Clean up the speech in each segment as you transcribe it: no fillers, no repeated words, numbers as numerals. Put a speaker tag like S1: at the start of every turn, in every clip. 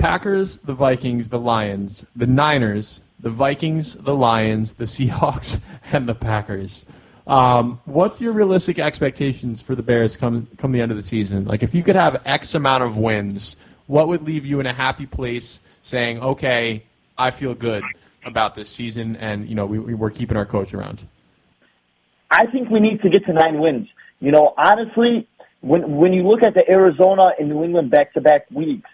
S1: Packers, the Vikings, the Lions, the Niners, the Vikings, the Lions, the Seahawks, and the Packers. What's your realistic expectations for the Bears come the end of the season? Like, if you could have X amount of wins, what would leave you in a happy place saying, okay, I feel good about this season, and, we're keeping our coach around?
S2: I think we need to get to 9 wins. Honestly, when you look at the Arizona and New England back-to-back weeks,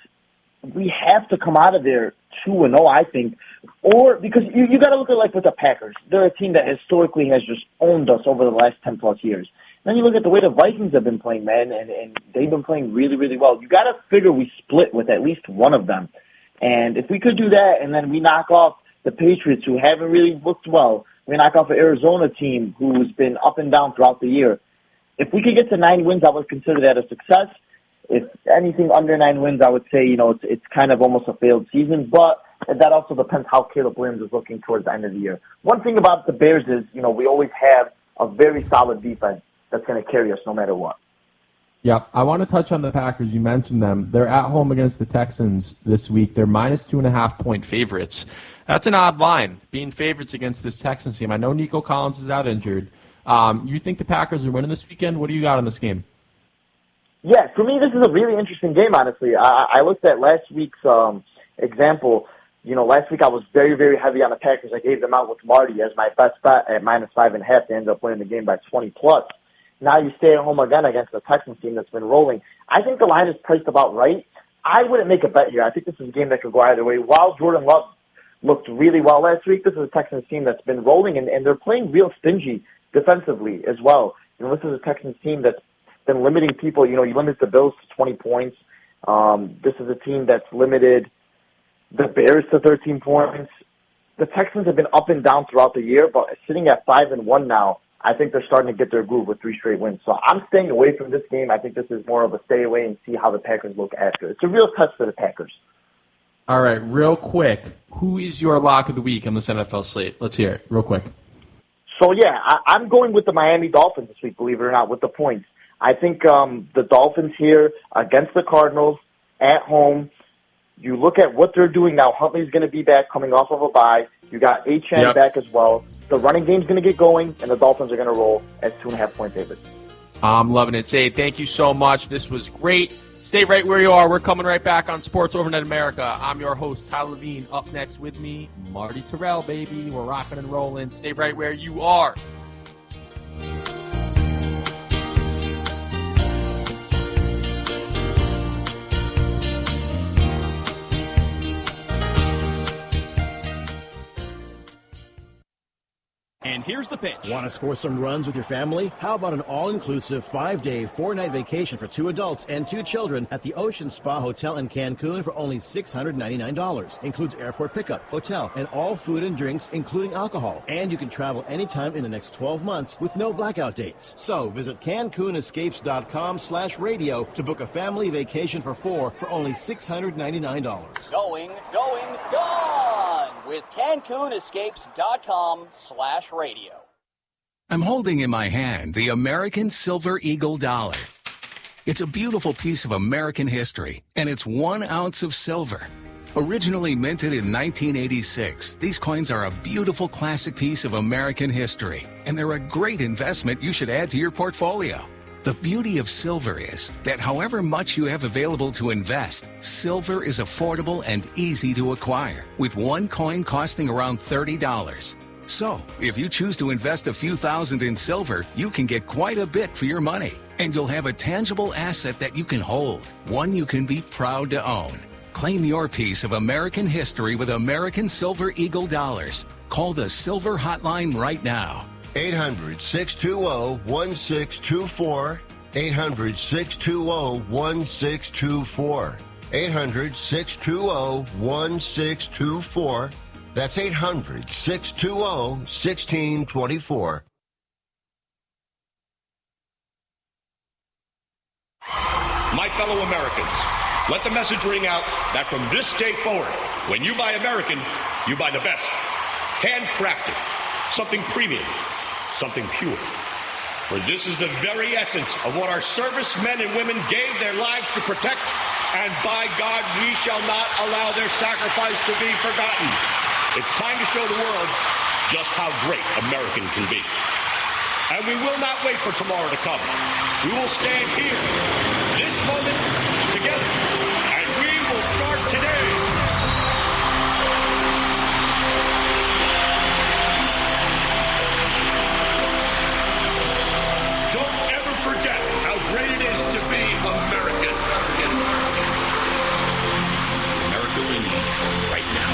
S2: we have to come out of there 2-0, I think. Or because you got to look at with the Packers. They're a team that historically has just owned us over the last 10-plus years. Then you look at the way the Vikings have been playing, man, and they've been playing really, really well. You got to figure we split with at least one of them. And if we could do that and then we knock off the Patriots, who haven't really looked well, we knock off an Arizona team who's been up and down throughout the year. If we could get to 9 wins, I would consider that a success. If anything under 9 wins, I would say, it's kind of almost a failed season. But that also depends how Caleb Williams is looking towards the end of the year. One thing about the Bears is, we always have a very solid defense that's going to carry us no matter what.
S1: Yeah, I want to touch on the Packers. You mentioned them. They're at home against the Texans this week. They're minus 2.5-point favorites. That's an odd line, being favorites against this Texans team. I know Nico Collins is out injured. You think the Packers are winning this weekend? What do you got on this game?
S2: Yeah, for me, this is a really interesting game, honestly. I looked at last week's example. Last week I was very, very heavy on the Packers. I gave them out with Marty as my best bet at minus 5.5. They ended up winning the game by 20+. Now you stay at home again against the Texans team that's been rolling. I think the line is priced about right. I wouldn't make a bet here. I think this is a game that could go either way. While Jordan Love looked really well last week, this is a Texans team that's been rolling, and they're playing real stingy defensively as well. This is a Texans team that's been limiting people. You limit the Bills to 20 points. This is a team that's limited the Bears to 13 points. The Texans have been up and down throughout the year, but sitting at 5-1 now, I think they're starting to get their groove with 3 straight wins. So I'm staying away from this game. I think this is more of a stay away and see how the Packers look after. It's a real test for the Packers.
S1: All right, real quick, who is your lock of the week on this NFL slate? Let's hear it, real quick.
S2: So, yeah, I'm going with the Miami Dolphins this week, believe it or not, with the points. I think the Dolphins here against the Cardinals at home, you look at what they're doing now. Huntley's going to be back coming off of a bye. You got Achane back as well. The running game's going to get going, and the Dolphins are going to roll as 2.5-point favorites.
S1: I'm loving it. Say, thank you so much. This was great. Stay right where you are. We're coming right back on Sports Overnight America. I'm your host, Tyler Levine. Up next with me, Marty Terrell, baby. We're rocking and rolling. Stay right where you are.
S3: And here's the pitch.
S4: Want to score some runs with your family? How about an all-inclusive 5-day, 4-night vacation for 2 adults and 2 children at the OHSAA Hotel in Cancun for only $699. Includes airport pickup, hotel, and all food and drinks, including alcohol. And you can travel anytime in the next 12 months with no blackout dates. So visit CancunEscapes.com/radio to book a family vacation for 4 for only $699.
S3: Going, gone with CancunEscapes.com/radio.
S5: I'm holding in my hand the American Silver Eagle dollar. It's a beautiful piece of American history, and it's 1 ounce of silver. Originally minted in 1986, these coins are a beautiful classic piece of American history, and they're a great investment you should add to your portfolio. The beauty of silver is that however much you have available to invest, silver is affordable and easy to acquire, with 1 coin costing around $30. So, if you choose to invest a few thousand in silver, you can get quite a bit for your money. And you'll have a tangible asset that you can hold, one you can be proud to own. Claim your piece of American history with American Silver Eagle dollars. Call the Silver Hotline right now.
S6: 800-620-1624. 800-620-1624. 800-620-1624. That's 800-620-1624.
S7: My fellow Americans, let the message ring out that from this day forward, when you buy American, you buy the best. Handcrafted, something premium, something pure. For this is the very essence of what our servicemen and women gave their lives to protect And by God, we shall not allow their sacrifice to be forgotten. It's time to show the world just how great American can be. And we will not wait for tomorrow to come. We will stand here, this moment, together, and we will start today. Don't ever forget how great it is to be American. America we need right now.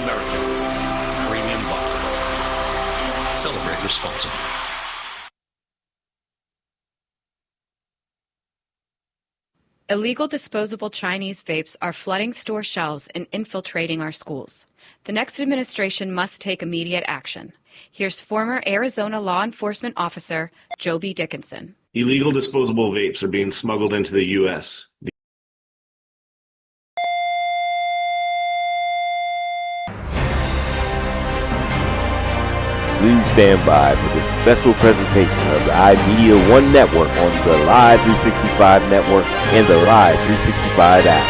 S7: American Premium Vodka. Celebrate responsibly.
S8: Illegal disposable Chinese vapes are flooding store shelves and infiltrating our schools. The next administration must take immediate action. Here's former Arizona law enforcement officer Joby Dickinson.
S9: Illegal disposable vapes are being smuggled into the U.S.
S10: Please stand by for this special presentation of the iMedia One Network on the Live 365 Network and the Live 365 app.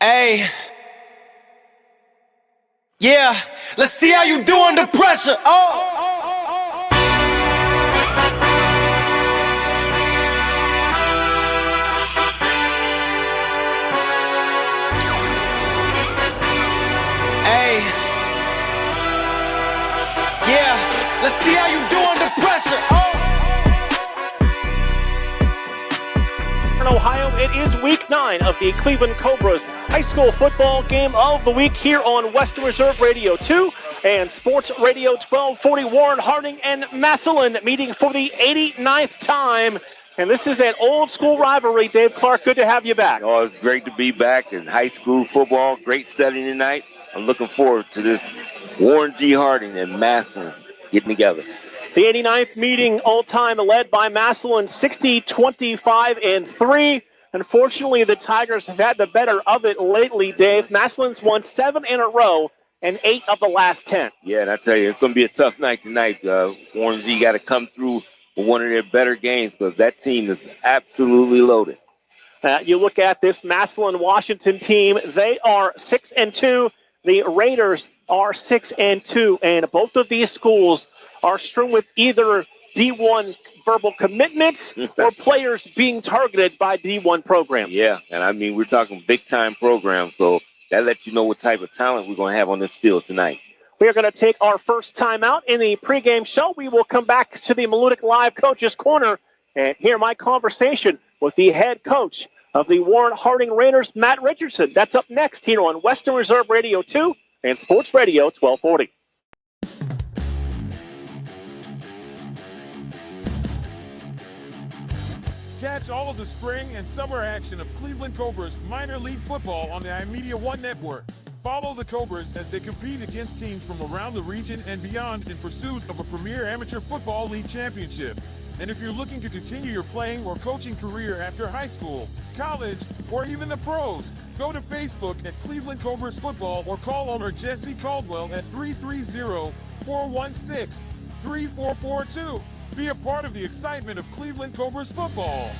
S11: Hey, yeah, let's see how you do under pressure. Hey, yeah, let's see how you do under pressure.
S12: In Ohio, it is week 9 of the Cleveland Cobras high school football game of the week here on Western Reserve Radio 2 and Sports Radio 1240. Warren Harding and Massillon meeting for the 89th time. And this is that old school rivalry. Dave Clark, good to have you back.
S10: Oh, it's great to be back in high school football. Great setting tonight. I'm looking forward to this Warren G. Harding and Massillon getting together.
S12: The 89th meeting all-time led by Massillon 60-25-3. Unfortunately, the Tigers have had the better of it lately, Dave. Massillon's won 7 in a row and 8 of the last 10.
S10: Yeah, and I tell you, it's going to be a tough night tonight. Warren G got to come through with one of their better games because that team is absolutely loaded.
S12: You look at this Massillon-Washington team, they are 6-2. The Raiders are 6-2, and both of these schools are strewn with either D1 verbal commitments or players being targeted by D1 programs.
S10: Yeah, and I mean, we're talking big-time programs, so that lets you know what type of talent we're going to have on this field tonight.
S12: We are going to take our first time out in the pregame show. We will come back to the Malutic Live Coach's Corner and hear my conversation with the head coach of the Warren Harding Raiders, Matt Richardson. That's up next here on Western Reserve Radio 2 and Sports Radio 1240.
S13: Catch all of the spring and summer action of Cleveland Cobras minor league football on the iMedia One Network. Follow the Cobras as they compete against teams from around the region and beyond in pursuit of a premier amateur football league championship. And if you're looking to continue your playing or coaching career after high school, college, or even the pros, go to Facebook at Cleveland Cobras Football or call owner Jesse Caldwell at 330-416-3442. Be a part of the excitement of Cleveland Cobras football.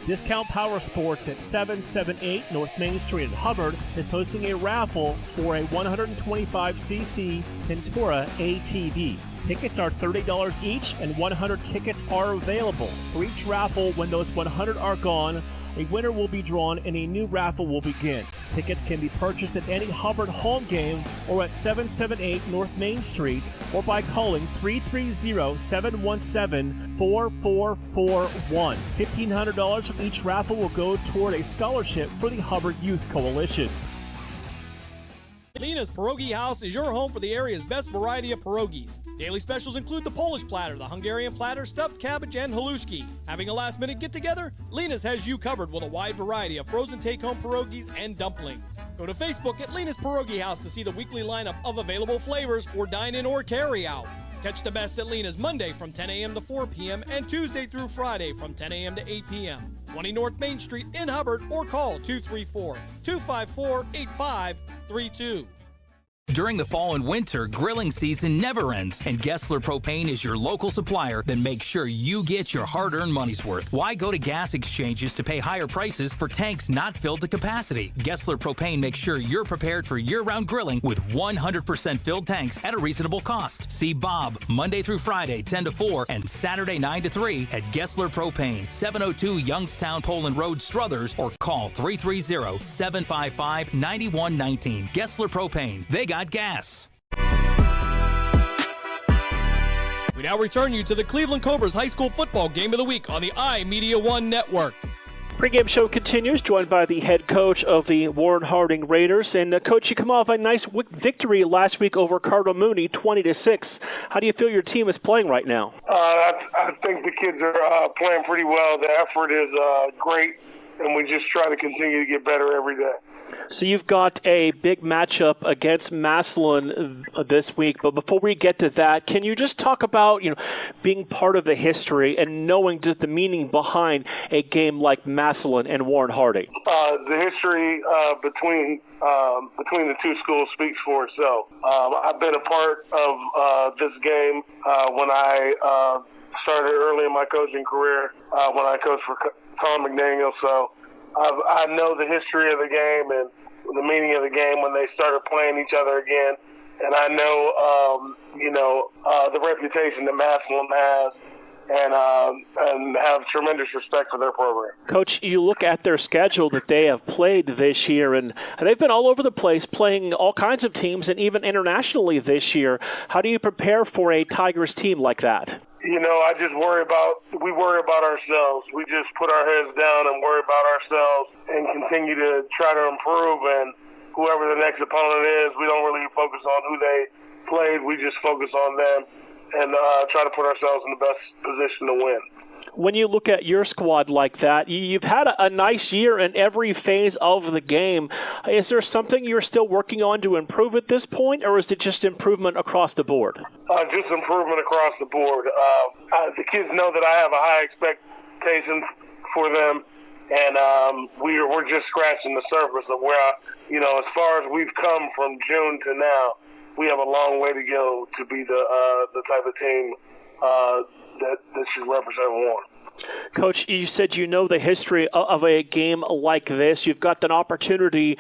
S14: Discount Power Sports at 778 North Main Street in Hubbard is hosting a raffle for a 125cc Ventura ATV. Tickets are $30 each and 100 tickets are available. For each raffle, when those 100 are gone, a winner will be drawn and a new raffle will begin. Tickets can be purchased at any Hubbard home game or at 778 North Main Street or by calling 330-717-4441. $1,500 from each raffle will go toward a scholarship for the Hubbard Youth Coalition.
S15: Lena's Pierogi House is your home for the area's best variety of pierogies. Daily specials include the Polish platter, the Hungarian platter, stuffed cabbage, and halushki. Having a last-minute get-together? Lena's has you covered with a wide variety of frozen take-home pierogies and dumplings. Go to Facebook at Lena's Pierogi House to see the weekly lineup of available flavors for dine-in or carry-out. Catch the best at Lena's Monday from 10 a.m. to 4 p.m. and Tuesday through Friday from 10 a.m. to 8 p.m. 20 North Main Street in Hubbard, or call 234-254-8532.
S16: During the fall and winter, grilling season never ends, and Gessler Propane is your local supplier that makes sure you get your hard-earned money's worth. Why go to gas exchanges to pay higher prices for tanks not filled to capacity? Gessler Propane makes sure you're prepared for year-round grilling with 100% filled tanks at a reasonable cost. See Bob Monday through Friday, 10 to 4, and Saturday, 9 to 3 at Gessler Propane, 702 Youngstown Poland Road, Struthers, or call 330-755-9119. Gessler Propane. They got gas.
S15: We now return you to the Cleveland Cobras High School Football Game of the Week on the iMedia One Network.
S14: Pregame show continues, joined by the head coach of the Warren Harding Raiders. And, Coach, you come off a nice victory last week over Cardinal Mooney, 20-6. How do you feel your team is playing right now?
S17: I think the kids are playing pretty well. The effort is great, and we just try to continue to get better every day.
S14: So you've got a big matchup against Massillon this week, but before we get to that, can you just talk about being part of the history and knowing just the meaning behind a game like Massillon and Warren Harding?
S17: The history between the two schools speaks for itself. I've been a part of this game when I started early in my coaching career when I coached for Tom McDaniel, so I know the history of the game and the meaning of the game when they started playing each other again. And I know, the reputation that Massillon has and have tremendous respect for their program.
S14: Coach, you look at their schedule that they have played this year, and they've been all over the place playing all kinds of teams and even internationally this year. How do you prepare for a Tigers team like that?
S17: We worry about ourselves. We just put our heads down and worry about ourselves and continue to try to improve. And whoever the next opponent is, we don't really focus on who they played. We just focus on them and try to put ourselves in the best position to win.
S14: When you look at your squad like that, you've had a nice year in every phase of the game. Is there something you're still working on to improve at this point, or is it just improvement across the board?
S17: Just improvement across the board. The kids know that I have a high expectation for them, and we're just scratching the surface of where, as far as we've come from June to now, we have a long way to go to be the type of team that should represent Warren.
S14: Coach, you said you know the history of a game like this. You've got an opportunity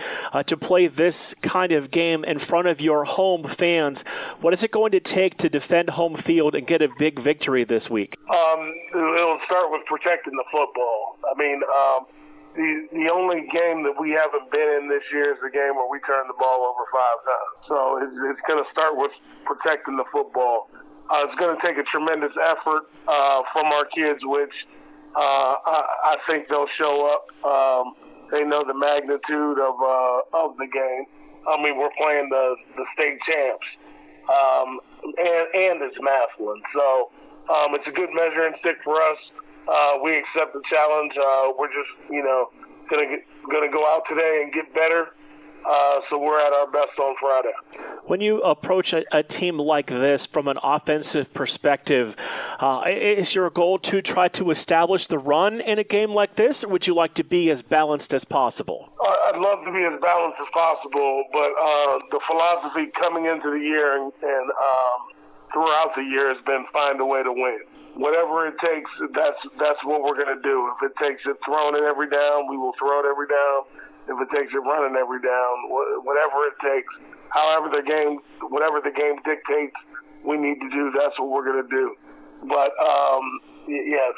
S14: to play this kind of game in front of your home fans. What is it going to take to defend home field and get a big victory this week?
S17: It'll start with protecting the football. I mean, the only game that we haven't been in this year is the game where we turned the ball over 5 times. So it's going to start with protecting the football. It's going to take a tremendous effort from our kids, which I think they'll show up. They know the magnitude of the game. I mean, we're playing the state champs, and it's Massillon. So it's a good measuring stick for us. We accept the challenge. We're just, going to go out today and get better. So we're at our best on Friday.
S14: When you approach a team like this from an offensive perspective, is your goal to try to establish the run in a game like this, or would you like to be as balanced as possible?
S17: I'd love to be as balanced as possible, but the philosophy coming into the year and throughout the year has been find a way to win. Whatever it takes, that's what we're going to do. If it takes it throwing it every down, we will throw it every down. If it takes it running every down, whatever it takes, whatever the game dictates we need to do, that's what we're going to do. But,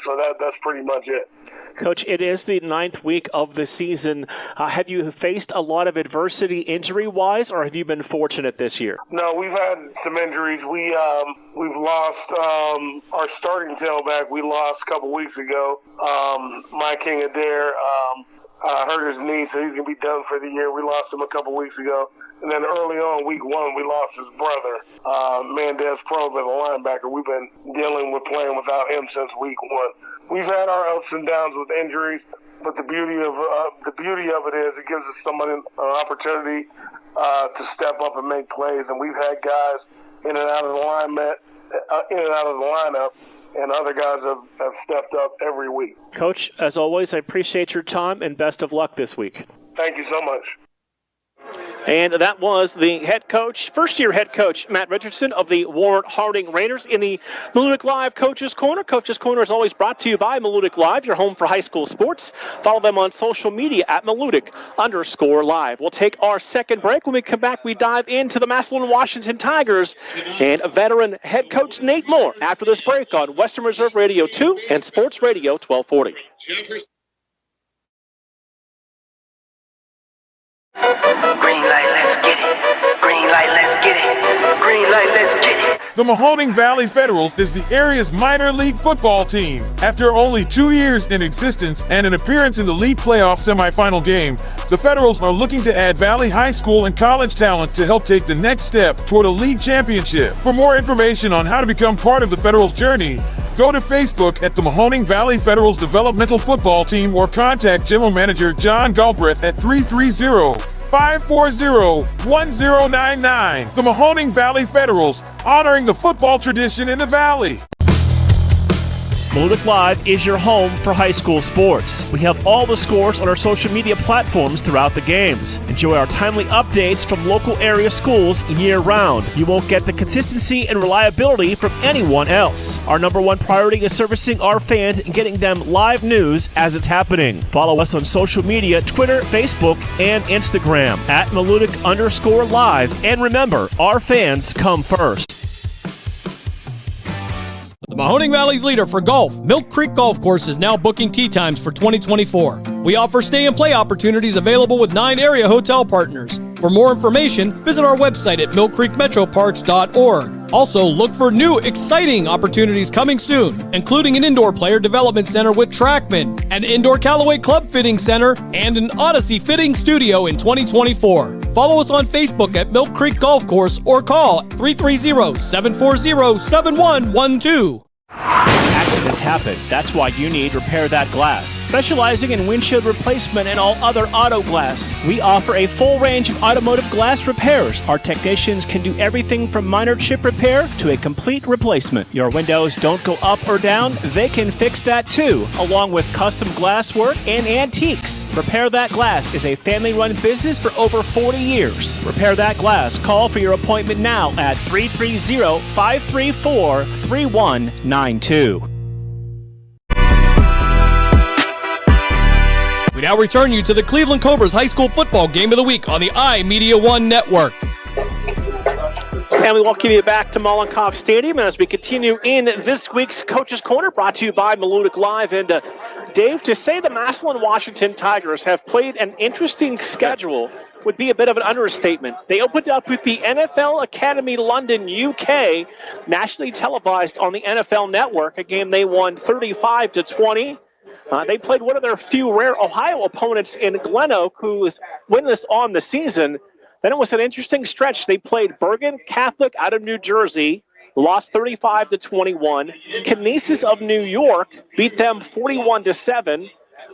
S17: so that's pretty much it.
S14: Coach, it is the 9th week of the season. Have you faced a lot of adversity injury-wise, or have you been fortunate this year?
S17: No, we've had some injuries. We've lost our starting tailback. We lost a couple weeks ago. My King Adair hurt his knee, so he's going to be done for the year. We lost him a couple weeks ago. And then early on, week 1, we lost his brother, Mendez Probe, the linebacker. We've been dealing with playing without him since week 1. We've had our ups and downs with injuries, but the beauty of it is it gives us somebody an opportunity to step up and make plays. And we've had guys in and out of the alignment in and out of the lineup, and other guys have stepped up every week.
S12: Coach, as always, I appreciate your time and best of luck this week.
S17: Thank you so much.
S12: And that was the head coach, first-year head coach, Matt Richardson of the Warren Harding Raiders in the Malutic Live Coaches Corner. Coaches Corner is always brought to you by Malutic Live, your home for high school sports. Follow them on social media at Malutic_Live. We'll take our second break. When we come back, we dive into the Massillon Washington Tigers and veteran head coach Nate Moore after this break on Western Reserve Radio 2 and Sports Radio 1240.
S11: Green light, let's get it. Green light, let's get it. Green light, let's get it.
S13: The Mahoning Valley Federals is the area's minor league football team. After only 2 years in existence and an appearance in the league playoff semifinal game, the Federals are looking to add Valley High School and college talent to help take the next step toward a league championship. For more information on how to become part of the Federals' journey, go to Facebook at the Mahoning Valley Federals Developmental Football Team or contact General Manager John Galbraith at 330-540-1099. The Mahoning Valley Federals, honoring the football tradition in the Valley.
S14: Malutic Live is your home for high school sports. We have all the scores on our social media platforms throughout the games. Enjoy our timely updates from local area schools year-round. You won't get the consistency and reliability from anyone else. Our number one priority is servicing our fans and getting them live news as it's happening. Follow us on social media, Twitter, Facebook, and Instagram at Malutic_Live. And remember, our fans come first.
S15: The Mahoning Valley's leader for golf, Milk Creek Golf Course, is now booking tee times for 2024. We offer stay and play opportunities available with 9 area hotel partners. For more information, visit our website at millcreekmetroparks.org. Also, look for new, exciting opportunities coming soon, including an indoor player development center with Trackman, an indoor Callaway Club fitting center, and an Odyssey fitting studio in 2024. Follow us on Facebook at Milk Creek Golf Course or call 330-740-7112.
S14: Accidents happen. That's why you need Repair That Glass. Specializing in windshield replacement and all other auto glass, we offer a full range of automotive glass repairs. Our technicians can do everything from minor chip repair to a complete replacement. Your windows don't go up or down, they can fix that too, along with custom glass work and antiques. Repair That Glass is a family-run business for over 40 years. Repair That Glass. Call for your appointment now at 330-534-3192.
S15: We now return you to the Cleveland Cobras High School Football Game of the Week on the iMedia One Network.
S12: And we welcome you back to Mollenkoff Stadium as we continue in this week's Coach's Corner, brought to you by Malutic Live. And Dave, to say the Massillon Washington Tigers have played an interesting schedule would be a bit of an understatement. They opened up with the NFL Academy London, UK, nationally televised on the NFL Network, a game they won 35-20. They played one of their few rare Ohio opponents in Glen Oak, who was winless on the season. Then it was an interesting stretch. They played Bergen Catholic out of New Jersey, lost 35-21. Canisius of New York beat them 41-7.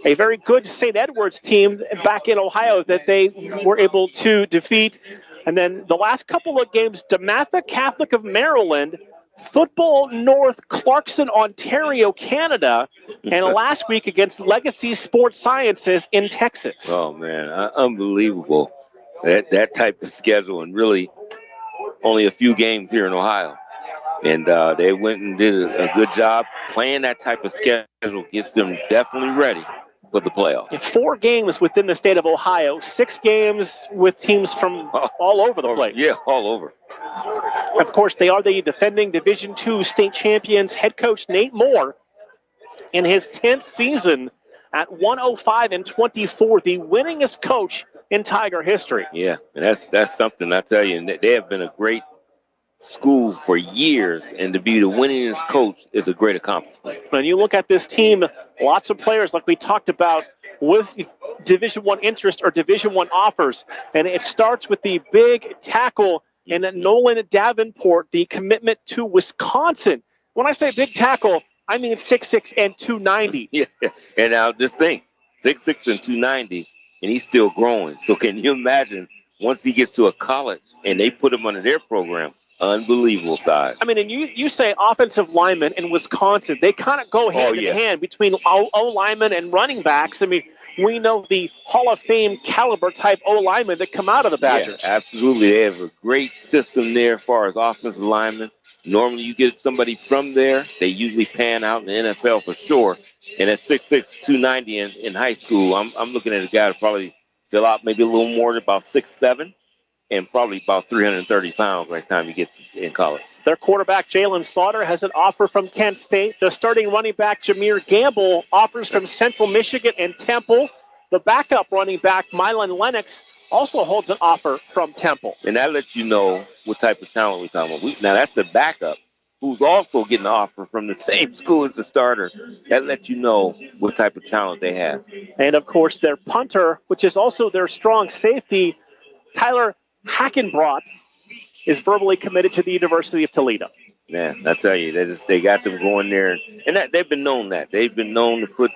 S12: A very good St. Edwards team back in Ohio that they were able to defeat. And then the last couple of games, DeMatha Catholic of Maryland, Football North Clarkson, Ontario, Canada, and last week against Legacy Sports Sciences in Texas.
S10: Oh, man, unbelievable. That type of schedule, and really only a few games here in Ohio. And they went and did a good job. Playing that type of schedule gets them definitely ready for the playoffs.
S12: 4 games within the state of Ohio, 6 games with teams from all over the place.
S10: Yeah, all over.
S12: Of course, they are the defending Division II state champions. Head coach Nate Moore, in his 10th season at 105-24, the winningest coach in Tiger history.
S10: Yeah, and that's something, I tell you. And they have been a great school for years, and to be the winningest coach is a great accomplishment.
S12: When you look at this team, lots of players, like we talked about, with Division I interest or Division I offers, and it starts with the big tackle in Nolan Davenport, the commitment to Wisconsin. When I say big tackle, I mean 6'6" and 290.
S10: Yeah, and now this thing, 6'6" and 290, and he's still growing. So can you imagine once he gets to a college and they put him under their program, Unbelievable size.
S12: I mean, and you say offensive linemen in Wisconsin, they kind of go hand in hand between O-linemen and running backs. I mean, we know the Hall of Fame caliber type O-linemen that come out of the Badgers.
S10: Yeah, absolutely. They have a great system there as far as offensive linemen. Normally you get somebody from there, they usually pan out in the NFL for sure. And at 6'6", 290 in high school, I'm looking at a guy to probably fill out maybe a little more than about 6'7", and probably about 330 pounds by the time you get in college.
S12: Their quarterback, Jalen Slaughter, has an offer from Kent State. The starting running back, Jameer Gamble, offers from Central Michigan and Temple. The backup running back, Mylan Lennox, also holds an offer from Temple.
S10: And that lets you know what type of talent we're talking about. Now, that's the backup, who's also getting an offer from the same school as the starter. That lets you know what type of talent they have.
S12: And, of course, their punter, which is also their strong safety, Tyler Hackenbrot, is verbally committed to the University of Toledo.
S10: Man, I tell you, they got them going there. And they've been known that. They've been known to put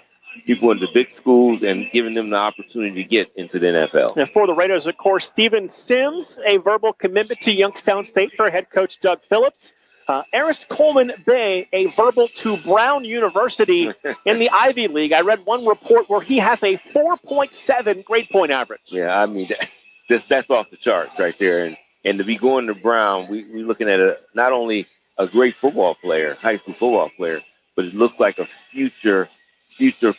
S10: people into big schools and giving them the opportunity to get into the NFL.
S12: And for the Raiders, of course, Steven Sims, a verbal commitment to Youngstown State for head coach Doug Phillips. Eris Coleman Bay, a verbal to Brown University in the Ivy League. I read one report where he has a 4.7 grade point average.
S10: Yeah, I mean, that's off the charts right there. And to be going to Brown, we're looking at not only a great football player, high school football player, but it looks like a future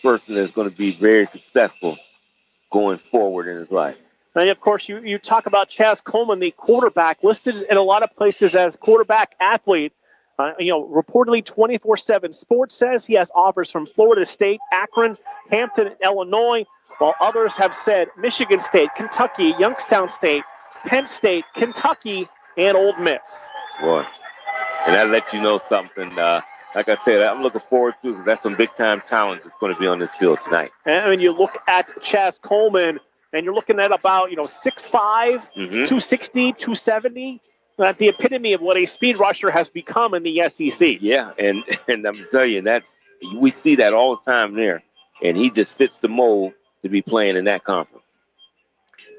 S10: person that's going to be very successful going forward in his life.
S12: And, of course, you talk about Chaz Coleman, the quarterback, listed in a lot of places as quarterback athlete. Reportedly 24/7 Sports says he has offers from Florida State, Akron, Hampton, and Illinois, while others have said Michigan State, Kentucky, Youngstown State, Penn State, Kentucky, and Ole Miss.
S10: Boy, and that lets you know something. Like I said, I'm looking forward to it because that's some big-time talent that's going to be on this field tonight.
S12: And when you look at Chaz Coleman, and you're looking at about 6'5", 260, 270, the epitome of what a speed rusher has become in the SEC.
S10: Yeah, and I'm going to tell you, we see that all the time there, and he just fits the mold to be playing in that conference.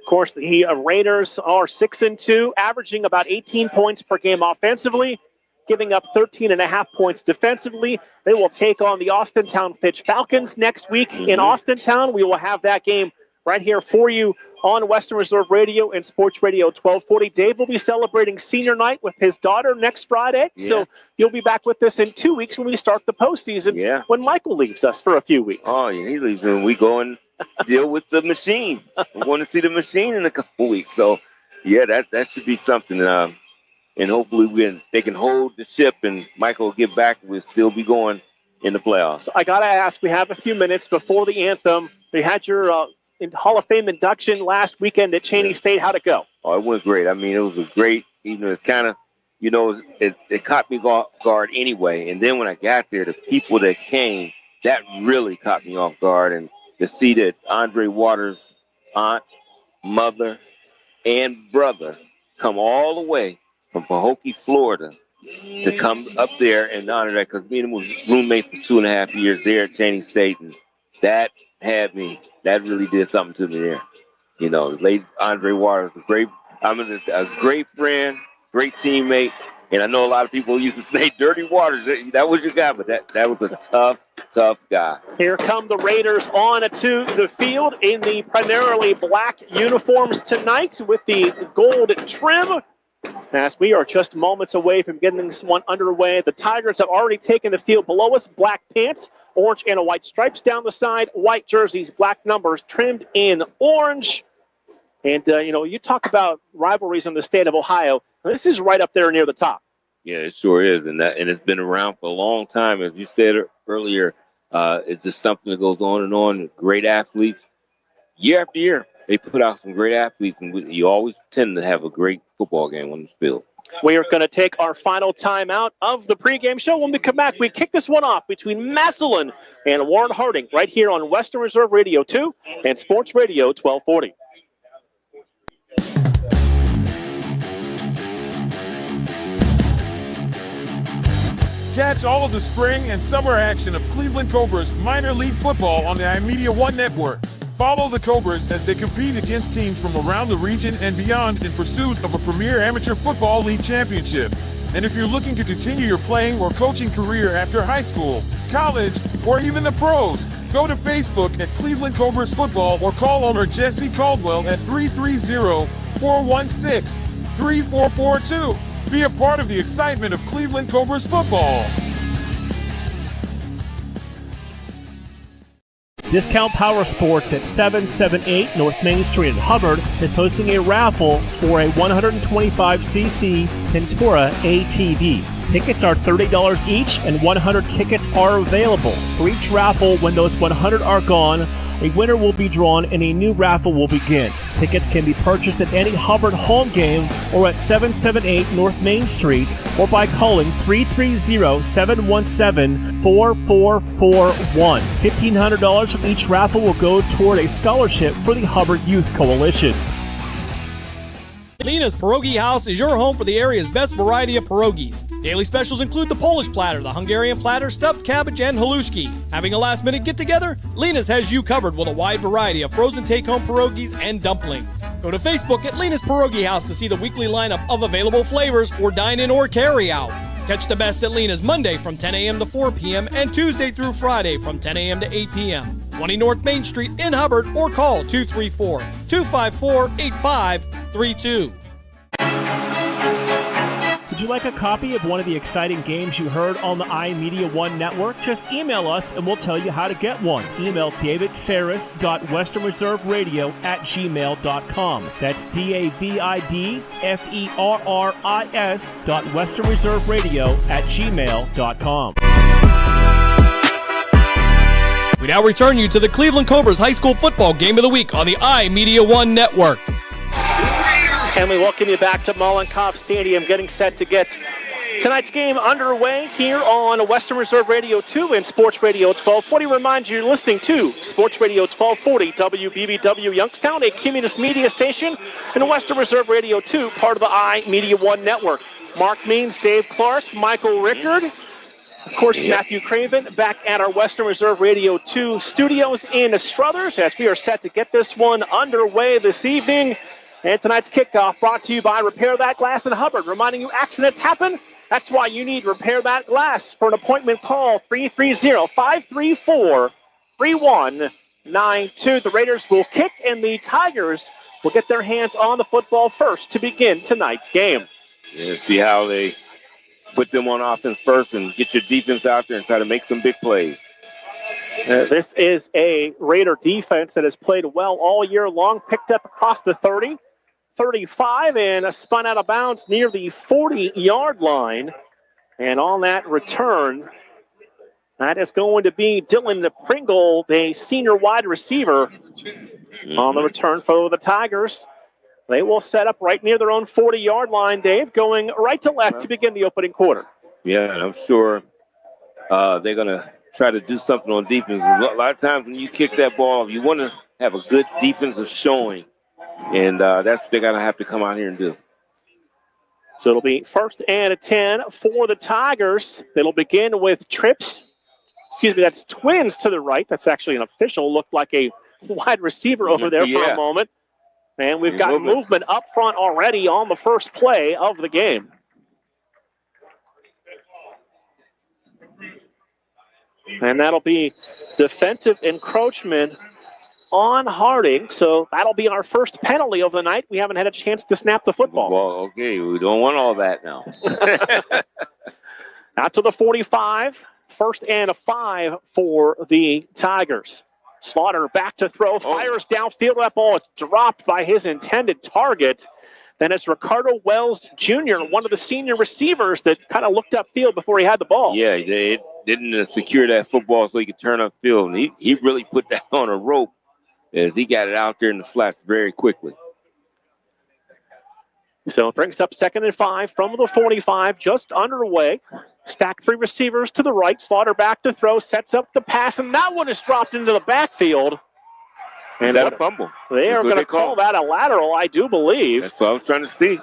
S12: Of course, the Raiders are 6-2, averaging about 18 points per game offensively, giving up 13.5 points defensively. They will take on the Austintown Fitch Falcons next week in Austintown. We will have that game right here for you on Western Reserve Radio and Sports Radio 1240. Dave will be celebrating senior night with his daughter next Friday. Yeah. So you'll be back with us in 2 weeks when we start the postseason when Michael leaves us for a few weeks.
S10: Oh, yeah, he leaves and we go and deal with the machine. We're going to see the machine in a couple weeks. So, yeah, that should be something. And hopefully they can hold the ship and Michael will get back. We'll still be going in the playoffs.
S12: So I got to ask, we have a few minutes before the anthem. You had your Hall of Fame induction last weekend at Cheney State. How'd it go?
S10: Oh, it went great. I mean, it was a great, it's kind of, it caught me off guard anyway. And then when I got there, the people that came, that really caught me off guard. And to see that Andre Waters' aunt, mother, and brother come all the way from Pahokee, Florida, to come up there and honor that, because me and him was roommates for 2.5 years there at Cheney State, and that really did something to me there. The late Andre Waters, a great friend, great teammate, and I know a lot of people used to say Dirty Waters, that was your guy, but that was a tough guy.
S12: Here come the Raiders on to the field in the primarily black uniforms tonight with the gold trim. As we are just moments away from getting this one underway, the Tigers have already taken the field below us. Black pants, orange and white stripes down the side, white jerseys, black numbers trimmed in orange. And, you talk about rivalries in the state of Ohio. This is right up there near the top.
S10: Yeah, it sure is. And it's been around for a long time. As you said earlier, it's just something that goes on and on. Great athletes. Year after year, they put out some great athletes, and you always tend to have a great football game on this field.
S12: We are going to take our final time out of the pregame show. When we come back, we kick this one off between Massillon and Warren Harding right here on Western Reserve Radio 2 and Sports Radio 1240.
S13: Catch all of the spring and summer action of Cleveland Cobras minor league football on the iMedia One Network. Follow the Cobras as they compete against teams from around the region and beyond in pursuit of a premier amateur football league championship. And if you're looking to continue your playing or coaching career after high school, college, or even the pros, go to Facebook at Cleveland Cobras Football or call owner Jesse Caldwell at 330-416-3442. Be a part of the excitement of Cleveland Cobras football.
S14: Discount Power Sports at 778 North Main Street in Hubbard is hosting a raffle for a 125cc Ventura ATV. Tickets are $30 each, and 100 tickets are available. For each raffle, when those 100 are gone, a winner will be drawn and a new raffle will begin. Tickets can be purchased at any Hubbard home game or at 778 North Main Street or by calling 330-717-4441. $1,500 from each raffle will go toward a scholarship for the Hubbard Youth Coalition.
S15: Lena's Pierogi House is your home for the area's best variety of pierogies. Daily specials include the Polish platter, the Hungarian platter, stuffed cabbage, and halushki. Having a last-minute get-together? Lena's has you covered with a wide variety of frozen take-home pierogies and dumplings. Go to Facebook at Lena's Pierogi House to see the weekly lineup of available flavors for dine-in or carry-out. Catch the best at Lena's Monday from 10 a.m. to 4 p.m. and Tuesday through Friday from 10 a.m. to 8 p.m. 20 North Main Street in Hubbard or call 234-254-8532.
S14: Would you like a copy of one of the exciting games you heard on the iMedia One Network? Just email us and we'll tell you how to get one. Email davidferris.westernreserveradio@gmail.com. That's davidferris.westernreserveradio@gmail.com.
S15: We now return you to the Cleveland Cobras High School Football Game of the Week on the iMedia One Network.
S12: And we welcome you back to Mollenkopf Stadium, getting set to get tonight's game underway here on Western Reserve Radio 2 and Sports Radio 1240. Remind you, you're listening to Sports Radio 1240, WBBW Youngstown, a communist media station, and Western Reserve Radio 2, part of the iMedia One Network. Mark Means, Dave Clark, Michael Rickard, of course, Matthew Craven back at our Western Reserve Radio 2 studios in Struthers as we are set to get this one underway this evening. And tonight's kickoff brought to you by Repair That Glass in Hubbard, reminding you accidents happen. That's why you need Repair That Glass. For an appointment, call 330-534-3192. The Raiders will kick, and the Tigers will get their hands on the football first to begin tonight's game.
S10: Yeah, see how they put them on offense first and get your defense out there and try to make some big plays.
S12: This is a Raider defense that has played well all year long, picked up across the 30. 35 and spun out of bounds near the 40-yard line. And on that return, that is going to be Dylan Pringle, the senior wide receiver, on the return for the Tigers. They will set up right near their own 40-yard line, Dave, going right to left to begin the opening quarter.
S10: Yeah, and I'm sure they're going to try to do something on defense. A lot of times when you kick that ball, you want to have a good defensive showing. And that's what they're going to have to come out here and do.
S12: So it'll be 1st and 10 for the Tigers. It'll begin with trips. Excuse me, that's twins to the right. That's actually an official. Looked like a wide receiver over there for a moment. And we've got movement up front already on the first play of the game. And that'll be defensive encroachment on Harding, so that'll be our first penalty of the night. We haven't had a chance to snap the football.
S10: Well, okay, we don't want all that now.
S12: Out to the 45, 1st and 5 for the Tigers. Slaughter back to throw, fires downfield. That ball is dropped by his intended target. Then it's Ricardo Wells Jr., one of the senior receivers that kind of looked upfield before he had the ball.
S10: Yeah, they didn't secure that football so he could turn upfield. And he really put that on a rope as he got it out there in the flats very quickly.
S12: So it brings up 2nd and 5 from the 45, just underway. Stack 3 receivers to the right. Slaughter back to throw, sets up the pass, and that one is dropped into the backfield.
S10: And that's a fumble.
S12: They are going to call that a lateral, I do believe.
S10: That's what I was trying to see.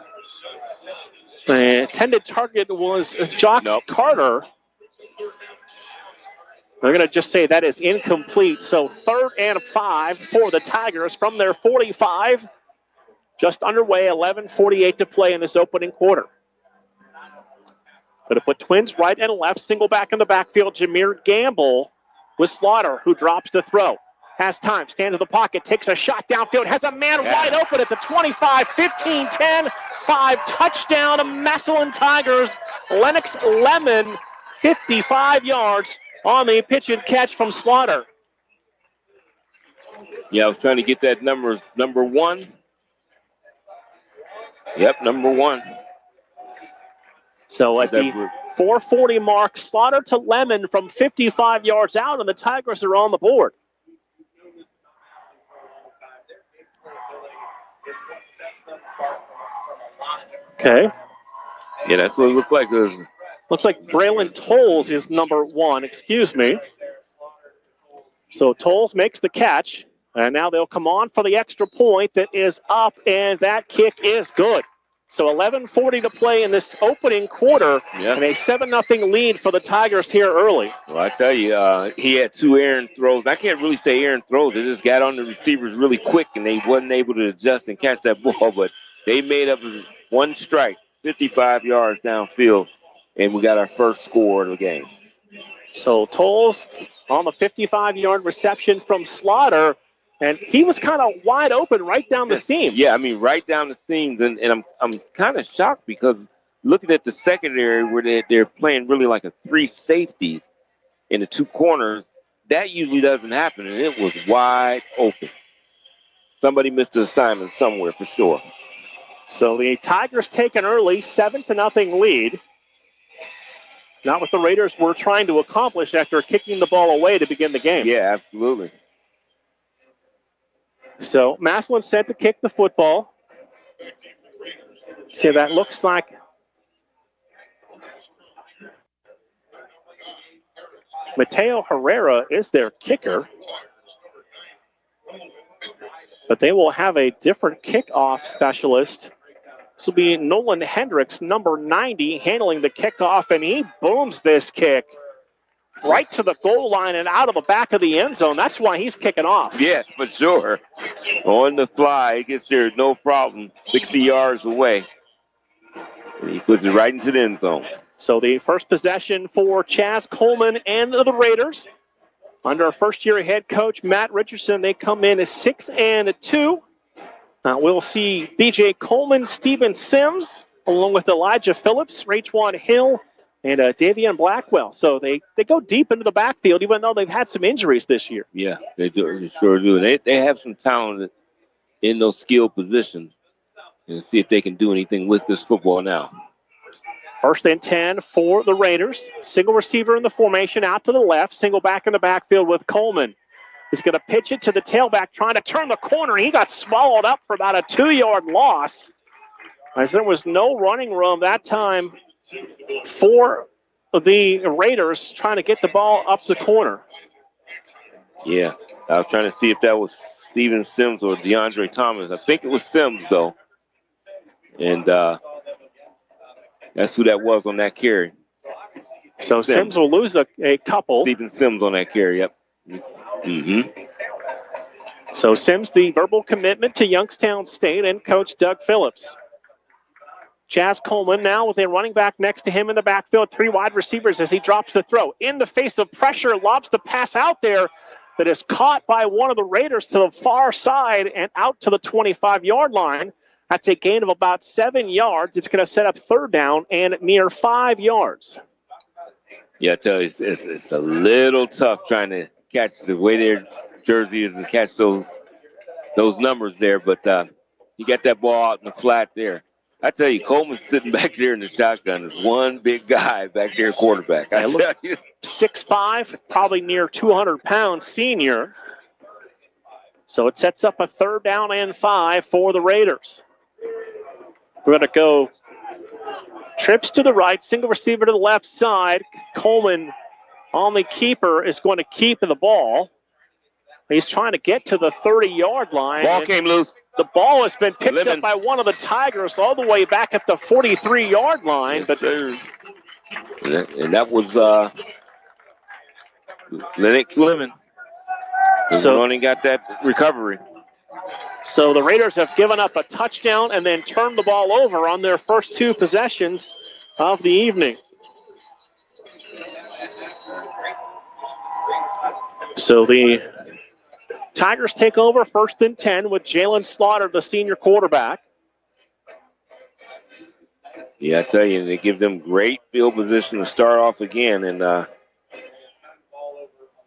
S12: The intended target was Jox Carter. They're going to just say that is incomplete. So 3rd and 5 for the Tigers from their 45. Just underway, 11:48 to play in this opening quarter. Going to put twins right and left. Single back in the backfield. Jameer Gamble with Slaughter, who drops to throw. Has time, stands in the pocket, takes a shot downfield, has a man wide open at the 25, 15, 10, 5 touchdown Massillon Tigers. Lennox Lemon, 55 yards on the pitch and catch from Slaughter.
S10: Yeah, I was trying to get that number 1. Yep, number 1.
S12: So at the 4:40 mark, Slaughter to Lemon from 55 yards out, and the Tigers are on the board. Okay.
S10: Yeah, that's what it looked like.
S12: Looks like Braylon Tolles is number 1, excuse me. So Tolles makes the catch, and now they'll come on for the extra point that is up, and that kick is good. So 11:40 to play in this opening quarter, and a 7-0 lead for the Tigers here early.
S10: Well, I tell you, he had 2 errant throws. I can't really say errant throws. They just got on the receivers really quick, and they wasn't able to adjust and catch that ball. But they made up 1 strike, 55 yards downfield, and we got our first score of the game.
S12: So Tolles on the 55-yard reception from Slaughter. And he was kind of wide open right down the seam.
S10: Yeah, I mean, right down the seams. And I'm kind of shocked because looking at the secondary where they're playing really like a 3 safeties in the 2 corners, that usually doesn't happen. And it was wide open. Somebody missed the assignment somewhere for sure.
S12: So the Tigers take an early 7-0 lead. Not what the Raiders were trying to accomplish after kicking the ball away to begin the game.
S10: Yeah, absolutely.
S12: So Massillon set to kick the football. See, that looks like Mateo Herrera is their kicker. But they will have a different kickoff specialist. This will be Nolan Hendricks, number 90, handling the kickoff, and he booms this kick right to the goal line and out of the back of the end zone. That's why he's kicking off.
S10: Yeah, for sure. On the fly, he gets there no problem, 60 yards away. And he puts it right into the end zone.
S12: So the first possession for Chaz Coleman and the Raiders. Under first-year head coach Matt Richardson, they come in as 6-2. We'll see B.J. Coleman, Steven Sims, along with Elijah Phillips, Raekwon Hill, and Davion Blackwell. So they go deep into the backfield, even though they've had some injuries this year.
S10: Yeah, they do. They sure do. They have some talent in those skill positions. And see if they can do anything with this football now.
S12: 1st and 10 for the Raiders. Single receiver in the formation out to the left. Single back in the backfield with Coleman. He's going to pitch it to the tailback, trying to turn the corner. He got swallowed up for about a 2-yard loss, as there was no running room that time for the Raiders trying to get the ball up the corner.
S10: Yeah, I was trying to see if that was Steven Sims or DeAndre Thomas. I think it was Sims, though. And that's who that was on that carry.
S12: So Sims will lose a couple.
S10: Steven Sims on that carry, yep. Mm-hmm.
S12: So Sims, the verbal commitment to Youngstown State and Coach Doug Phillips. Chaz Coleman now with a running back next to him in the backfield. 3 wide receivers as he drops the throw. In the face of pressure, lobs the pass out there that is caught by one of the Raiders to the far side and out to the 25-yard line. That's a gain of about 7 yards. It's going to set up 3rd down and near 5 yards.
S10: Yeah, I tell you, it's a little tough trying to catch the way their jersey is and catch those numbers there. But he got that ball out in the flat there. I tell you, Coleman's sitting back there in the shotgun. There's one big guy back there, quarterback. I tell you.
S12: 6'5", probably near 200-pound senior. So it sets up a 3rd down and 5 for the Raiders. We're going to go trips to the right, single receiver to the left side. Coleman on the keeper is going to keep the ball. He's trying to get to the 30-yard line.
S10: Ball came loose.
S12: The ball has been picked up by one of the Tigers all the way back at the 43-yard line.
S10: Yes, sir. And that was Lennox Lemon.
S12: So
S10: only got that recovery.
S12: So the Raiders have given up a touchdown and then turned the ball over on their first 2 possessions of the evening. So the Tigers take over 1st and 10 with Jalen Slaughter, the senior quarterback.
S10: Yeah, I tell you, they give them great field position to start off again, and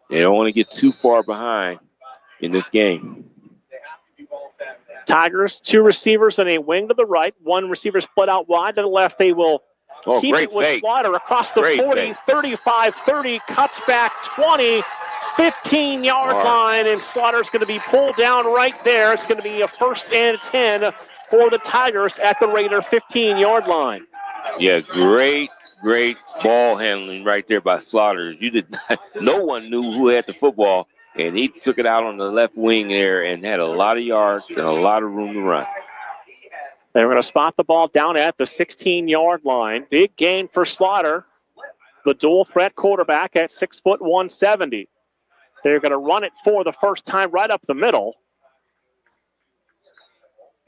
S10: they don't want to get too far behind in this game.
S12: Tigers, 2 receivers and a wing to the right. 1 receiver split out wide to the left. They will keep it with Slaughter across the 40, 35, 30, cuts back 20, 15-yard line, and Slaughter's going to be pulled down right there. It's going to be a 1st and 10 for the Tigers at the Raider 15-yard line.
S10: Yeah, great ball handling right there by Slaughter. No one knew who had the football, and he took it out on the left wing there and had a lot of yards and a lot of room to run.
S12: They're going to spot the ball down at the 16-yard line. Big gain for Slaughter, the dual threat quarterback at 6', 170. They're going to run it for the first time right up the middle.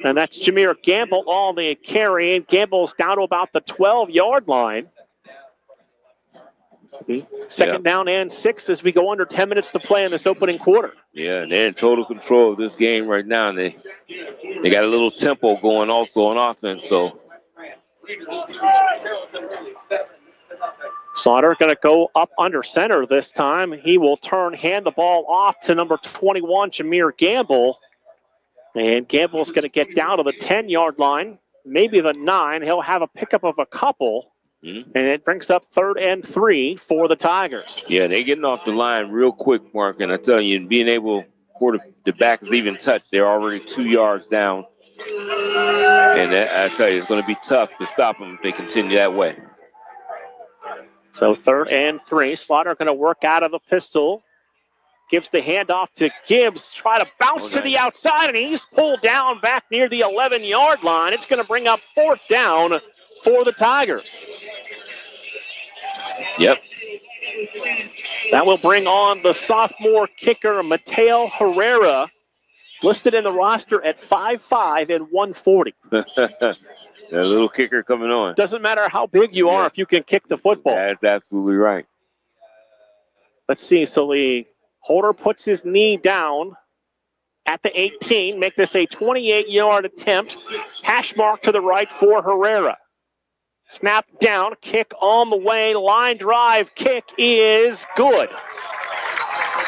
S12: And that's Jameer Gamble on the carry. And Gamble's down to about the 12-yard line. Second down and 6 as we go under 10 minutes to play in this opening quarter.
S10: Yeah, they're in total control of this game right now. And they got a little tempo going also on offense. So
S12: Slaughter going to go up under center this time. He will hand the ball off to number 21, Jameer Gamble. And Gamble's going to get down to the 10-yard line, maybe the 9. He'll have a pickup of a couple. And it brings up 3rd and 3 for the Tigers.
S10: Yeah, they're getting off the line real quick, Mark. And I tell you, being able for the back is even touch, they're already 2 yards down. And I tell you, it's going to be tough to stop them if they continue that way.
S12: So 3rd and 3. Slaughter going to work out of the pistol. Gives the handoff to Gibbs. Try to bounce to the outside, and he's pulled down back near the 11-yard line. It's going to bring up 4th down for the Tigers.
S10: Yep.
S12: That will bring on the sophomore kicker, Mateo Herrera, listed in the roster at 5'5" and 140.
S10: That little kicker coming on.
S12: Doesn't matter how big you are if you can kick the football.
S10: That's absolutely right.
S12: Let's see. So the holder puts his knee down at the 18. Make this a 28-yard attempt. Hash mark to the right for Herrera. Snap down, kick on the way, line drive, kick is good.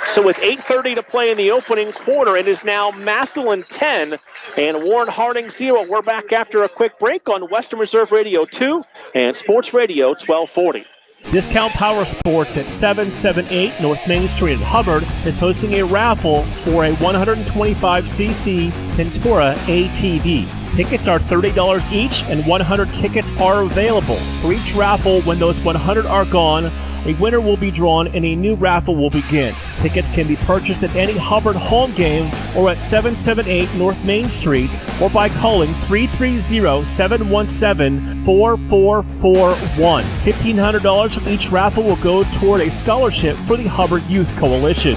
S12: So with 8:30 to play in the opening quarter, it is now Massillon 10 and Warren Harding 0. We're back after a quick break on Western Reserve Radio 2 and Sports Radio 1240.
S14: Discount Power Sports at 778 North Main Street in Hubbard is hosting a raffle for a 125cc Ventura ATV. Tickets are $30 each, and 100 tickets are available. For each raffle, when those 100 are gone, a winner will be drawn and a new raffle will begin. Tickets can be purchased at any Hubbard home game or at 778 North Main Street or by calling 330-717-4441. $1,500 from each raffle will go toward a scholarship for the Hubbard Youth Coalition.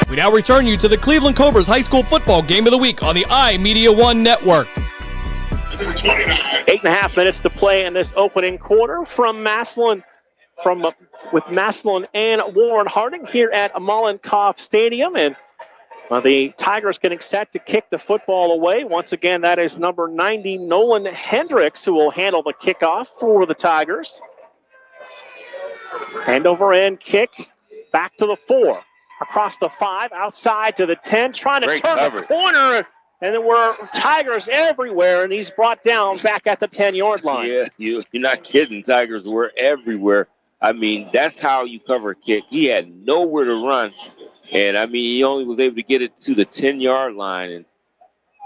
S15: We now return you to the Cleveland Cobras High School Football Game of the Week on the iMedia One Network.
S12: 8.5 minutes to play in this opening quarter from Massillon, with Massillon and Warren Harding here at Mollenkoff Stadium. And the Tigers getting set to kick the football away. Once again, that is number 90, Nolan Hendricks, who will handle the kickoff for the Tigers. Handover and kick back to the 4. Across the 5, outside to the 10, trying to turn the corner. And then we're Tigers everywhere, and he's brought down back at the 10-yard line.
S10: Yeah, you're not kidding. Tigers were everywhere. I mean, that's how you cover a kick. He had nowhere to run. And, I mean, he only was able to get it to the 10-yard line. And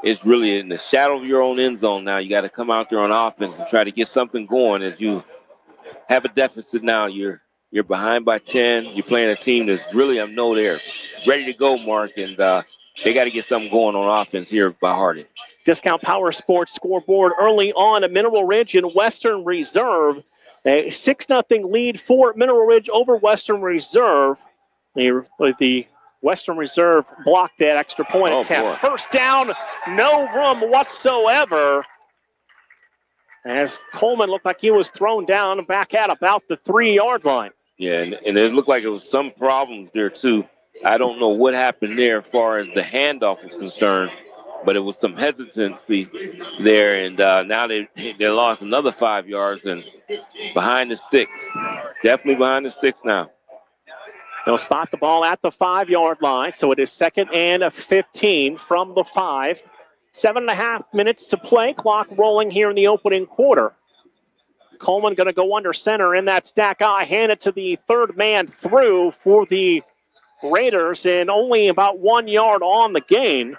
S10: it's really in the shadow of your own end zone now. You got to come out there on offense and try to get something going as you have a deficit now. You're behind by 10. You're playing a team that's really, I know they're ready to go, Mark, and they got to get something going on offense here by Harding.
S12: Discount Power Sports scoreboard early on at Mineral Ridge and Western Reserve. A 6-0 lead for Mineral Ridge over Western Reserve. The Western Reserve blocked that extra point attempt.
S10: Boy.
S12: First down, no room whatsoever. As Coleman looked like he was thrown down back at about the 3-yard line.
S10: Yeah, and it looked like it was some problems there, too. I don't know what happened there as far as the handoff was concerned, but it was some hesitancy there, and now they lost another 5 yards and behind the sticks. Definitely behind the sticks now.
S12: They'll spot the ball at the 5-yard line, so it is 2nd and 15 from the 5. 7.5 minutes to play. Clock rolling here in the opening quarter. Coleman going to go under center in that stack eye. Hand it to the third man through for the Raiders, and only about 1 yard on the gain.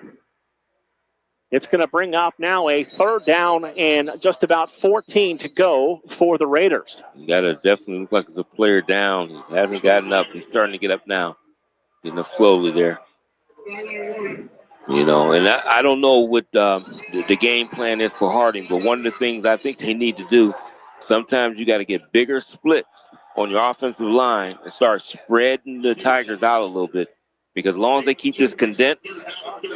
S12: It's going to bring up now a 3rd down and just about 14 to go for the Raiders.
S10: You got to definitely look like it's a player down. He hasn't gotten up. He's starting to get up now. Getting up slowly there. You know, and I don't know what the game plan is for Harding, but one of the things I think they need to do, sometimes you got to get bigger splits on your offensive line and start spreading the Tigers out a little bit. Because as long as they keep this condensed,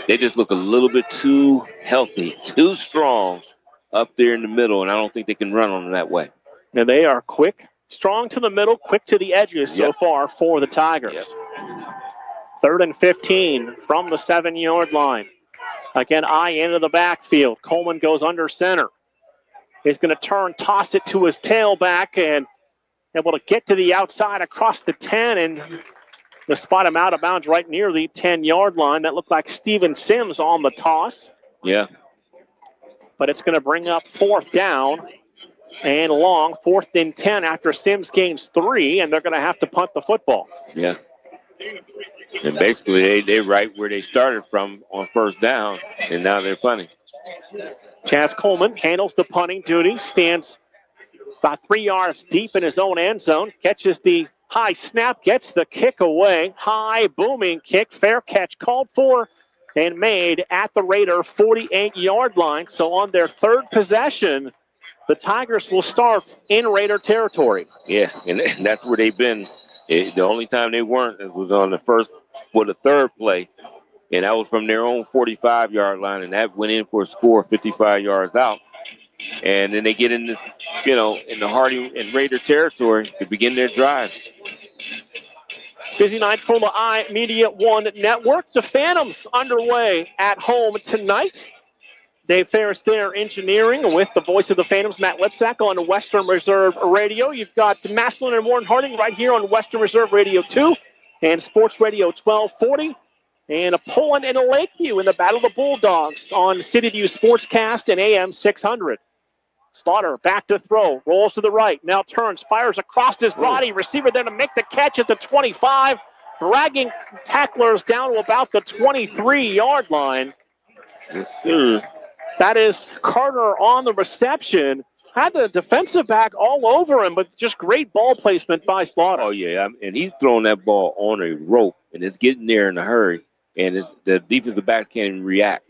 S10: they just look a little bit too healthy, too strong up there in the middle, and I don't think they can run on them that way.
S12: And they are quick, strong to the middle, quick to the edges so far for the Tigers. 3rd and 15 from the 7-yard line. Again, eye into the backfield. Coleman goes under center. He's going to turn, toss it to his tailback, and able to get to the outside across the 10 and to spot him out of bounds right near the 10-yard line. That looked like Steven Sims on the toss.
S10: Yeah.
S12: But it's going to bring up 4th down and long. 4th and 10 after Sims gains 3, and they're going to have to punt the football.
S10: Yeah. And basically, they're right where they started from on 1st down, and now they're punting.
S12: Chaz Coleman handles the punting duty, stands about 3 yards deep in his own end zone, catches the high snap, gets the kick away. High booming kick, fair catch called for and made at the Raider 48-yard line. So on their 3rd possession, the Tigers will start in Raider territory.
S10: Yeah, and that's where they've been. The only time they weren't was on the 3rd play, and that was from their own 45-yard line, and that went in for a score 55 yards out. And then they get in the, in the Harding and Raider territory to begin their drive.
S12: Busy night for the iMedia One Network. The Phantoms underway at home tonight. Dave Ferris there engineering with the voice of the Phantoms, Matt Lipsack, on Western Reserve Radio. You've got Massillon and Warren Harding right here on Western Reserve Radio 2 and Sports Radio 1240. And a Poland and a Lakeview in the Battle of the Bulldogs on CityView Sportscast and AM 600. Slaughter back to throw, rolls to the right, now turns, fires across his body. Receiver there to make the catch at the 25, dragging tacklers down to about the 23-yard line.
S10: Yes, sir.
S12: That is Carter on the reception. Had the defensive back all over him, but just great ball placement by Slaughter.
S10: Oh, yeah, and he's throwing that ball on a rope, and it's getting there in a hurry, and the defensive backs can't even react.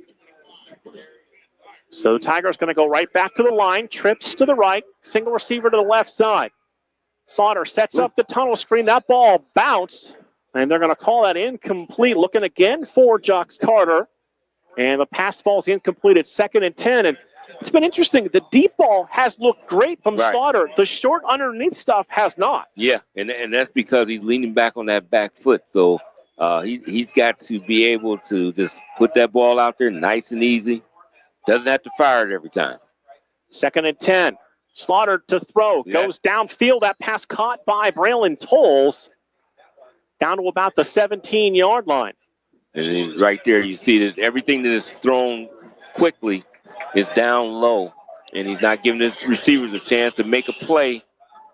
S12: So the Tigers going to go right back to the line, trips to the right, single receiver to the left side. Slaughter sets up the tunnel screen. That ball bounced, and they're going to call that incomplete. Looking again for Jux Carter. And the pass falls incomplete at 2nd and 10. And it's been interesting. The deep ball has looked great from Slaughter. The short underneath stuff has not.
S10: Yeah, and that's because he's leaning back on that back foot. So he's got to be able to just put that ball out there nice and easy. Doesn't have to fire it every time.
S12: 2nd and 10. Slaughter to throw. Goes downfield. That pass caught by Braylon Tolles. Down to about the 17-yard line.
S10: And right there, you see that everything that is thrown quickly is down low. And he's not giving his receivers a chance to make a play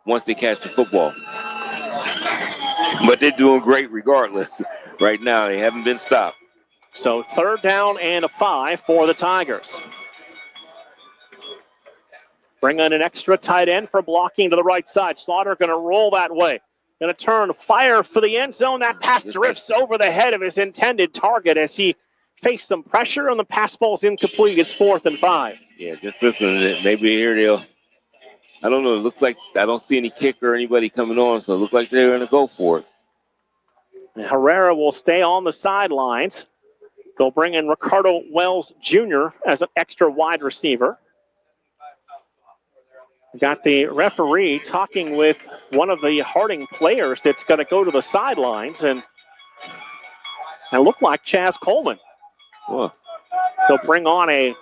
S10: once they catch the football. But they're doing great regardless. Right now, they haven't been stopped.
S12: So 3rd down and a 5 for the Tigers. Bring in an extra tight end for blocking to the right side. Slaughter going to roll that way. Going to turn, fire for the end zone. That pass drifts over the head of his intended target as he faced some pressure, and the pass falls incomplete. It's 4th and 5.
S10: Yeah, just listen. Maybe here they'll I don't know. It looks like I don't see any kicker or anybody coming on, so it looks like they're going to go for it.
S12: And Herrera will stay on the sidelines. They'll bring in Ricardo Wells Jr. as an extra wide receiver. Got the referee talking with one of the Harding players that's going to go to the sidelines, and it looked like Chaz Coleman.
S10: Whoa.
S12: They'll bring on a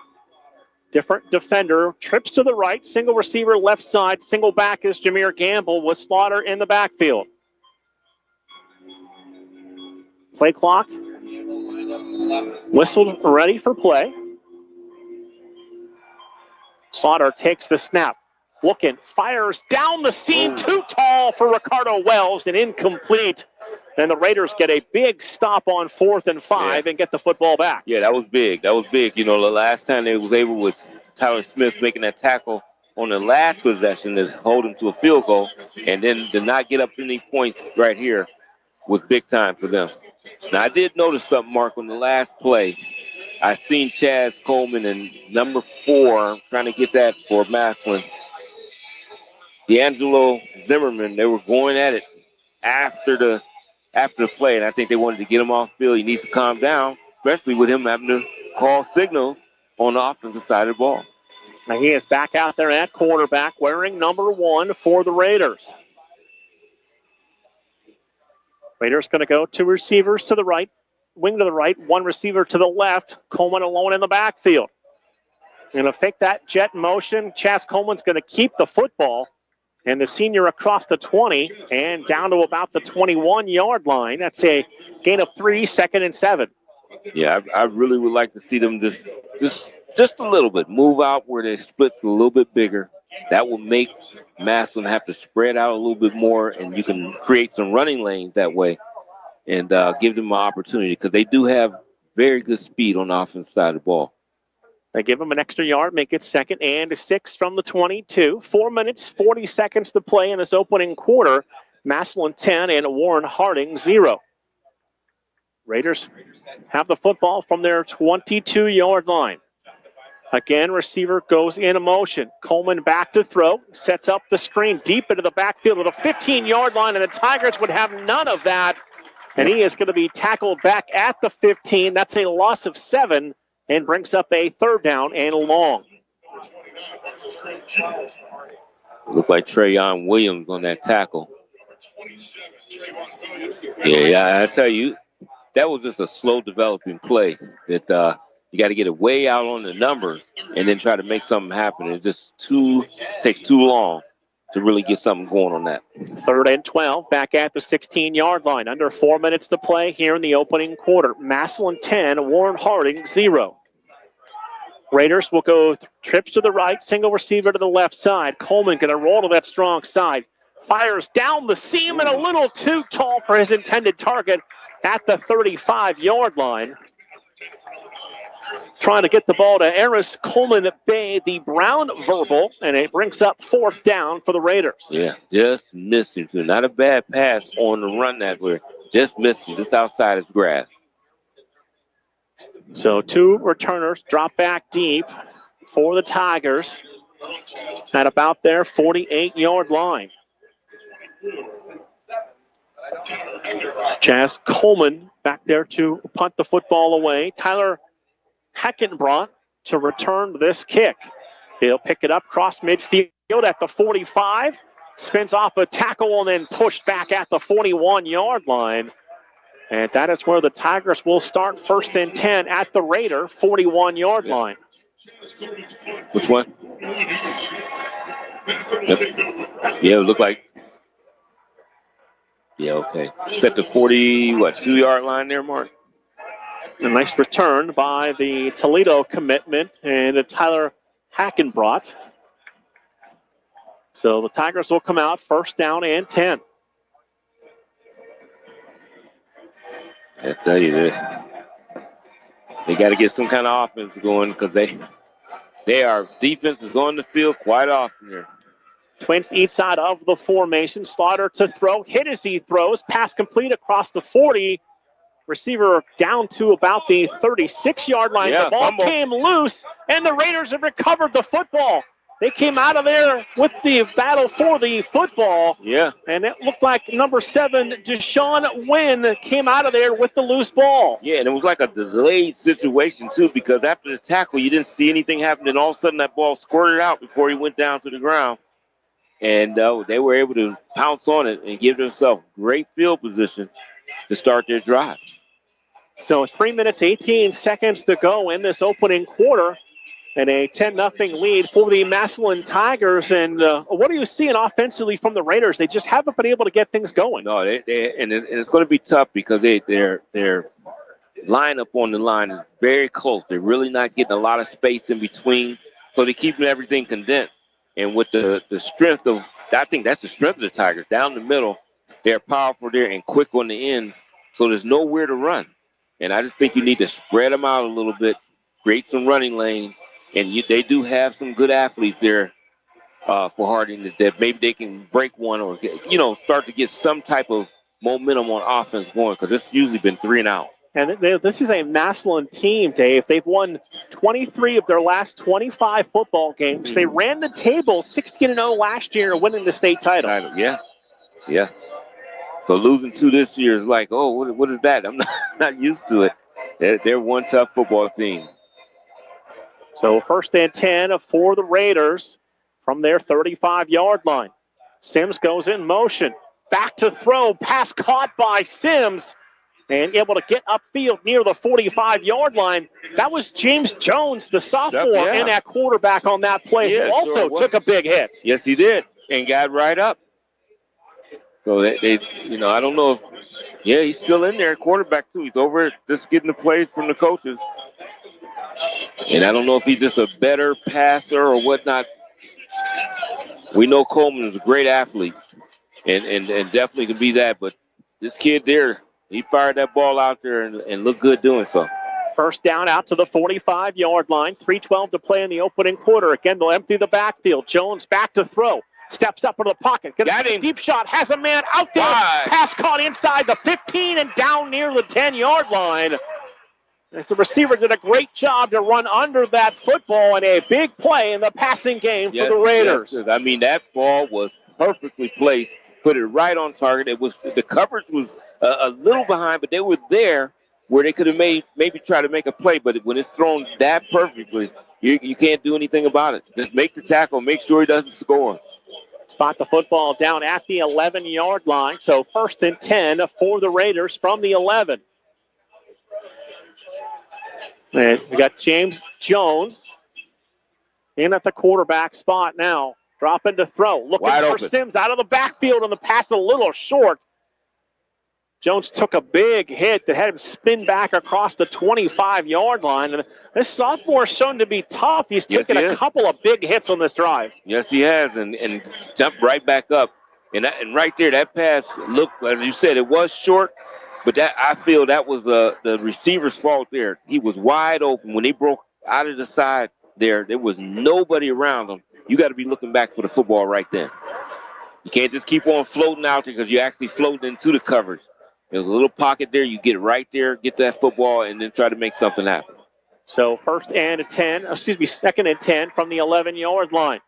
S12: different defender. Trips to the right, single receiver left side, single back is Jameer Gamble with Slaughter in the backfield. Play clock. Whistled, ready for play. Slaughter takes the snap. Looking, fires down the seam, too tall for Ricardo Wells and incomplete. And the Raiders get a big stop on 4th and 5 and get the football back.
S10: Yeah, that was big. That was big. You know, the last time they was able with Tyler Smith making that tackle on the last possession to hold him to a field goal, and then to not get up any points right here was big time for them. Now, I did notice something, Mark, on the last play. I seen Chaz Coleman and number 4 trying to get that for Massillon. D'Angelo Zimmerman, they were going at it after the play, and I think they wanted to get him off field. He needs to calm down, especially with him having to call signals on the offensive side of the ball.
S12: Now he is back out there at quarterback wearing number 1 for the Raiders. Raiders going to go 2 receivers to the right, wing to the right, 1 receiver to the left. Coleman alone in the backfield. Going to fake that jet motion. Chaz Coleman's going to keep the football. And the senior across the 20 and down to about the 21-yard line. That's a gain of 3, 2nd and 7.
S10: Yeah, I really would like to see them just a little bit. Move out where their splits a little bit bigger. That will make Massillon have to spread out a little bit more, and you can create some running lanes that way and give them an opportunity because they do have very good speed on the offensive side of the ball.
S12: They give him an extra yard, make it 2nd and 6 from the 22. 4 minutes, 40 seconds to play in this opening quarter. Massillon 10 and Warren Harding 0. Raiders have the football from their 22-yard line. Again, receiver goes in motion. Coleman back to throw, sets up the screen deep into the backfield with a 15-yard line, and the Tigers would have none of that. And he is going to be tackled back at the 15. That's a loss of 7. And brings up a 3rd down and long.
S10: Looked like Trayon Williams on that tackle. Yeah, I tell you, that was just a slow developing play. That you got to get it way out on the numbers and then try to make something happen. It just takes too long to really get something going on that.
S12: 3rd and 12, back at the 16-yard line. Under 4 minutes to play here in the opening quarter. Massillon 10, Warren Harding 0. Raiders will go trips to the right, single receiver to the left side. Coleman going to roll to that strong side. Fires down the seam and a little too tall for his intended target at the 35-yard line. Trying to get the ball to Eris Coleman Bay, the Brown verbal, and it brings up 4th down for the Raiders.
S10: Yeah, just missing too. Not a bad pass on the run that way. Just missing, just outside his grasp.
S12: So 2 returners drop back deep for the Tigers at about their 48-yard line. Chaz Coleman back there to punt the football away. Tyler Heckenbrot to return this kick. He'll pick it up cross midfield at the 45. Spins off a tackle and then pushed back at the 41-yard line. And that is where the Tigers will start 1st and 10 at the Raider 41-yard line.
S10: Which one? Yep. Yeah, it looked like. Yeah, okay. It's at the 2-yard line there, Mark?
S12: A nice return by the Toledo commitment and Tyler Hackenbrot. So the Tigers will come out 1st down and 10.
S10: I tell you, they got to get some kind of offense going because they are defense is on the field quite often here.
S12: Twins each side of the formation. Slaughter to throw, hit as he throws, pass complete across the 40. Receiver down to about the 36-yard line.
S10: Yeah,
S12: the ball came loose, and the Raiders have recovered the football. They came out of there with the battle for the football.
S10: Yeah.
S12: And it looked like number 7, Deshaun Wynn, came out of there with the loose ball.
S10: Yeah, and it was like a delayed situation, too, because after the tackle, you didn't see anything happen. And all of a sudden, that ball squirted out before he went down to the ground. And they were able to pounce on it and give themselves great field position to start their drive.
S12: So 3 minutes, 18 seconds to go in this opening quarter. And a 10-0 lead for the Massillon Tigers. And what are you seeing offensively from the Raiders? They just haven't been able to get things going.
S10: No, and it's going to be tough because their lineup on the line is very close. They're really not getting a lot of space in between, so they're keeping everything condensed. And with the strength of, I think that's the strength of the Tigers. Down the middle, they're powerful there and quick on the ends, so there's nowhere to run. And I just think you need to spread them out a little bit, create some running lanes. And they do have some good athletes there for Harding that maybe they can break one or, start to get some type of momentum on offense going, because it's usually been 3 and out.
S12: And this is a Massillon team, Dave. They've won 23 of their last 25 football games. They ran the table 16-0 last year, winning the state title.
S10: Yeah. So losing 2 this year is like, oh, what is that? I'm not used to it. They're one tough football team.
S12: So 1st and 10 for the Raiders from their 35-yard line. Sims goes in motion. Back to throw. Pass caught by Sims. And able to get upfield near the 45-yard line. That was James Jones, the sophomore, and that quarterback on that play, who also took a big hit.
S10: Yes, he did, and got right up. So they I don't know if, he's still in there, quarterback too. He's over just getting the plays from the coaches. And I don't know if he's just a better passer or whatnot. We know Coleman is a great athlete and definitely can be that. But this kid there, he fired that ball out there and looked good doing so.
S12: First down out to the 45-yard line. 3:12 to play in the opening quarter. Again, they'll empty the backfield. Jones back to throw. Steps up into the pocket. Got a deep shot. Has a man out there. Pass caught inside the 15 and down near the 10-yard line. As the receiver did a great job to run under that football, and a big play in the passing game for the Raiders.
S10: Yes. I mean, that ball was perfectly placed. Put it right on target. It was, the coverage was a little behind, but they were there where they could have maybe try to make a play. But when it's thrown that perfectly, you can't do anything about it. Just make the tackle. Make sure he doesn't score.
S12: Spot the football down at the 11-yard line. So 1st and 10 for the Raiders from the 11. And we got James Jones in at the quarterback spot now. Dropping to throw. Looking
S10: wide
S12: for
S10: open.
S12: Sims out of the backfield, and the pass a little short. Jones took a big hit that had him spin back across the 25-yard line. And this sophomore is shown to be tough. He's taken a couple of big hits on this drive.
S10: Yes, he has, and jumped right back up. And right there, that pass looked, as you said, it was short, but I feel that was the receiver's fault there. He was wide open. When he broke out of the side there was nobody around him. You got to be looking back for the football right then. You can't just keep on floating out there because you actually float into the coverage. There's a little pocket there. You get right there, get that football, and then try to make something happen.
S12: So 2nd and 10 from the 11-yard line.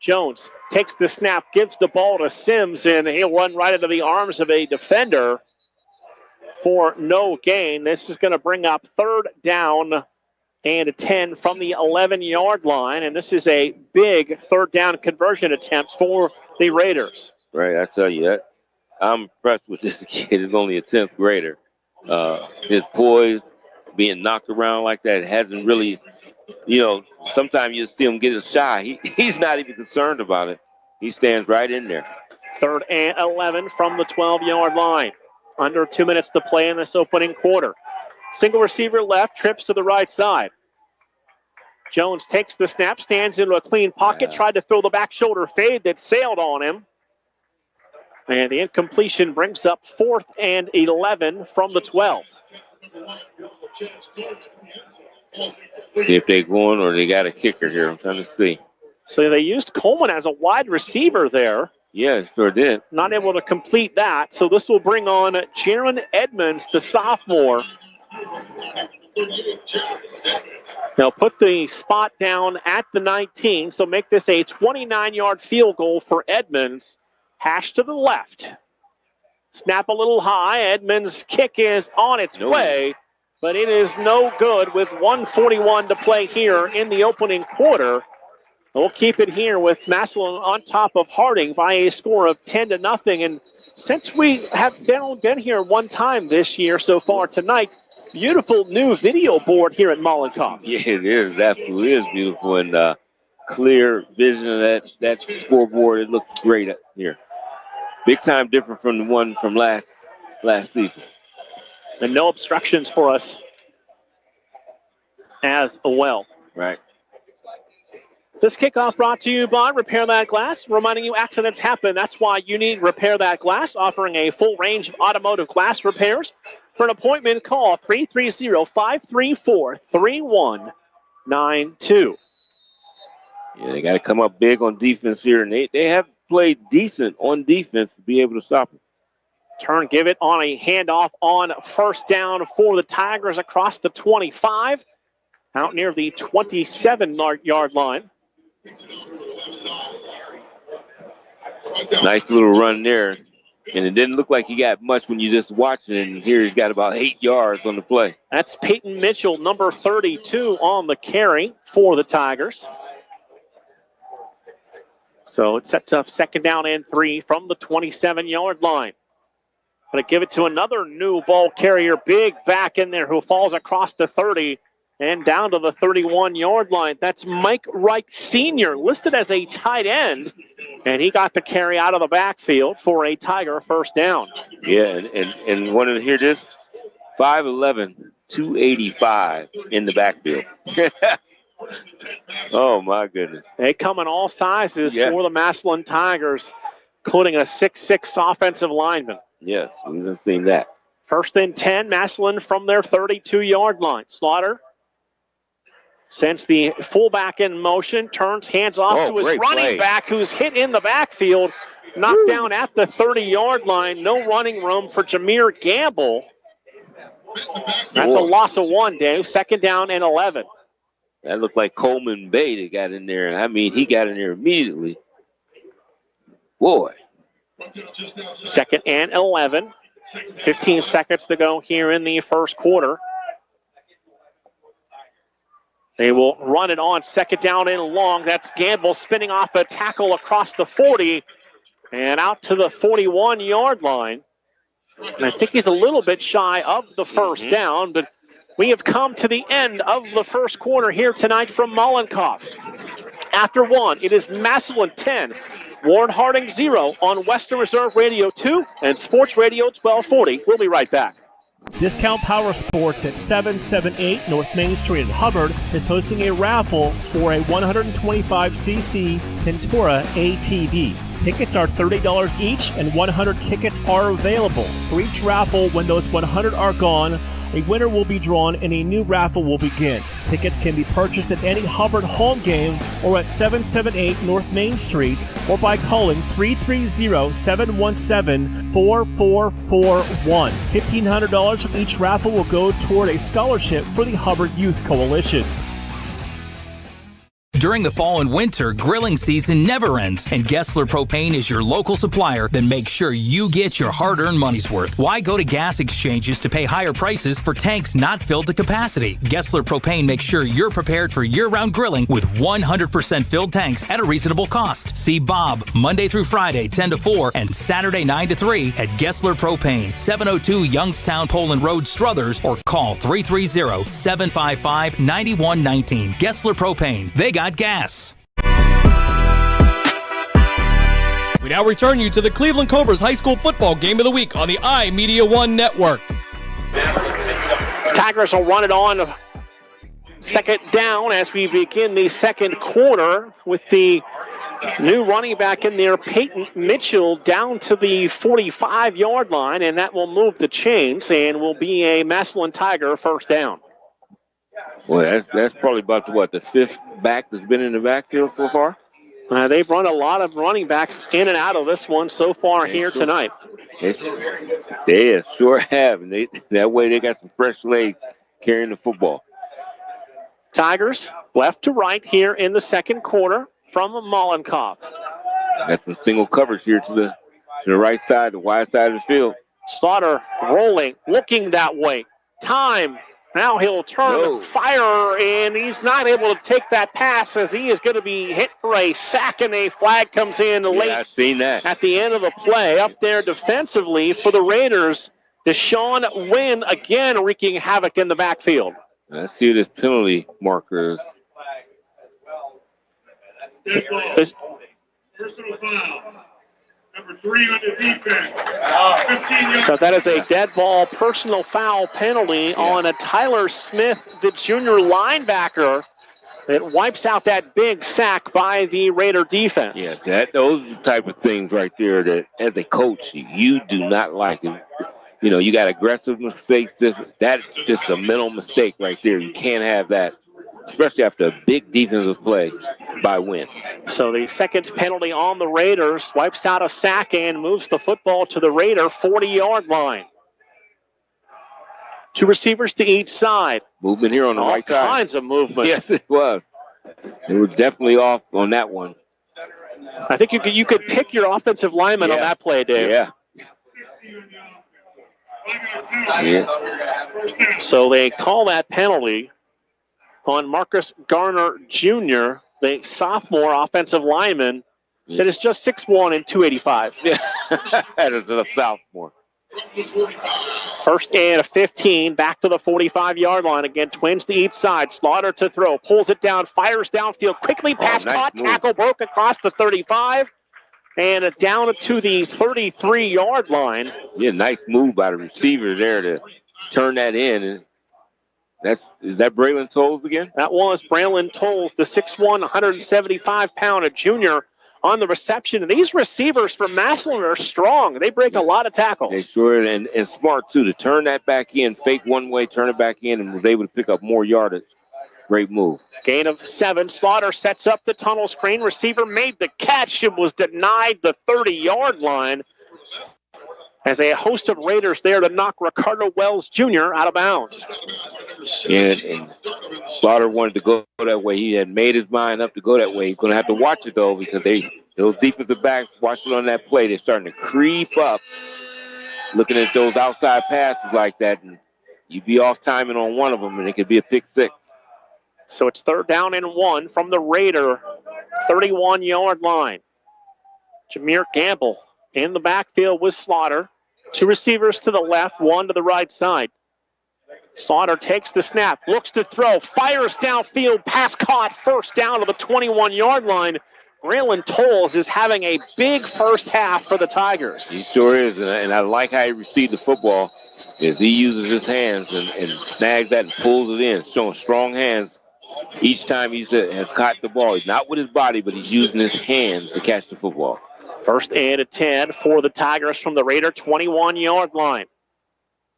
S12: Jones takes the snap, gives the ball to Sims, and he'll run right into the arms of a defender for no gain. This is going to bring up 3rd down and 10 from the 11-yard line, and this is a big 3rd down conversion attempt for the Raiders.
S10: Right, I tell you that. I'm impressed with this kid. He's only a 10th grader. His poise, being knocked around like that, hasn't really, sometimes you see him get shy. He's not even concerned about it. He stands right in there.
S12: 3rd and 11 from the 12-yard line. Under 2 minutes to play in this opening quarter. Single receiver left, trips to the right side. Jones takes the snap, stands into a clean pocket, tried to throw the back shoulder fade that sailed on him. And the incompletion brings up 4th and 11 from the 12.
S10: See if they're going or they got a kicker here. I'm trying to see.
S12: So they used Coleman as a wide receiver there.
S10: Yeah, sure did.
S12: Not able to complete that. So this will bring on Jaron Edmonds, the sophomore. They'll put the spot down at the 19, so make this a 29-yard field goal for Edmonds. Hash to the left. Snap a little high. Edmonds' kick is on its way, but it is no good with 1:41 to play here in the opening quarter. We'll keep it here with Massillon on top of Harding by a score of 10-0. And since we have been here one time this year so far tonight, beautiful new video board here at Mollenkoff.
S10: Yeah, it is. Absolutely is beautiful. And clear vision of that scoreboard. It looks great here. Big time different from the one from last season.
S12: And no obstructions for us as well.
S10: Right.
S12: This kickoff brought to you by Repair That Glass, reminding you accidents happen. That's why you need Repair That Glass, offering a full range of automotive glass repairs. For an appointment, call 330-534-3192.
S10: Yeah, they got to come up big on defense here, and they have played decent on defense to be able to stop them.
S12: Turn, give it on a handoff on first down for the Tigers across the 25, out near the 27-yard line.
S10: Nice little run there. And it didn't look like he got much when you just watching it. And here he's got about 8 yards on the play.
S12: That's Peyton Mitchell, number 32 on the carry for the Tigers. So it sets up second down and 3 from the 27-yard line. Going to give it to another new ball carrier, big back in there who falls across the 30 and down to the 31-yard line. That's Mike Wright Sr., listed as a tight end, and he got the carry out of the backfield for a Tiger first down.
S10: Yeah, and wanted to hear this, 5'11", 285 in the backfield. Oh, my goodness.
S12: They come in all sizes for the Massillon Tigers, including a 6'6" offensive lineman.
S10: Yes, we've seen that.
S12: First and 10, Massillon from their 32-yard line. Slaughter sends the fullback in motion, turns, hands off to his running back, who's hit in the backfield, knocked down at the 30-yard line. No running room for Jameer Gamble. That's a loss of 1, Dave. Second down and 11.
S10: That looked like Coleman Bay that got in there. And I mean, he got in there immediately. Boy.
S12: Second and 11. 15 seconds to go here in the first quarter. They will run it on second down and long. That's Gamble spinning off a tackle across the 40 and out to the 41-yard line. And I think he's a little bit shy of the first down, but we have come to the end of the first quarter here tonight from Mollenkoff. After 1, it is Massillon 10, Warren Harding 0 on Western Reserve Radio 2 and Sports Radio 1240. We'll be right back.
S14: Discount Power Sports at 778 North Main Street in Hubbard is hosting a raffle for a 125cc Pintura ATV. Tickets are $30 each and 100 tickets are available. For each raffle, when those 100 are gone, a winner will be drawn and a new raffle will begin. Tickets can be purchased at any Hubbard home game or at 778 North Main Street or by calling 330-717-4441. $1,500 of each raffle will go toward a scholarship for the Hubbard Youth Coalition.
S16: During the fall and winter, grilling season never ends, and Gessler Propane is your local supplier. Then make sure you get your hard-earned money's worth. Why go to gas exchanges to pay higher prices for tanks not filled to capacity? Gessler Propane makes sure you're prepared for year-round grilling with 100% filled tanks at a reasonable cost. See Bob Monday through Friday, 10 to 4, and Saturday, 9 to 3 at Gessler Propane, 702 Youngstown Poland Road, Struthers, or call 330-755-9119. Gessler Propane. They got gas.
S15: We now return you to the Cleveland Cobras High School Football Game of the Week on the iMedia One Network.
S12: Tigers will run it on second down as we begin the second quarter with the new running back in there, Peyton Mitchell, down to the 45-yard line, and that will move the chains and will be a Massillon Tiger first down.
S10: Well, that's probably about the fifth back that's been in the backfield so far.
S12: They've run a lot of running backs in and out of this one so far tonight.
S10: They sure have. And that way they got some fresh legs carrying the football.
S12: Tigers left to right here in the second quarter from Mollenkopf.
S10: Got some single coverage here to the right side, the wide side of the field.
S12: Slaughter rolling, looking that way. Time. Now he'll turn and fire, and he's not able to take that pass as he is going to be hit for a sack, and a flag comes in late.
S10: I've seen that.
S12: At the end of the play. Up there defensively for the Raiders, Deshaun Wynn again wreaking havoc in the backfield.
S10: Let's see what this penalty marker is.
S17: Personal foul. Number 3 on the defense.
S12: So that is a dead ball personal foul penalty on a Tyler Smith, the junior linebacker. It wipes out that big sack by the Raider defense.
S10: Yes, those are the type of things right there that, as a coach, you do not like. You know, you got aggressive mistakes. That's just a mental mistake right there. You can't have that, especially after a big defensive play by Wynn.
S12: So the second penalty on the Raiders wipes out a sack and moves the football to the Raider 40-yard line. 2 receivers to each side.
S10: Movement here on the right side.
S12: All kinds of movement.
S10: Yes, it was. They were definitely off on that one.
S12: I think you could pick your offensive lineman on that play, Dave.
S10: Yeah.
S12: So they call that penalty on Marcus Garner Jr., the sophomore offensive lineman that is just 6'1" and 285.
S10: Yeah, that is a sophomore.
S12: First and 15, back to the 45-yard line. Again, twins to each side. Slaughter to throw, pulls it down, fires downfield, quickly pass caught, tackle broke across the 35, and down to the 33-yard line.
S10: Yeah, nice move by the receiver there to turn that in. And is that Braylon Tolles again?
S12: That was Braylon Tolles, the 6'1", 175-pound junior on the reception. And these receivers from Massillon are strong. They break a lot of tackles.
S10: They sure, and smart, too, to turn that back in, fake one way, turn it back in, and was able to pick up more yardage. Great move.
S12: Gain of 7. Slaughter sets up the tunnel screen. Receiver made the catch and was denied the 30-yard line as a host of Raiders there to knock Ricardo Wells Jr. out of bounds.
S10: And Slaughter wanted to go that way. He had made his mind up to go that way. He's going to have to watch it, though, because those defensive backs watching on that play, they're starting to creep up, looking at those outside passes like that, and you'd be off timing on one of them, and it could be a pick 6.
S12: So it's 3rd down and 1 from the Raider 31-yard line. Jameer Gamble in the backfield with Slaughter. 2 receivers to the left, 1 to the right side. Slaughter takes the snap, looks to throw, fires downfield, pass caught, first down to the 21-yard line. Braylon Tolles is having a big first half for the Tigers.
S10: He sure is, and I like how he received the football, as he uses his hands and snags that and pulls it in, showing strong hands each time he has caught the ball. He's not with his body, but he's using his hands to catch the football.
S12: 1st and 10 for the Tigers from the Raider 21-yard line.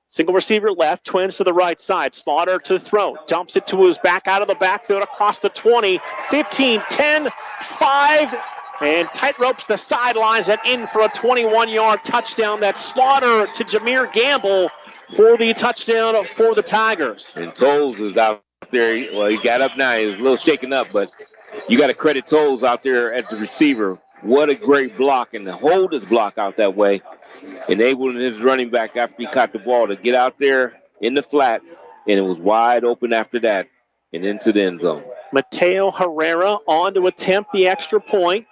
S12: Single receiver left, twins to the right side. Slaughter to throw. Dumps it to his back out of the backfield across the 20. 15, 10, 5. And tight ropes the sidelines and in for a 21-yard touchdown. That's Slaughter to Jameer Gamble for the touchdown for the Tigers.
S10: And Tolles is out there. Well, he's got up now. He was a little shaken up, but you got to credit Tolles out there as the receiver. What a great block, and to hold his block out that way, enabling his running back after he caught the ball to get out there in the flats, and it was wide open after that and into the end zone.
S12: Mateo Herrera on to attempt the extra point.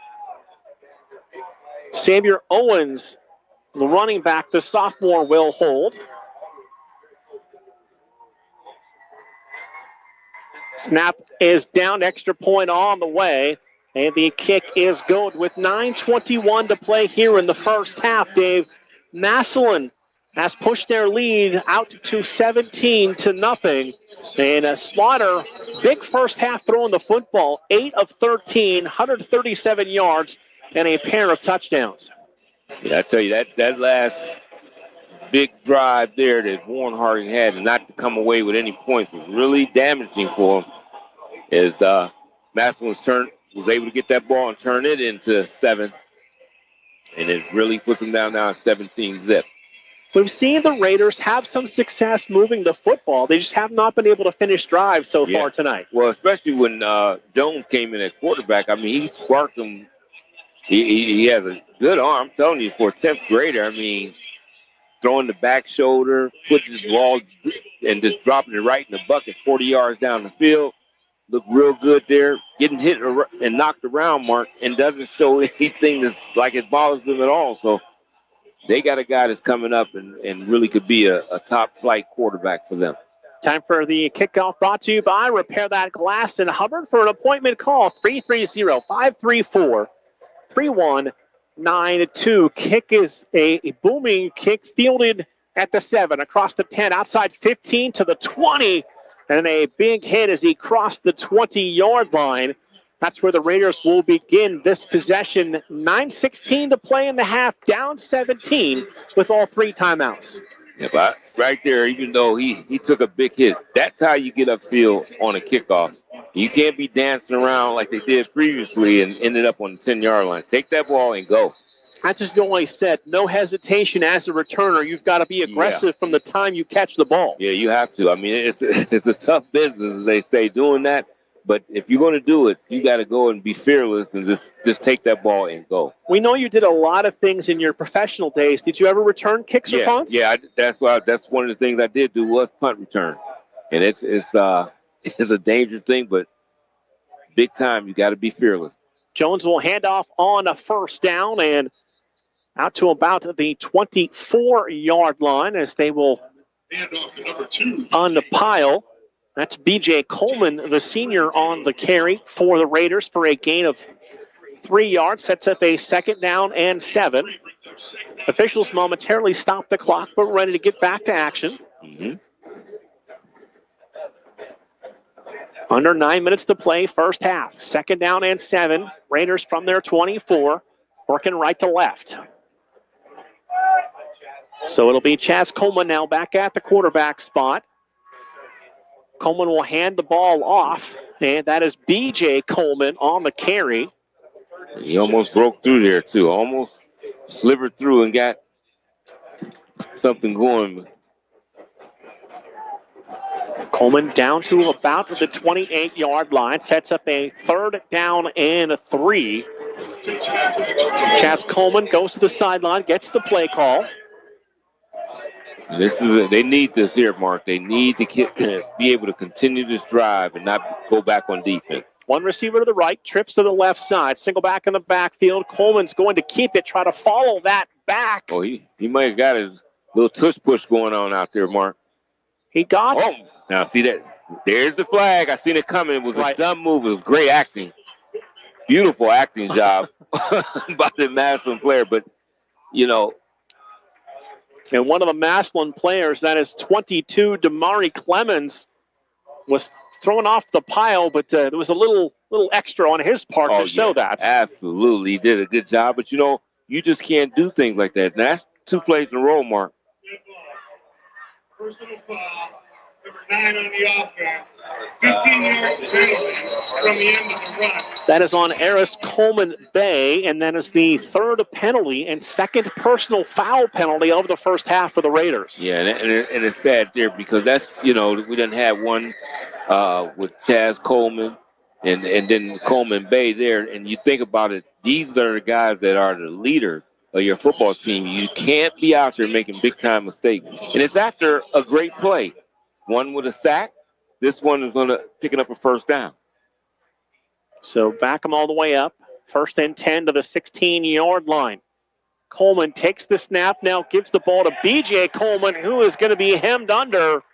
S12: Xavier Owens, the running back, the sophomore, will hold. Snap is down, extra point on the way. And the kick is good with 9:21 to play here in the first half, Dave. Massillon has pushed their lead out to 17-0. And Slaughter, big first half throwing the football, 8 of 13, 137 yards, and a pair of touchdowns.
S10: Yeah, I tell you, that last big drive there that Warren Harding had, and not to come away with any points, was really damaging for him. As Massillon was able to get that ball and turn it into 7. And it really puts him down now at 17 zip.
S12: We've seen the Raiders have some success moving the football. They just have not been able to finish drives so far tonight.
S10: Well, especially when Jones came in at quarterback. I mean, he sparked them. He has a good arm. I'm telling you, for a 10th grader, I mean, throwing the back shoulder, putting the ball and just dropping it right in the bucket 40 yards down the field. Looked real good there. Getting hit and knocked around, Mark, and doesn't show anything that's like it bothers them at all. So they got a guy that's coming up and really could be a top-flight quarterback for them.
S12: Time for the kickoff brought to you by Repair That Glass in Hubbard. For an appointment, call 330-534-3192. Kick is a booming kick fielded at the 7, across the 10, outside 15 to the 20. And a big hit as he crossed the 20-yard line. That's where the Raiders will begin this possession. 9:16 to play in the half, down 17 with all 3 timeouts.
S10: Yeah, but right there, even though he took a big hit, that's how you get upfield on a kickoff. You can't be dancing around like they did previously and ended up on the 10-yard line. Take that ball and go.
S12: That's just always said, no hesitation as a returner. You've got to be aggressive from the time you catch the ball.
S10: Yeah, you have to. I mean, it's a tough business, as they say, doing that. But if you're going to do it, you got to go and be fearless and just take that ball and go.
S12: We know you did a lot of things in your professional days. Did you ever return kicks or punts?
S10: Yeah, that's one of the things I did do was punt return. And it's a dangerous thing, but big time, you got to be fearless.
S12: Jones will hand off on a first down and out to about the 24-yard line as they will unpile. That's B.J. Coleman, the senior, on the carry for the Raiders for a gain of 3 yards. Sets up a 2nd down and 7. Officials momentarily stop the clock, but we're ready to get back to action. Under 9 minutes to play, first half. 2nd down and 7. Raiders from their 24, working right to left. So it'll be Chaz Coleman now back at the quarterback spot. Coleman will hand the ball off, and that is B.J. Coleman on the carry.
S10: He almost broke through there, too. Almost slivered through and got something going.
S12: Coleman down to about the 28-yard line. Sets up a 3rd down and 3. Chaz Coleman goes to the sideline, gets the play call.
S10: They need this here, Mark. They need to be able to continue this drive and not go back on defense.
S12: One receiver to the right, trips to the left side. Single back in the backfield. Coleman's going to keep it, try to follow that back.
S10: Oh, he might have got his little tush push going on out there, Mark.
S12: He got.
S10: Oh, now see that? There's the flag. I seen it coming. It was a dumb move. It was great acting. Beautiful acting job by the Massillon player. But, you know.
S12: And one of the Massillon players, that is 22, Damari Clemens, was thrown off the pile, but there was a little extra on his part to show that.
S10: Absolutely. He did a good job. But, you know, you just can't do things like that. And that's 2 plays in a row, Mark.
S17: Personal foul, number 9 on the offense. 15-yard penalty from the end of the run.
S12: That is on Eris Coleman Bay, and that is the 3rd penalty and 2nd personal foul penalty of the first half for the Raiders.
S10: Yeah, and it's sad there because that's, you know, we didn't have one with Chaz Coleman and then Coleman Bay there. And you think about it, these are the guys that are the leaders of your football team. You can't be out there making big-time mistakes. And it's after a great play. One with a sack. This one is picking up a first down.
S12: So back them all the way up. 1st and 10 to the 16-yard line. Coleman takes the snap, now gives the ball to B.J. Coleman, who is going to be hemmed under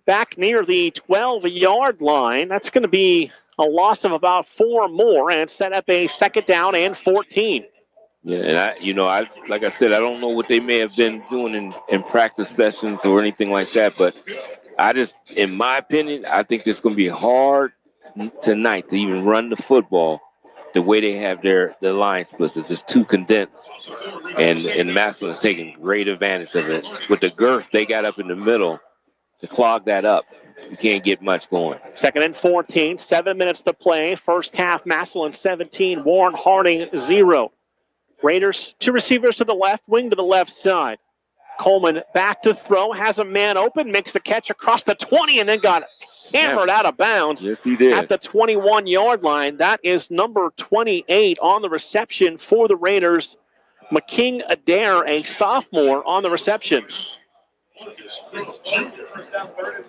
S12: back near the 12-yard line. That's going to be a loss of about 4 more, and set up a 2nd down and 14.
S10: Yeah, and I like I said, I don't know what they may have been doing in practice sessions or anything like that, but in my opinion, I think it's going to be hard tonight to even run the football the way they have their line splits. It's just too condensed, and Massillon is taking great advantage of it. With the girth they got up in the middle to clog that up, you can't get much going.
S12: 2nd and 14, 7 minutes to play. First half, Massillon 17, Warren Harding 0. Raiders, 2 receivers to the left, wing to the left side. Coleman back to throw, has a man open, makes the catch across the 20, and then got hammered out of bounds.
S10: Yes, he did.
S12: At the 21-yard line. That is number 28 on the reception for the Raiders. McKing Adair, a sophomore, on the reception.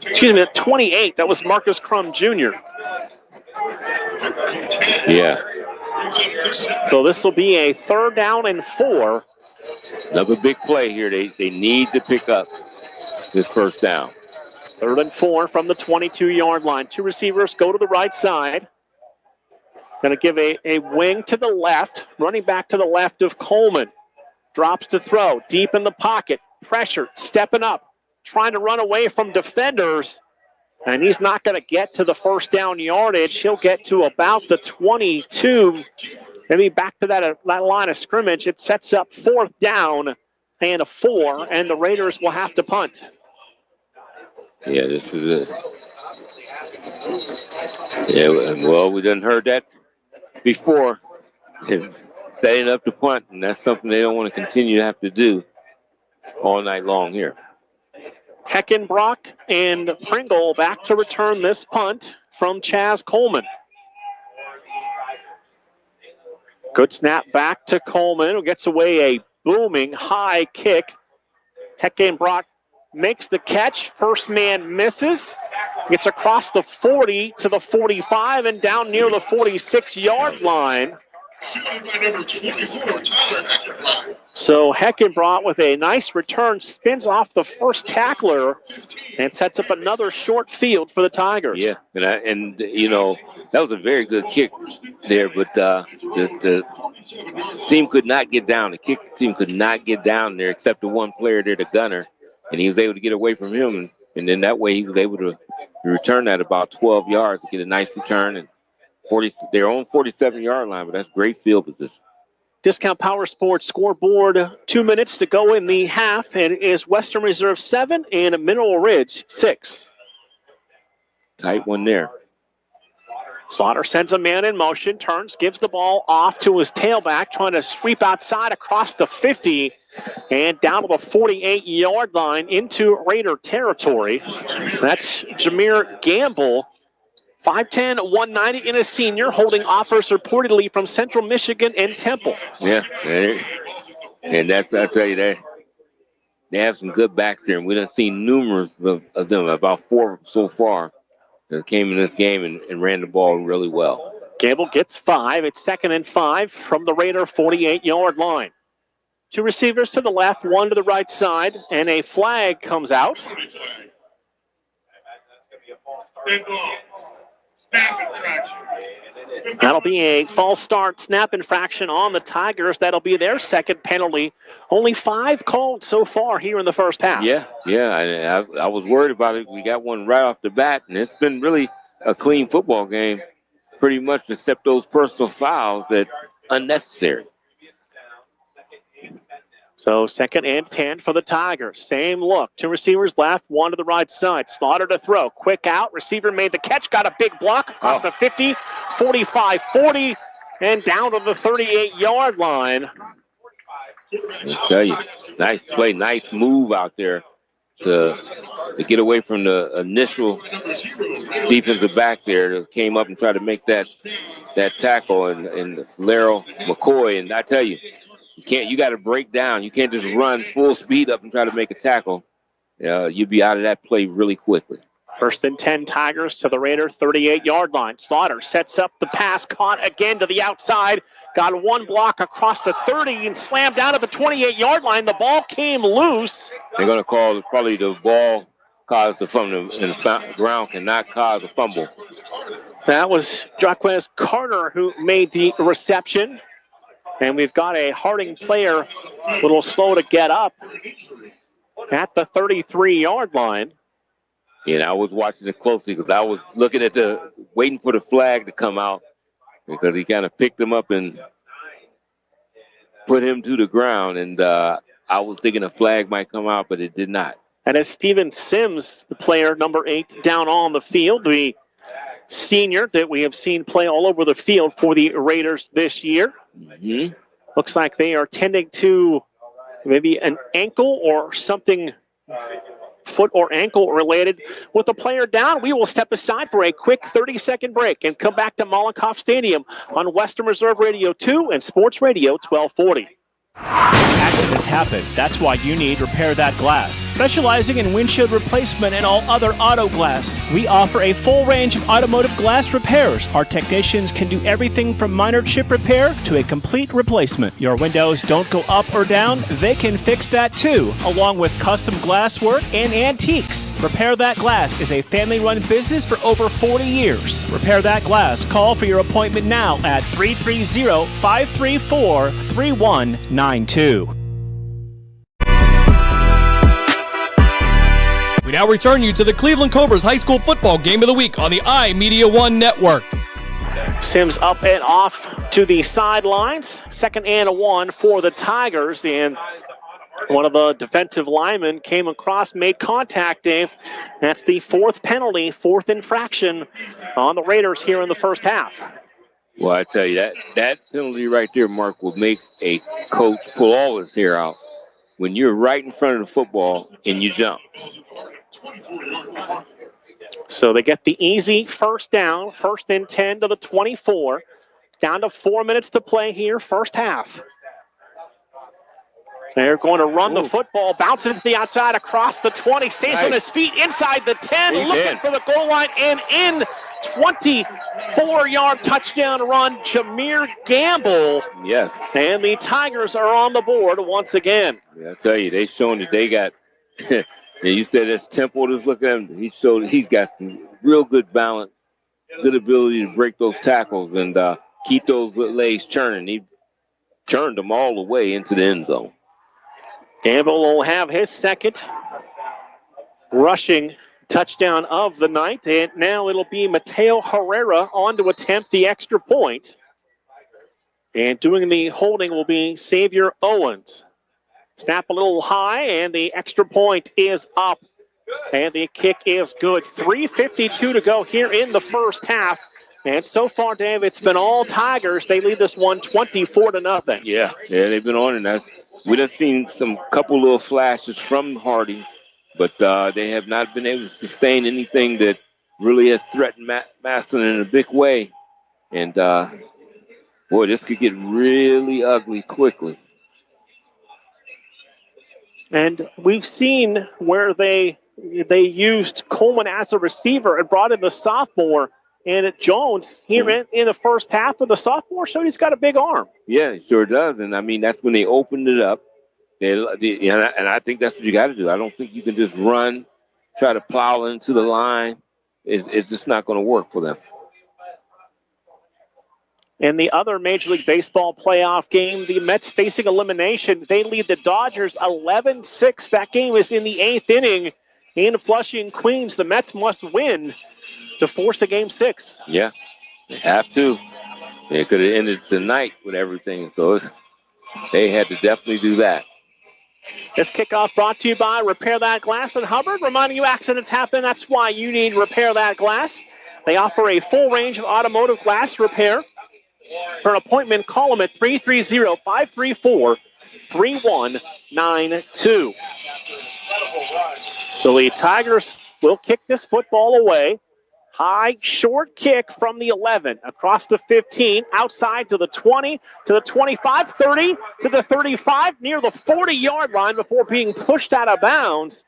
S12: Excuse me, at 28. That was Marcus Crum Jr.
S10: Yeah.
S12: So this will be a 3rd down and 4.
S10: Another big play here. They need to pick up this first down.
S12: 3rd and 4 from the 22-yard line. 2 receivers go to the right side. Going to give a wing to the left. Running back to the left of Coleman. Drops to throw. Deep in the pocket. Pressure. Stepping up. Trying to run away from defenders. And he's not going to get to the first down yardage. He'll get to about the 22. Maybe back to that line of scrimmage. It sets up 4th down and a 4. And the Raiders will have to punt.
S10: Yeah, this is Yeah, well, we done heard that before. Setting up the punt, and that's something they don't want to continue to have to do all night long here.
S12: Heckenbrock and Pringle back to return this punt from Chaz Coleman. Good snap back to Coleman, who gets away a booming high kick. Heckenbrock makes the catch. First man misses. Gets across the 40 to the 45 and down near the 46-yard line. So Heckenbrock with a nice return spins off the first tackler and sets up another short field for the Tigers.
S10: Yeah, and you know, that was a very good kick there, but the team could not get down. The kick team could not get down there except the one player there, the gunner, and he was able to get away from him, and then that way he was able to return that about 12 yards to get a nice return and their own 47-yard line, but that's great field position.
S12: Discount Power Sports scoreboard, 2 minutes to go in the half. It is Western Reserve 7 and Mineral Ridge 6.
S10: Tight one there.
S12: Slaughter sends a man in motion, turns, gives the ball off to his tailback, trying to sweep outside across the 50 and down to the 48-yard line into Raider territory. That's Jameer Gamble. 5'10", 190 and a senior, holding offers reportedly from Central Michigan and Temple.
S10: Yeah, and that's, I tell you, they have some good backs there, and we done seen numerous of them, about 4 so far, that came in this game and ran the ball really well.
S12: Gamble gets 5. It's 2nd and 5 from the Raider 48-yard line. 2 receivers to the left, 1 to the right side, and a flag comes out. That'll be a false start snap infraction on the Tigers. That'll be their second penalty. Only 5 called so far here in the first half.
S10: Yeah. I was worried about it. We got one right off the bat, and it's been really a clean football game, pretty much except those personal fouls that unnecessary.
S12: So 2nd and 10 for the Tigers. Same look. 2 receivers left, 1 to the right side. Slaughter to throw. Quick out. Receiver made the catch. Got a big block across the 50, 45, 40, and down to the 38-yard line.
S10: I tell you, nice play, nice move out there to get away from the initial defensive back there that came up and tried to make that tackle, and Solero McCoy. And I tell you, you got to break down. You can't just run full speed up and try to make a tackle. You'd be out of that play really quickly.
S12: 1st and 10 Tigers to the Raider 38-yard line. Slaughter sets up the pass, caught again to the outside. Got 1 block across the 30 and slammed down at the 28-yard line. The ball came loose.
S10: They're going to call probably the ball caused the fumble, and the ground cannot cause a fumble.
S12: That was Jaquez Carter who made the reception. And we've got a Harding player a little slow to get up at the 33-yard line.
S10: And I was watching it closely because I was looking at waiting for the flag to come out, because he kind of picked him up and put him to the ground. And I was thinking a flag might come out, but it did not.
S12: And as Steven Sims, the player number 8, down on the field, the senior that we have seen play all over the field for the Raiders this year.
S10: Mm-hmm.
S12: Looks like they are tending to maybe an ankle or something foot or ankle related with the player down. We will step aside for a quick 30-second break and come back to Molotov Stadium on Western Reserve Radio 2 and Sports Radio 1240.
S14: Accidents happen. That's why you need Repair That Glass. Specializing in windshield replacement and all other auto glass, we offer a full range of automotive glass repairs. Our technicians can do everything from minor chip repair to a complete replacement. Your windows don't go up or down, they can fix that too, along with custom glass work and antiques. Repair That Glass is a family-run business for over 40 years. Repair That Glass. Call for your appointment now at 330-534-3192.
S15: We now return you to the Cleveland Cobras High School Football Game of the Week on the iMedia One Network.
S12: Sims up and off to the sidelines. 2nd and 1 for the Tigers. And one of the defensive linemen came across, made contact, Dave. That's the 4th penalty, 4th infraction on the Raiders here in the first half.
S10: Well, I tell you, that penalty right there, Mark, will make a coach pull all his hair out when you're right in front of the football and you jump.
S12: So they get the easy first down, 1st and 10 to the 24. Down to 4 minutes to play here, first half. They're going to run the football, bouncing to the outside across the 20, stays on his feet inside the 10, looking for the goal line and in. 24-yard touchdown run, Jameer Gamble.
S10: Yes.
S12: And the Tigers are on the board once again.
S10: Yeah, I tell you, they showing that they got, you said it's tempo, just look at him. He showed he's got some real good balance, good ability to break those tackles and keep those legs churning. He churned them all the way into the end zone.
S12: Gamble will have his 2nd rushing touchdown of the night, and now it'll be Mateo Herrera on to attempt the extra point. And doing the holding will be Xavier Owens. Snap a little high, and the extra point is up. And the kick is good. 3:52 to go here in the first half. And so far, Dave, it's been all Tigers. They lead this one 24-0.
S10: Yeah, they've been on it. We've seen some couple little flashes from Hardy, but they have not been able to sustain anything that really has threatened Massillon in a big way. And, boy, this could get really ugly quickly.
S12: And we've seen where they used Coleman as a receiver and brought in the sophomore, and Jones here in the first half of the sophomore showed he's got a big arm.
S10: Yeah, he sure does. And, I mean, that's when they opened it up. And I think that's what you got to do. I don't think you can just run, try to plow into the line. It's just not going to work for them.
S12: In the other Major League Baseball playoff game, the Mets facing elimination. They lead the Dodgers 11-6. That game is in the 8th inning in Flushing, Queens. The Mets must win to force a Game 6.
S10: Yeah, they have to. They could have ended tonight with everything, so they had to definitely do that.
S12: This kickoff brought to you by Repair That Glass in Hubbard. Reminding you, accidents happen. That's why you need Repair That Glass. They offer a full range of automotive glass repair. For an appointment, call them at 330-534-3192. So the Tigers will kick this football away. High, short kick from the 11, across the 15, outside to the 20, to the 25, 30, to the 35, near the 40-yard line before being pushed out of bounds.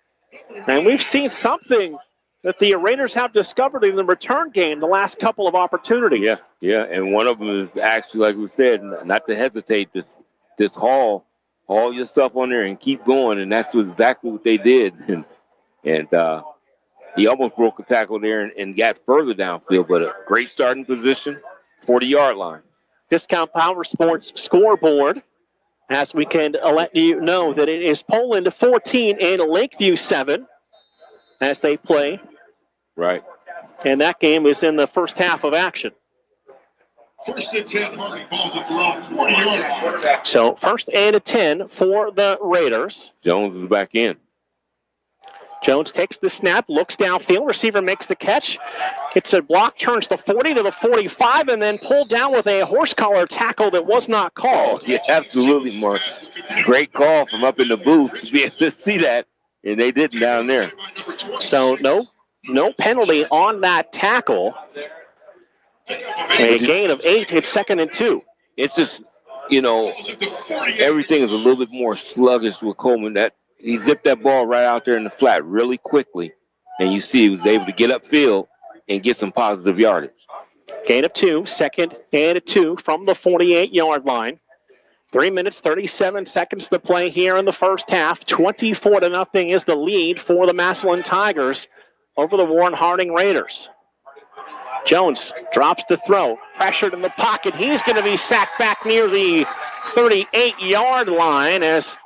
S12: And we've seen something that the Raiders have discovered in the return game the last couple of opportunities.
S10: Yeah, and one of them is actually, like we said, not to hesitate, this haul yourself on there and keep going, and that's exactly what they did. And he almost broke a tackle there and got further downfield, but a great starting position, 40-yard line.
S12: Discount Power Sports scoreboard, as we can let you know that it is Poland 14 and Lakeview 7 as they play.
S10: Right.
S12: And that game is in the first half of action.
S18: First and 10, balls at the around 40-yard line.
S12: So 1st and 10 for the Raiders.
S10: Jones is back in.
S12: Jones takes the snap, looks downfield. Receiver makes the catch. Gets a block, turns the 40 to the 45, and then pulled down with a horse collar tackle that was not called.
S10: Oh, yeah, absolutely, Mark. Great call from up in the booth to be able to see that, and they didn't down there.
S12: So no penalty on that tackle. A gain of 8. It's 2nd and 2.
S10: It's just, everything is a little bit more sluggish with Coleman. That he zipped that ball right out there in the flat really quickly, and you see he was able to get upfield and get some positive yardage.
S12: Gain of 2, 2nd and 2 from the 48-yard line. 3 minutes, 37 seconds to play here in the first half. 24-0 is the lead for the Massillon Tigers over the Warren Harding Raiders. Jones drops the throw, pressured in the pocket. He's going to be sacked back near the 38-yard line as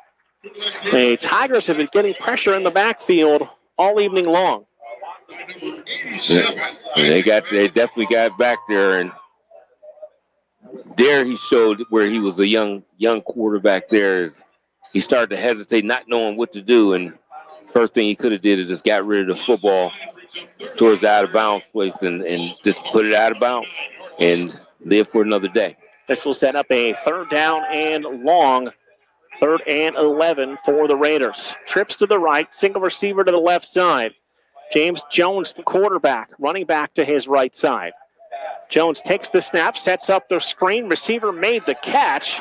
S12: the Tigers have been getting pressure in the backfield all evening long.
S10: They definitely got back there, and there he showed where he was a young quarterback there. He started to hesitate, not knowing what to do, and first thing he could have did is just got rid of the football towards the out-of-bounds place and just put it out of bounds and live for another day.
S12: This will set up a 3rd down and long, 3rd and 11 for the Raiders. Trips to the right, single receiver to the left side. James Jones, the quarterback, running back to his right side. Jones takes the snap, sets up the screen. Receiver made the catch,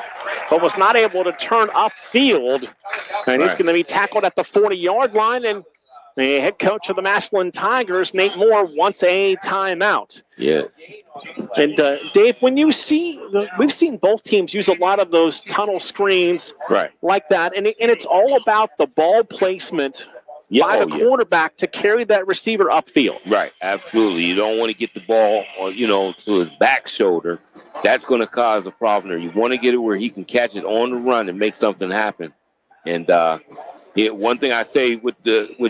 S12: but was not able to turn upfield. And he's going to be tackled at the 40-yard line, and the head coach of the Massillon Tigers, Nate Moore, wants a timeout.
S10: Yeah.
S12: And, Dave, when you see, we've seen both teams use a lot of those tunnel screens like that, and it's all about the ball placement by the quarterback to carry that receiver upfield.
S10: Right, absolutely. You don't want to get the ball, to his back shoulder. That's going to cause a problem there. You want to get it where he can catch it on the run and make something happen. And, one thing I say with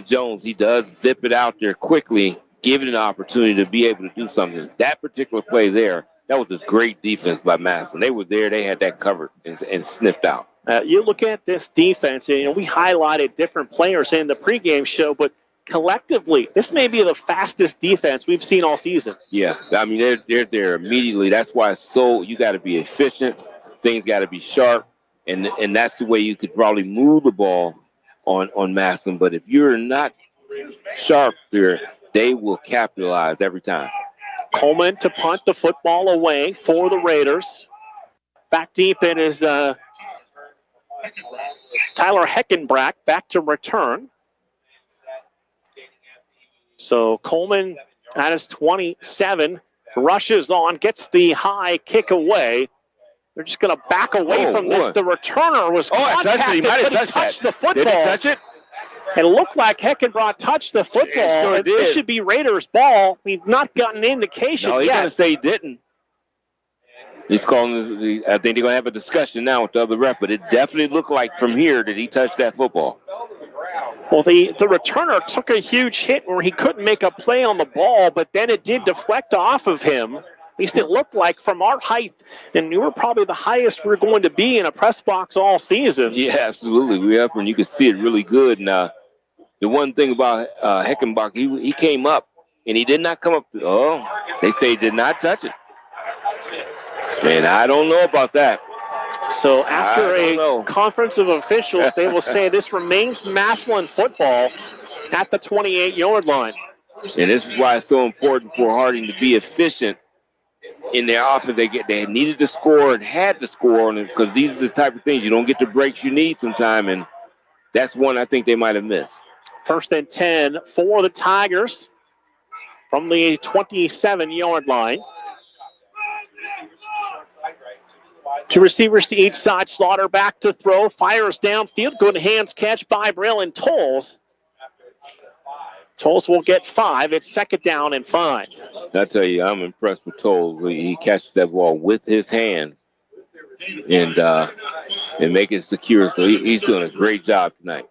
S10: Jones, he does zip it out there quickly, give it an opportunity to be able to do something. That particular play there, that was just great defense by Massillon. They were there, they had that covered and sniffed out.
S12: You look at this defense, and we highlighted different players in the pregame show, but collectively, this may be the fastest defense we've seen all season.
S10: Yeah, I mean, they're there immediately. That's why you got to be efficient. Things got to be sharp, and that's the way you could probably move the ball on Massillon. But if you're not sharp there, they will capitalize every time.
S12: Coleman to punt the football away for the Raiders. Back deep it is Tyler Heckenbrack back to return. So Coleman at his 27 rushes on, gets the high kick away. They're just going to back away from this. The returner was contacted, but he touched the football.
S10: Did he touch it?
S12: It looked like Heckenbracht touched the football. This should be Raiders' ball. We've not gotten an indication yet.
S10: No, he's going to say he didn't. He's calling. I think they're going to have a discussion now with the other ref, but it definitely looked like from here that he touched that football.
S12: Well, the returner took a huge hit where he couldn't make a play on the ball, but then it did deflect off of him. At least it looked like from our height, and we were probably the highest we're going to be in a press box all season.
S10: Yeah, absolutely. We're up and you could see it really good. And the one thing about Heckenbach, he came up, and he did not come up. They say he did not touch it. Man, I don't know about that.
S12: So after a conference of officials, they will say this remains Massillon football at the 28-yard line.
S10: And this is why it's so important for Harding to be efficient in their offense. They needed to score and had to score on it because these are the type of things you don't get the breaks you need sometime, and that's one I think they might have missed.
S12: 1st and 10 for the Tigers from the 27-yard line. Two receivers to each side. Slaughter back to throw. Fires downfield. Good hands catch by Braylon Tolles. Tolles will get 5. It's 2nd down and 5.
S10: I tell you, I'm impressed with Tolles. He catches that ball with his hands and make it secure. So he's doing a great job tonight.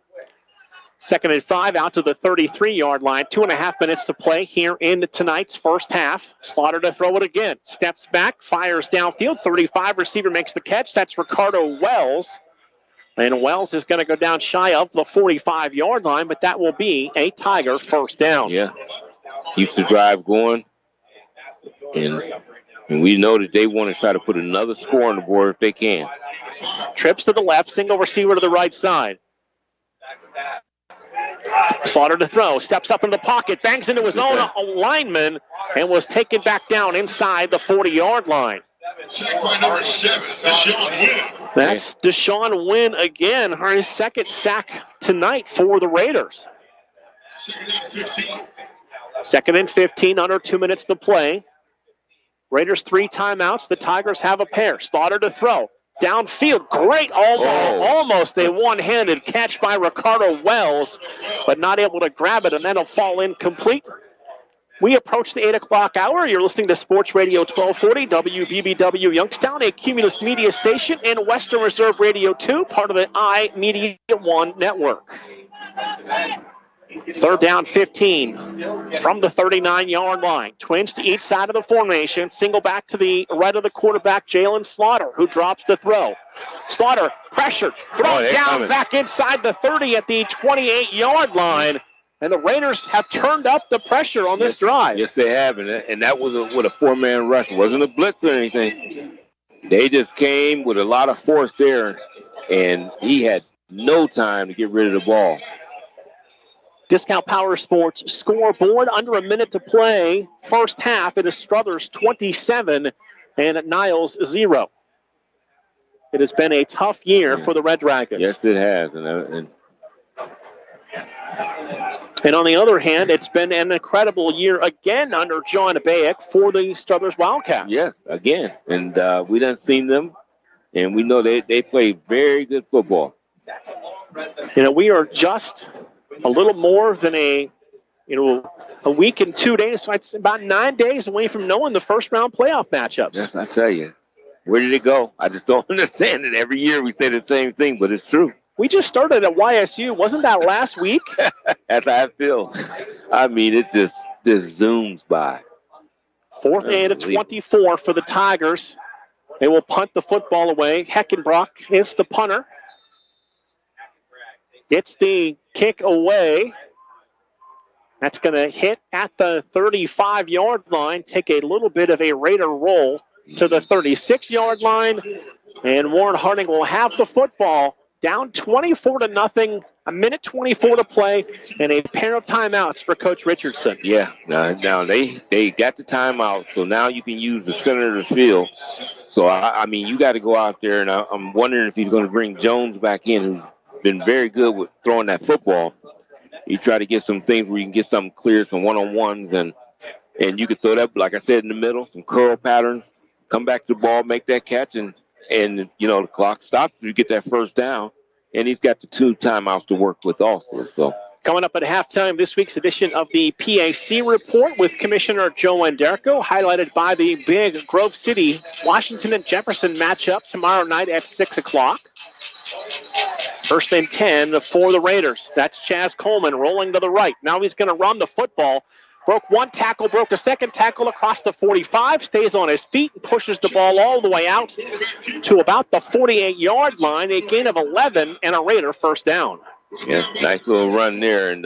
S12: 2nd and 5 out to the 33-yard line. 2.5 minutes to play here in tonight's first half. Slaughter to throw it again. Steps back, fires downfield. 35 receiver makes the catch. That's Ricardo Wells. And Wells is going to go down shy of the 45-yard line, but that will be a Tiger first down.
S10: Yeah. Keeps the drive going. And we know that they want to try to put another score on the board if they can.
S12: Trips to the left, single receiver to the right side. Slaughter to throw, steps up in the pocket, bangs into his own lineman, and was taken back down inside the 40-yard line.
S18: Number 7, Deshaun Wynn.
S12: That's Deshaun Wynn again, his second sack tonight for the Raiders. 2nd and 15, under 2 minutes to play. Raiders 3 timeouts. The Tigers have a pair. Slaughter to throw. Downfield, great, almost a one-handed catch by Ricardo Wells, but not able to grab it, and then it'll fall incomplete. We approach the 8 o'clock hour. You're listening to Sports Radio 1240, WBBW Youngstown, a Cumulus Media station, and Western Reserve Radio 2, part of the iMedia 1 network. 3rd down 15 from the 39-yard line. Twins to each side of the formation. Single back to the right of the quarterback, Jalen Slaughter, who drops the throw. Slaughter pressured, thrown down back inside the 30 at the 28-yard line. And the Raiders have turned up the pressure on this drive.
S10: Yes, they have. And that was with a 4-man rush. It wasn't a blitz or anything. They just came with a lot of force there, and he had no time to get rid of the ball.
S12: Discount Power Sports scoreboard, under a minute to play. First half, it is Struthers 27 and Niles 0. It has been a tough year for the Red Dragons.
S10: Yes, it has.
S12: And on the other hand, it's been an incredible year again under John Bayek for the Struthers Wildcats.
S10: Yes, again. And we done seen them, and we know they play very good football.
S12: We are just a little more than a week and 2 days, so it's about 9 days away from knowing the first-round playoff matchups.
S10: Yes, I tell you. Where did it go? I just don't understand it. Every year we say the same thing, but it's true.
S12: We just started at YSU. Wasn't that last week?
S10: That's how I feel. I mean, it just zooms by.
S12: 4th and 24 for the Tigers. They will punt the football away. Heckenbrock is the punter. Gets the kick away. That's going to hit at the 35-yard line, take a little bit of a Raider roll to the 36-yard line, and Warren Harding will have the football down 24-0, a minute 24 to play, and a pair of timeouts for Coach Richardson.
S10: Yeah, now they got the timeout, so now you can use the center of the field. So, I mean, you got to go out there, and I'm wondering if he's going to bring Jones back in, who's been very good with throwing that football. You try to get some things where you can get something clear, some one-on-ones, and you can throw that, like I said, in the middle, some curl patterns, come back to the ball, make that catch, and the clock stops if you get that first down. And he's got the 2 timeouts to work with also. So
S12: coming up at halftime, this week's edition of the PAC Report with Commissioner Joe Anderko, highlighted by the big Grove City, Washington and Jefferson matchup tomorrow night at 6 o'clock. 1st and 10 for the Raiders. That's Chaz Coleman rolling to the right. Now he's going to run the football. Broke one tackle, broke a second tackle across the 45, stays on his feet, and pushes the ball all the way out to about the 48-yard line, a gain of 11, and a Raider first down.
S10: Yeah, nice little run there, and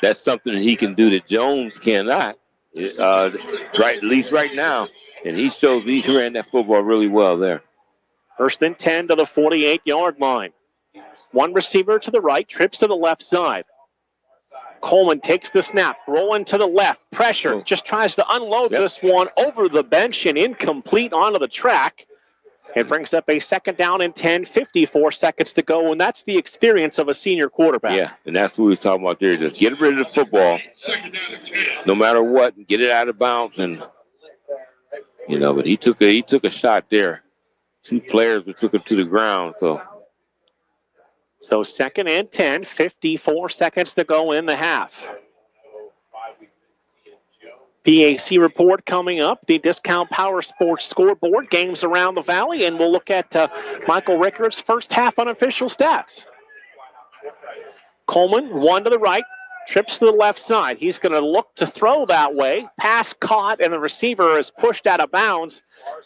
S10: that's something that he can do that Jones cannot, at least right now, and he shows he ran that football really well there.
S12: 1st and 10 to the 48-yard line. One receiver to the right, trips to the left side. Coleman takes the snap, rolling to the left, pressure, just tries to unload this one over the bench and incomplete onto the track. It brings up a 2nd down and 10, 54 seconds to go, and that's the experience of a senior quarterback.
S10: Yeah, and that's what we was talking about there. Just get rid of the football, no matter what, and get it out of bounds. And but he took a shot there. 2 players that took him to the ground.
S12: So 2nd and 10, 54 seconds to go in the half. PAC report coming up, the Discount Power Sports scoreboard, games around the valley, and we'll look at Michael Ricker's first half unofficial stats. Coleman, one to the right, Trips to the left side. He's going to look to throw that way. Pass caught, and the receiver is pushed out of bounds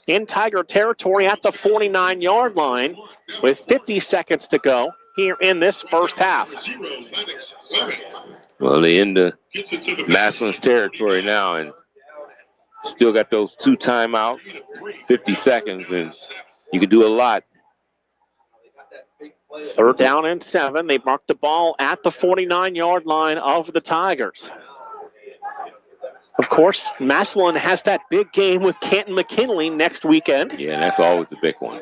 S12: in Tiger territory at the 49-yard line with 50 seconds to go here in this first half.
S10: Well, they're in the Massillon's territory now, and still got those 2 timeouts, 50 seconds, and you can do a lot.
S12: 3rd down and 7. They marked the ball at the 49-yard line of the Tigers. Of course, Massillon has that big game with Canton McKinley next weekend.
S10: Yeah, and that's always the big one.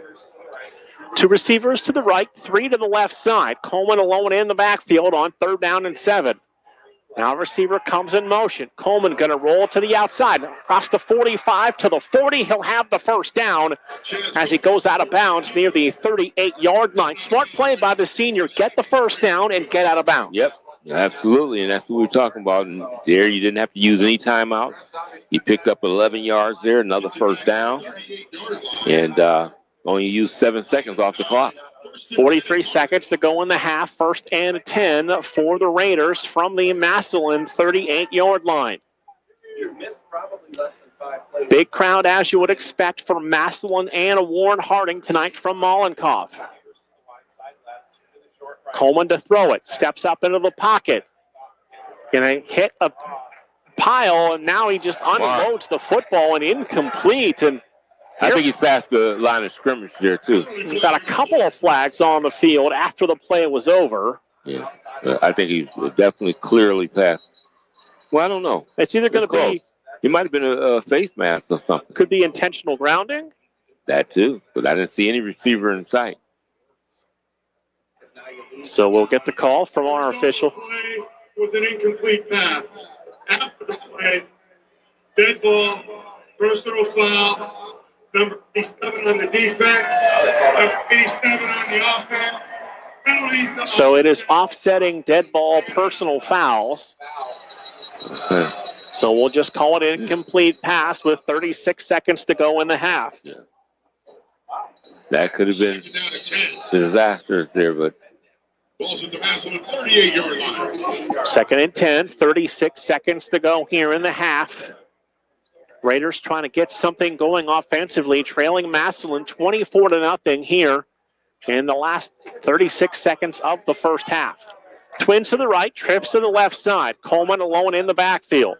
S12: 2 receivers to the right, 3 to the left side. Coleman alone in the backfield on 3rd down and 7. Now receiver comes in motion. Coleman going to roll to the outside. Across the 45 to the 40. He'll have the first down as he goes out of bounds near the 38-yard line. Smart play by the senior. Get the first down and get out of bounds.
S10: Yep, absolutely, and that's what we're talking about. And there you didn't have to use any timeouts. He picked up 11 yards there, another first down. And only used 7 seconds off the clock.
S12: 43 seconds to go in the half. 1st and 10 for the Raiders from the Massillon 38-yard line. Big crowd, as you would expect, for Massillon and Warren Harding tonight from Mollenkopf. Coleman to throw it. Steps up into the pocket. Going to hit a pile, and now he just unloads the football and incomplete. And
S10: I think he's past the line of scrimmage there, too.
S12: We've got a couple of flags on the field after the play was over.
S10: Yeah, I think he's definitely clearly past. Well, I don't know.
S12: It's either going to be...
S10: It might have been a face mask or something.
S12: Could be intentional grounding.
S10: That, too. But I didn't see any receiver in sight.
S12: So we'll get the call from our official.
S18: Was an incomplete pass. After the play, dead ball, personal foul. Number 87 on the defense, number 87 on the offense. Penalties.
S12: So it is offsetting dead ball personal fouls.
S10: Okay.
S12: So we'll just call it an incomplete pass with 36 seconds to go in the half.
S10: Yeah. That could have been disastrous there, but.
S18: Balls at the Massillon 38-yard line.
S12: 2nd and 10, 36 seconds to go here in the half. Raiders trying to get something going offensively, trailing Massillon 24-0 here in the last 36 seconds of the first half. Twins to the right, trips to the left side. Coleman alone in the backfield.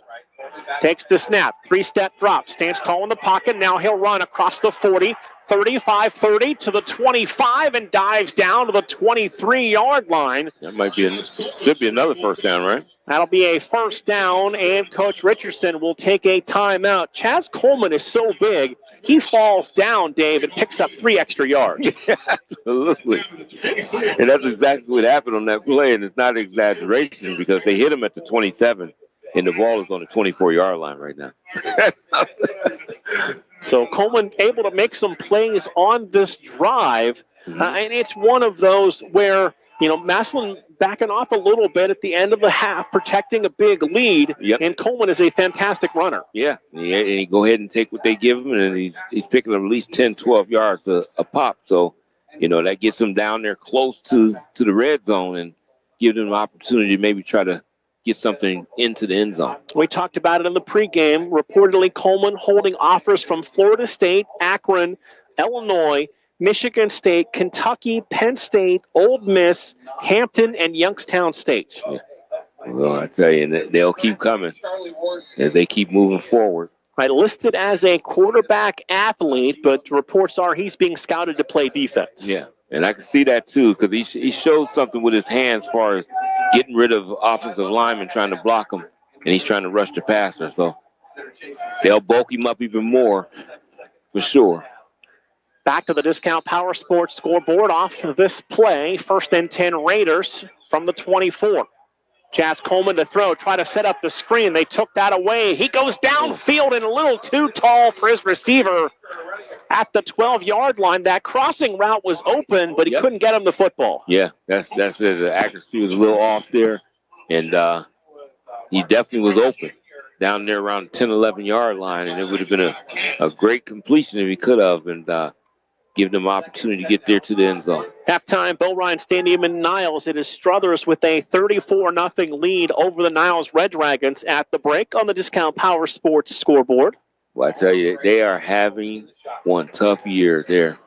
S12: Takes the snap, 3-step drop, stands tall in the pocket. Now he'll run across the 40, 35-30 to the 25 and dives down to the 23-yard line.
S10: That might be should be another first down, right?
S12: That'll be a first down, and Coach Richardson will take a timeout. Chaz Coleman is so big, he falls down, Dave, and picks up 3 extra yards.
S10: Yeah, absolutely. And that's exactly what happened on that play, and it's not an exaggeration because they hit him at the 27, and the ball is on the 24-yard line right now.
S12: So Coleman able to make some plays on this drive, and it's one of those where, you know, Massillon backing off a little bit at the end of the half, protecting a big lead, and Coleman is a fantastic runner.
S10: Yeah, and he go ahead and take what they give him, and he's picking up at least 10, 12 yards a pop. So, you know, that gets him down there close to the red zone and gives him an opportunity to maybe try to get something into the end zone.
S12: We talked about it in the pregame. Reportedly, Coleman holding offers from Florida State, Akron, Illinois, Michigan State, Kentucky, Penn State, Ole Miss, Hampton, and Youngstown State.
S10: Yeah. Well, I tell you, they'll keep coming as they keep moving forward.
S12: Right, listed as a quarterback athlete, but reports are he's being scouted to play defense.
S10: Yeah, and I can see that too because he shows something with his hands as far as getting rid of offensive linemen trying to block him, and he's trying to rush the passer. So they'll bulk him up even more for sure.
S12: Back to the Discount Power Sports scoreboard off of this play. 1st and 10 Raiders from the 24. Chaz Coleman to throw, try to set up the screen. They took that away. He goes downfield and a little too tall for his receiver at the 12-yard line. That crossing route was open, but he couldn't get him the football.
S10: Yeah, that's it. The accuracy was a little off there, and he definitely was open down there around the 10, 11-yard line, and it would have been a great completion if he could have. And give them an opportunity to get there to the end zone.
S12: Halftime, Bill Ryan Stadium in Niles. It is Struthers with a 34-0 lead over the Niles Red Dragons at the break on the Discount Power Sports scoreboard.
S10: Well, I tell you, they are having one tough year there.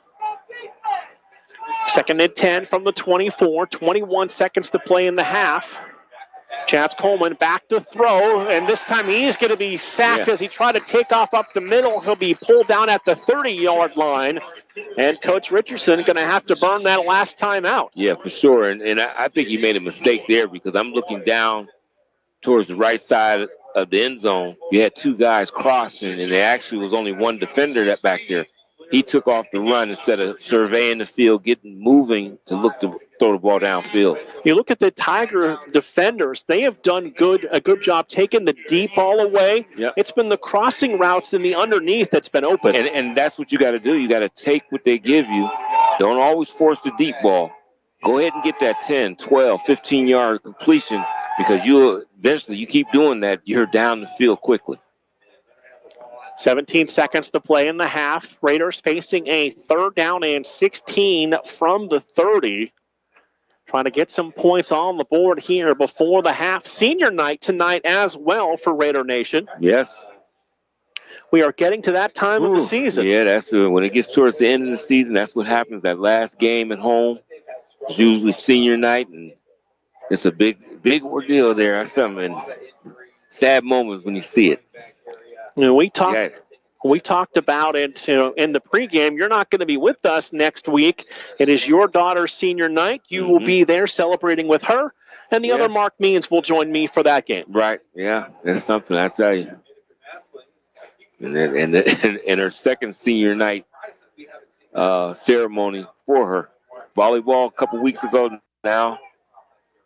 S12: 2nd and 10 from the 24, 21 seconds to play in the half. Chance Coleman back to throw, and this time he is going to be sacked as he tried to take off up the middle. He'll be pulled down at the 30-yard line, and Coach Richardson going to have to burn that last time out.
S10: Yeah, for sure, and I think he made a mistake there because I'm looking down towards the right side of the end zone. You had two guys crossing, and there actually was only one defender that back there. He took off the run instead of surveying the field, moving to look to throw the ball downfield.
S12: You look at the Tiger defenders; they have done a good job taking the deep ball away.
S10: Yep.
S12: It's been the crossing routes and the underneath that's been open.
S10: And that's what you got to do. You got to take what they give you. Don't always force the deep ball. Go ahead and get that 10, 12, 15-yard completion because you keep doing that, you're down the field quickly.
S12: 17 seconds to play in the half. Raiders facing a 3rd down and 16 from the 30. Trying to get some points on the board here before the half. Senior night tonight as well for Raider Nation.
S10: Yes.
S12: We are getting to that time of the season.
S10: Yeah, that's when it gets towards the end of the season, that's what happens. That last game at home is usually senior night, and it's a big ordeal there. That's something. Sad moments when you see it.
S12: You know, we talked about it in the pregame. You're not going to be with us next week. It is your daughter's senior night. You will be there celebrating with her, and the other Mark Means will join me for that game.
S10: Right, yeah, that's something, I tell you. And her second senior night ceremony for her. Volleyball a couple weeks ago now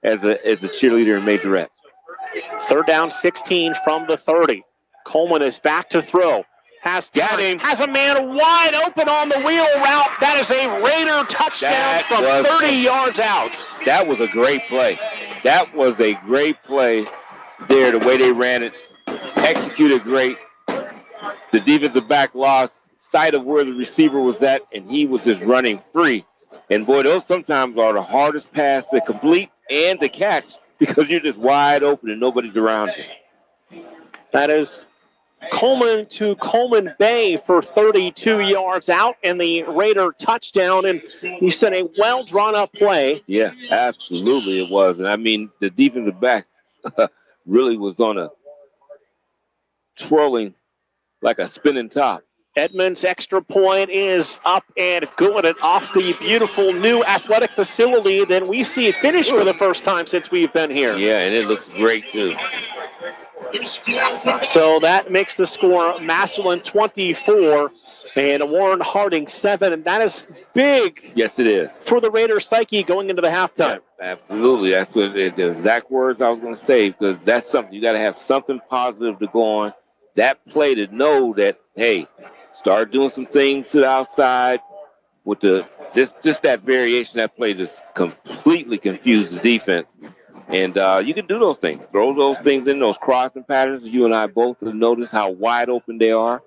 S10: as a cheerleader in Majorette.
S12: 3rd down, 16 from the 30. Coleman is back to throw. Has a man wide open on the wheel route. That is a Raider touchdown from 30 yards out.
S10: That was a great play. That was a great play there, the way they ran it. Executed great. The defensive back lost sight of where the receiver was at, and he was just running free. And, boy, those sometimes are the hardest pass to complete and to catch because you're just wide open and nobody's around you.
S12: That is Coleman to Coleman Bay for 32 yards out, and the Raider touchdown. And you said a well-drawn-up play.
S10: Yeah, absolutely it was. And, I mean, the defensive back really was on a twirling like a spinning top.
S12: Edmonds' extra point is up and good and off the beautiful new athletic facility. Then we see it finish for the first time since we've been here.
S10: Yeah, and it looks great, too.
S12: So that makes the score Massillon 24 and Warren Harding 7, and that is big.
S10: Yes, it is.
S12: For the Raiders' psyche going into the halftime.
S10: Yeah, absolutely. That's what the exact words I was going to say, because that's something. You got to have something positive to go on. That play to know that, hey, start doing some things to the outside with just that variation. That play just completely confused the defense. And you can do those things. Throw those things in, those crossing patterns. You and I both have noticed how wide open they are.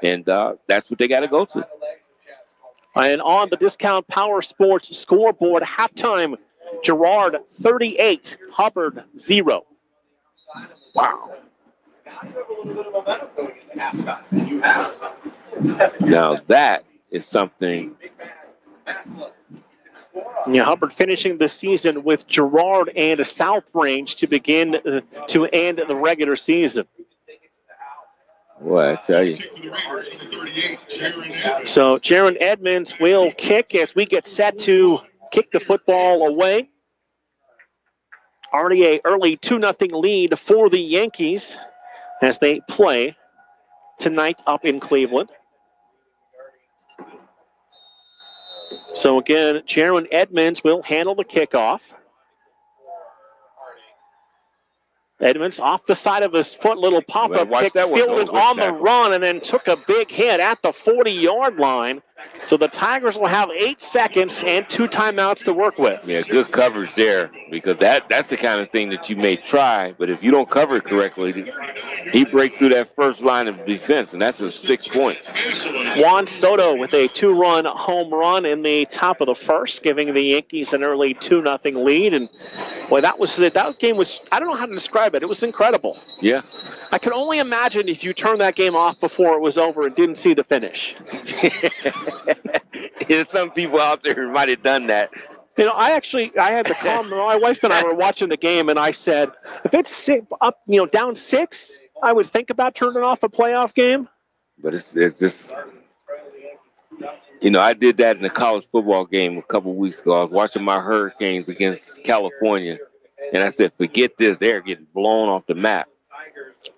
S10: And that's what they got to go to.
S12: And on the Discount Power Sports scoreboard, halftime, Girard 38, Hubbard 0. Wow.
S10: Now that is something.
S12: Yeah, Hubbard finishing the season with Girard and South Range to begin to end the regular season.
S10: Well, I tell you.
S12: So Jaron Edmonds will kick as we get set to kick the football away. Already an early 2-0 lead for the Yankees as they play tonight up in Cleveland. So again, Jaron Edmonds will handle the kickoff. Edmonds off the side of his foot, little pop-up kick, fielded on the run, and then took a big hit at the 40-yard line. So the Tigers will have 8 seconds and 2 timeouts to work with.
S10: Yeah, good coverage there, because that's the kind of thing that you may try, but if you don't cover it correctly, he breaks through that first line of defense, and that's a 6 points.
S12: Juan Soto with a 2-run home run in the top of the first, giving the Yankees an early 2-0 lead. And boy, that game was, I don't know how to describe it. It was incredible.
S10: Yeah.
S12: I can only imagine if you turned that game off before it was over and didn't see the finish.
S10: There's some people out there who might have done that.
S12: You know, I had to calm. My wife and I were watching the game, and I said, if it's down 6, I would think about turning off a playoff game.
S10: But it's just, I did that in a college football game a couple weeks ago. I was watching my Hurricanes against California, and I said, forget this. They're getting blown off the map.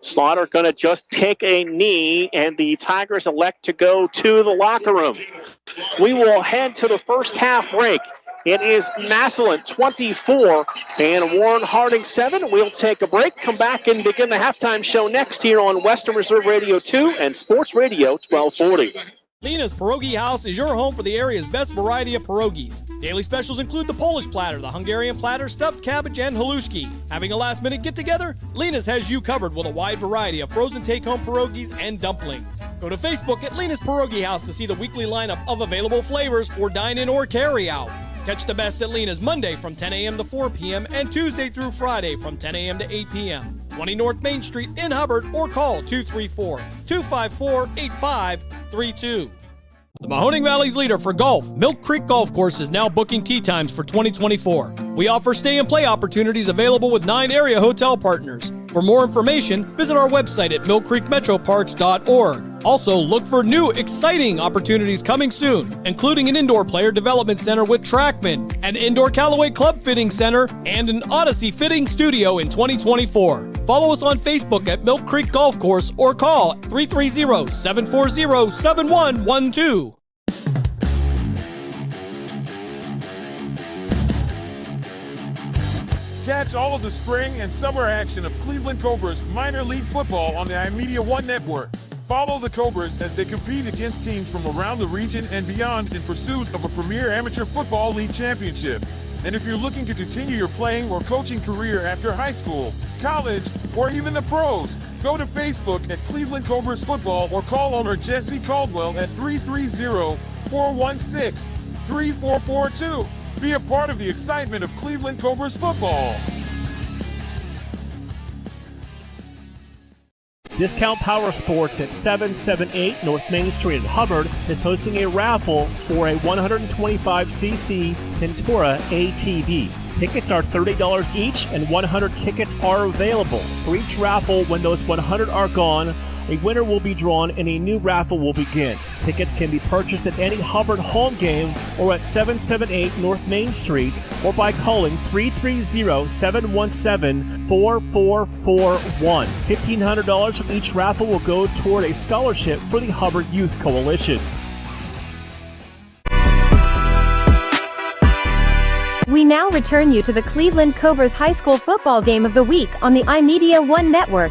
S12: Slaughter going to just take a knee, and the Tigers elect to go to the locker room. We will head to the first half break. It is Massillon 24 and Warren Harding 7. We'll take a break, come back, and begin the halftime show next here on Western Reserve Radio 2 and Sports Radio 1240.
S15: Lena's Pierogi House is your home for the area's best variety of pierogies. Daily specials include the Polish platter, the Hungarian platter, stuffed cabbage, and halushki. Having a last-minute get-together? Lena's has you covered with a wide variety of frozen take-home pierogies and dumplings. Go to Facebook at Lena's Pierogi House to see the weekly lineup of available flavors for dine-in or carry-out. Catch the best at Lena's Monday from 10 a.m. to 4 p.m. and Tuesday through Friday from 10 a.m. to 8 p.m. 20 North Main Street in Hubbard, or call 234-254-8532. The Mahoning Valley's leader for golf, Milk Creek Golf Course, is now booking tee times for 2024. We offer stay and play opportunities available with 9 area hotel partners. For more information, visit our website at millcreekmetroparks.org. Also, look for new, exciting opportunities coming soon, including an indoor player development center with Trackman, an indoor Callaway Club Fitting Center, and an Odyssey Fitting Studio in 2024. Follow us on Facebook at Milk Creek Golf Course or call 330-740-7112.
S13: Catch all of the spring and summer action of Cleveland Cobras minor league football on the iMedia One network. Follow the Cobras as they compete against teams from around the region and beyond in pursuit of a premier amateur football league championship. And if you're looking to continue your playing or coaching career after high school, college, or even the pros, go to Facebook at Cleveland Cobras Football or call owner Jesse Caldwell at 330-416-3442. Be a part of the excitement of Cleveland Cobras football.
S14: Discount Power Sports at 778 North Main Street in Hubbard is hosting a raffle for a 125cc Ventura ATV. Tickets are $30 each, and 100 tickets are available. For each raffle, when those 100 are gone, a winner will be drawn and a new raffle will begin. Tickets can be purchased at any Hubbard home game or at 778 North Main Street or by calling 330-717-4441. $1,500 from each raffle will go toward a scholarship for the Hubbard Youth Coalition.
S19: We now return you to the Cleveland Cobras High School football game of the week on the iMedia One network.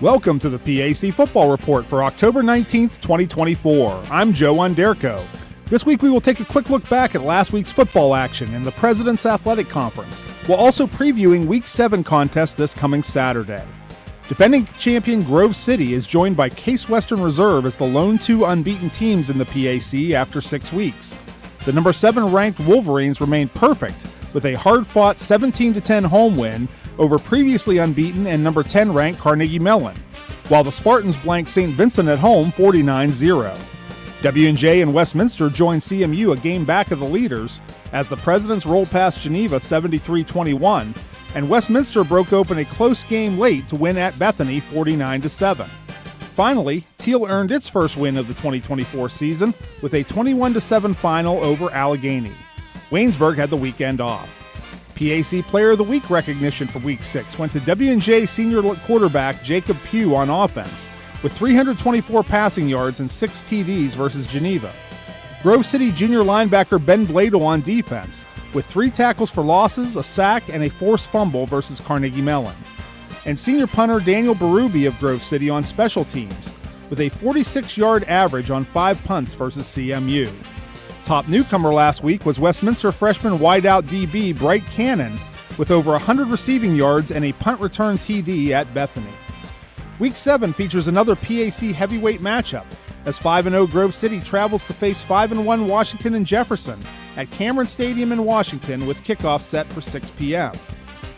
S20: Welcome to the PAC Football Report for October 19th, 2024. I'm Joe Underko. This week we will take a quick look back at last week's football action in the President's Athletic Conference, while also previewing Week 7 contest this coming Saturday. Defending champion Grove City is joined by Case Western Reserve as the lone 2 unbeaten teams in the PAC after 6 weeks. The number 7 ranked Wolverines remained perfect with a hard-fought 17-10 home win over previously unbeaten and number 10 ranked Carnegie Mellon, while the Spartans blanked St. Vincent at home 49-0. W&J and Westminster joined CMU a game back of the leaders as the Presidents rolled past Geneva 73-21, and Westminster broke open a close game late to win at Bethany 49-7. Finally, Teal earned its first win of the 2024 season with a 21-7 final over Allegheny. Waynesburg had the weekend off. PAC Player of the Week recognition for Week 6 went to W&J senior quarterback Jacob Pugh on offense, with 324 passing yards and 6 TDs versus Geneva. Grove City junior linebacker Ben Bladel on defense, with 3 tackles for losses, a sack, and a forced fumble versus Carnegie Mellon. And senior punter Daniel Berube of Grove City on special teams, with a 46-yard average on 5 punts versus CMU. Top newcomer last week was Westminster freshman wideout DB Bright Cannon, with over 100 receiving yards and a punt return TD at Bethany. Week 7 features another PAC heavyweight matchup, as 5-0 Grove City travels to face 5-1 Washington and Jefferson at Cameron Stadium in Washington, with kickoff set for 6 p.m.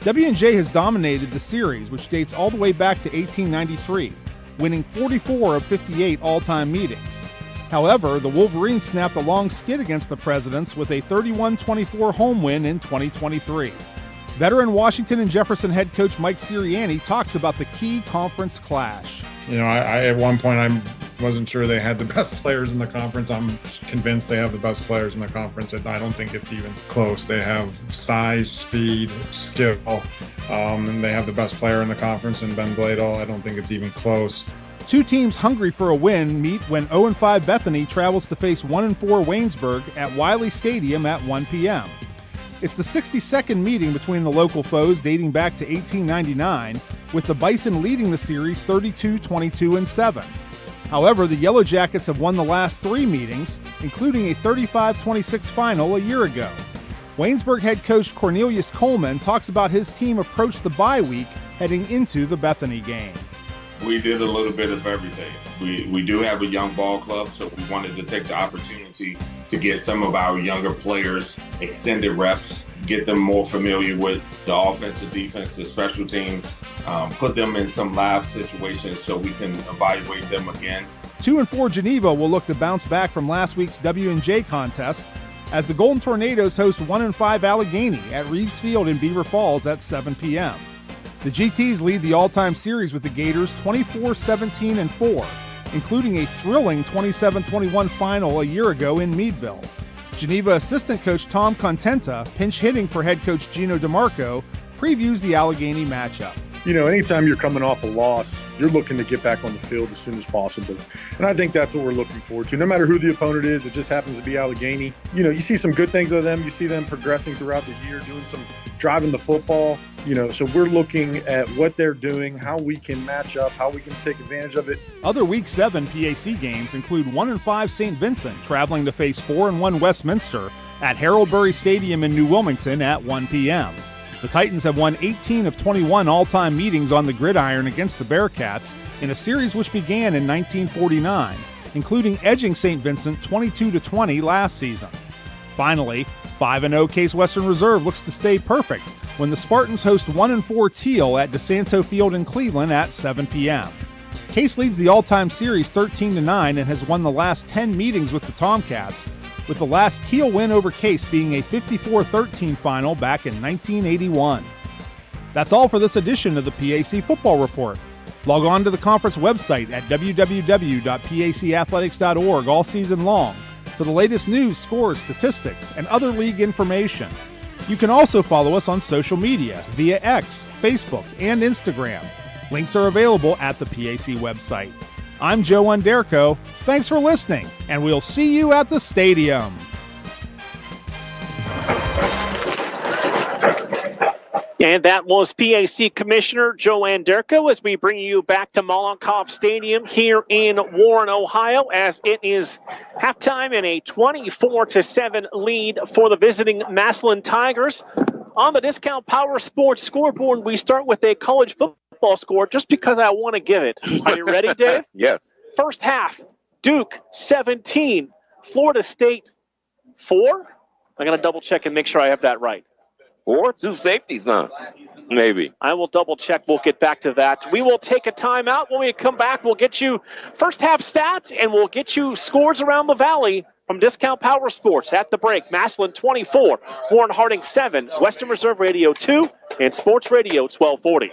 S20: W&J has dominated the series, which dates all the way back to 1893, winning 44 of 58 all-time meetings. However, the Wolverines snapped a long skid against the Presidents with a 31-24 home win in 2023. Veteran Washington and Jefferson head coach Mike Sirianni talks about the key conference clash.
S21: I at one point I wasn't sure they had the best players in the conference. I'm convinced they have the best players in the conference, and I don't think it's even close. They have size, speed, skill, and they have the best player in the conference in Ben Bladel. I don't think it's even close.
S20: 2 teams hungry for a win meet when 0-5 Bethany travels to face 1-4 Waynesburg at Wiley Stadium at 1 p.m. It's the 62nd meeting between the local foes dating back to 1899, with the Bison leading the series 32-22-7. However, the Yellow Jackets have won the last 3 meetings, including a 35-26 final a year ago. Waynesburg head coach Cornelius Coleman talks about his team approached the bye week heading into the Bethany game.
S22: We did a little bit of everything. We do have a young ball club, so we wanted to take the opportunity to get some of our younger players extended reps, get them more familiar with the offense, the defense, the special teams, put them in some live situations so we can evaluate them again.
S20: 2-4 Geneva will look to bounce back from last week's W&J contest as the Golden Tornadoes host 1-5 Allegheny at Reeves Field in Beaver Falls at 7 p.m. The GTs lead the all-time series with the Gators 24-17-4, including a thrilling 27-21 final a year ago in Meadville. Geneva assistant coach Tom Contenta, pinch hitting for head coach Gino DeMarco, previews the Allegheny matchup.
S23: Anytime you're coming off a loss, you're looking to get back on the field as soon as possible. And I think that's what we're looking forward to. No matter who the opponent is, it just happens to be Allegheny. You see some good things of them. You see them progressing throughout the year, doing some driving the football. So we're looking at what they're doing, how we can match up, how we can take advantage of it.
S20: Other Week 7 PAC games include 1-5 St. Vincent traveling to face 4-1 Westminster at Haroldbury Stadium in New Wilmington at 1 p.m. The Titans have won 18 of 21 all-time meetings on the gridiron against the Bearcats in a series which began in 1949, including edging St. Vincent 22-20 last season. Finally, 5-0 Case Western Reserve looks to stay perfect when the Spartans host 1-4 Teal at DeSanto Field in Cleveland at 7 p.m. Case leads the all-time series 13-9 and has won the last 10 meetings with the Tomcats, with the last Teal win over Case being a 54-13 final back in 1981. That's all for this edition of the PAC Football Report. Log on to the conference website at www.pacathletics.org all season long for the latest news, scores, statistics, and other league information. You can also follow us on social media via X, Facebook, and Instagram. Links are available at the PAC website. I'm Joe Underko. Thanks for listening, and we'll see you at the stadium.
S12: And that was PAC Commissioner Joe Anderko as we bring you back to Molotov Stadium here in Warren, Ohio, as it is halftime in a 24-7 lead for the visiting Massillon Tigers. On the Discount Power Sports scoreboard, we start with a college football score just because I want to give it. Are you ready, Dave?
S10: Yes.
S12: First half, Duke 17, Florida State 4. I'm going to double check and make sure I have that right.
S10: 4? 2 safeties, man. Maybe.
S12: I will double check. We'll get back to that. We will take a timeout. When we come back, we'll get you first half stats and we'll get you scores around the valley from Discount Power Sports at the break. Massillon 24, Warren Harding 7, Western Reserve Radio 2, and Sports Radio 1240.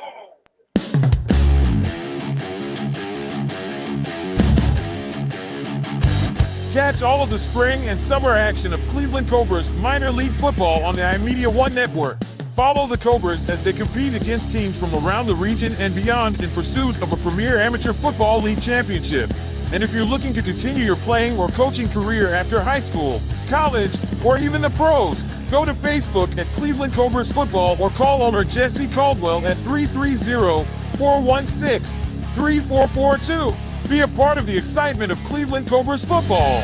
S13: Catch all of the spring and summer action of Cleveland Cobras minor league football on the iMedia One network. Follow the Cobras as they compete against teams from around the region and beyond in pursuit of a premier amateur football league championship. And if you're looking to continue your playing or coaching career after high school, college, or even the pros, go to Facebook at Cleveland Cobras Football or call owner Jesse Caldwell at 330-416-3442. Be a part of the excitement of Cleveland Cobras football.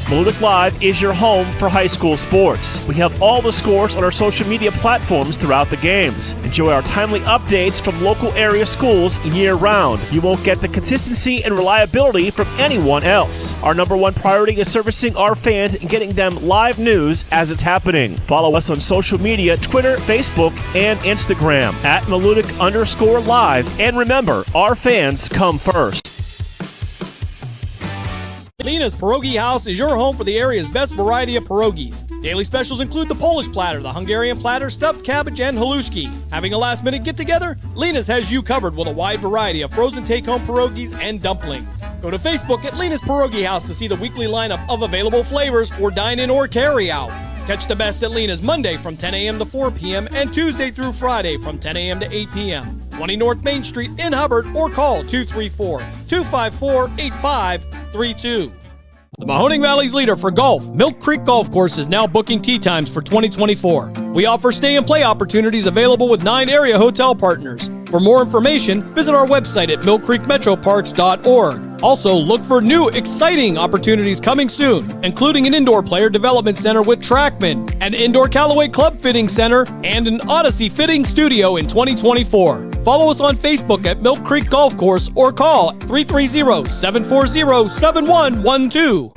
S14: Malutic Live is your home for high school sports. We have all the scores on our social media platforms throughout the games. Enjoy our timely updates from local area schools year-round. You won't get the consistency and reliability from anyone else. Our number one priority is servicing our fans and getting them live news as it's happening. Follow us on social media, Twitter, Facebook, and Instagram at Malutic_live. And remember, our fans come first.
S15: Lena's Pierogi House is your home for the area's best variety of pierogies. Daily specials include the Polish platter, the Hungarian platter, stuffed cabbage, and halushki. Having a last-minute get-together? Lena's has you covered with a wide variety of frozen take-home pierogies and dumplings. Go to Facebook at Lena's Pierogi House to see the weekly lineup of available flavors for dine-in or carry-out. Catch the best at Lena's Monday from 10 a.m. to 4 p.m. and Tuesday through Friday from 10 a.m. to 8 p.m. 20 North Main Street in Hubbard, or call 234-254-8532. The Mahoning Valley's leader for golf, Milk Creek Golf Course, is now booking tee times for 2024. We offer stay and play opportunities available with 9 area hotel partners. For more information, visit our website at millcreekmetroparks.org. Also, look for new, exciting opportunities coming soon, including an indoor player development center with Trackman, an indoor Callaway Club fitting center, and an Odyssey fitting studio in 2024. Follow us on Facebook at Milk Creek Golf Course or call 330-740-7112.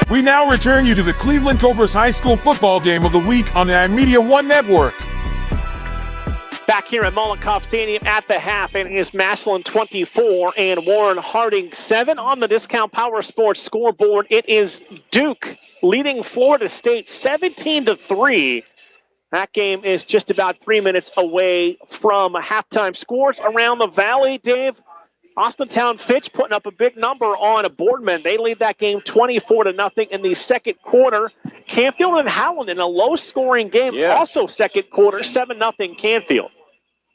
S13: We now return you to the Cleveland Cobras High School football game of the week on the iMedia One Network.
S12: Back here at Molotov Stadium at the half, it is Massillon 24 and Warren Harding 7 on the Discount Power Sports scoreboard. It is Duke leading Florida State 17-3. That game is just about 3 minutes away from halftime. Scores around the valley, Dave. Austintown Fitch putting up a big number on a Boardman. They lead that game 24-0 in the second quarter. Canfield and Howland in a low-scoring game, also second quarter, 7-0 Canfield.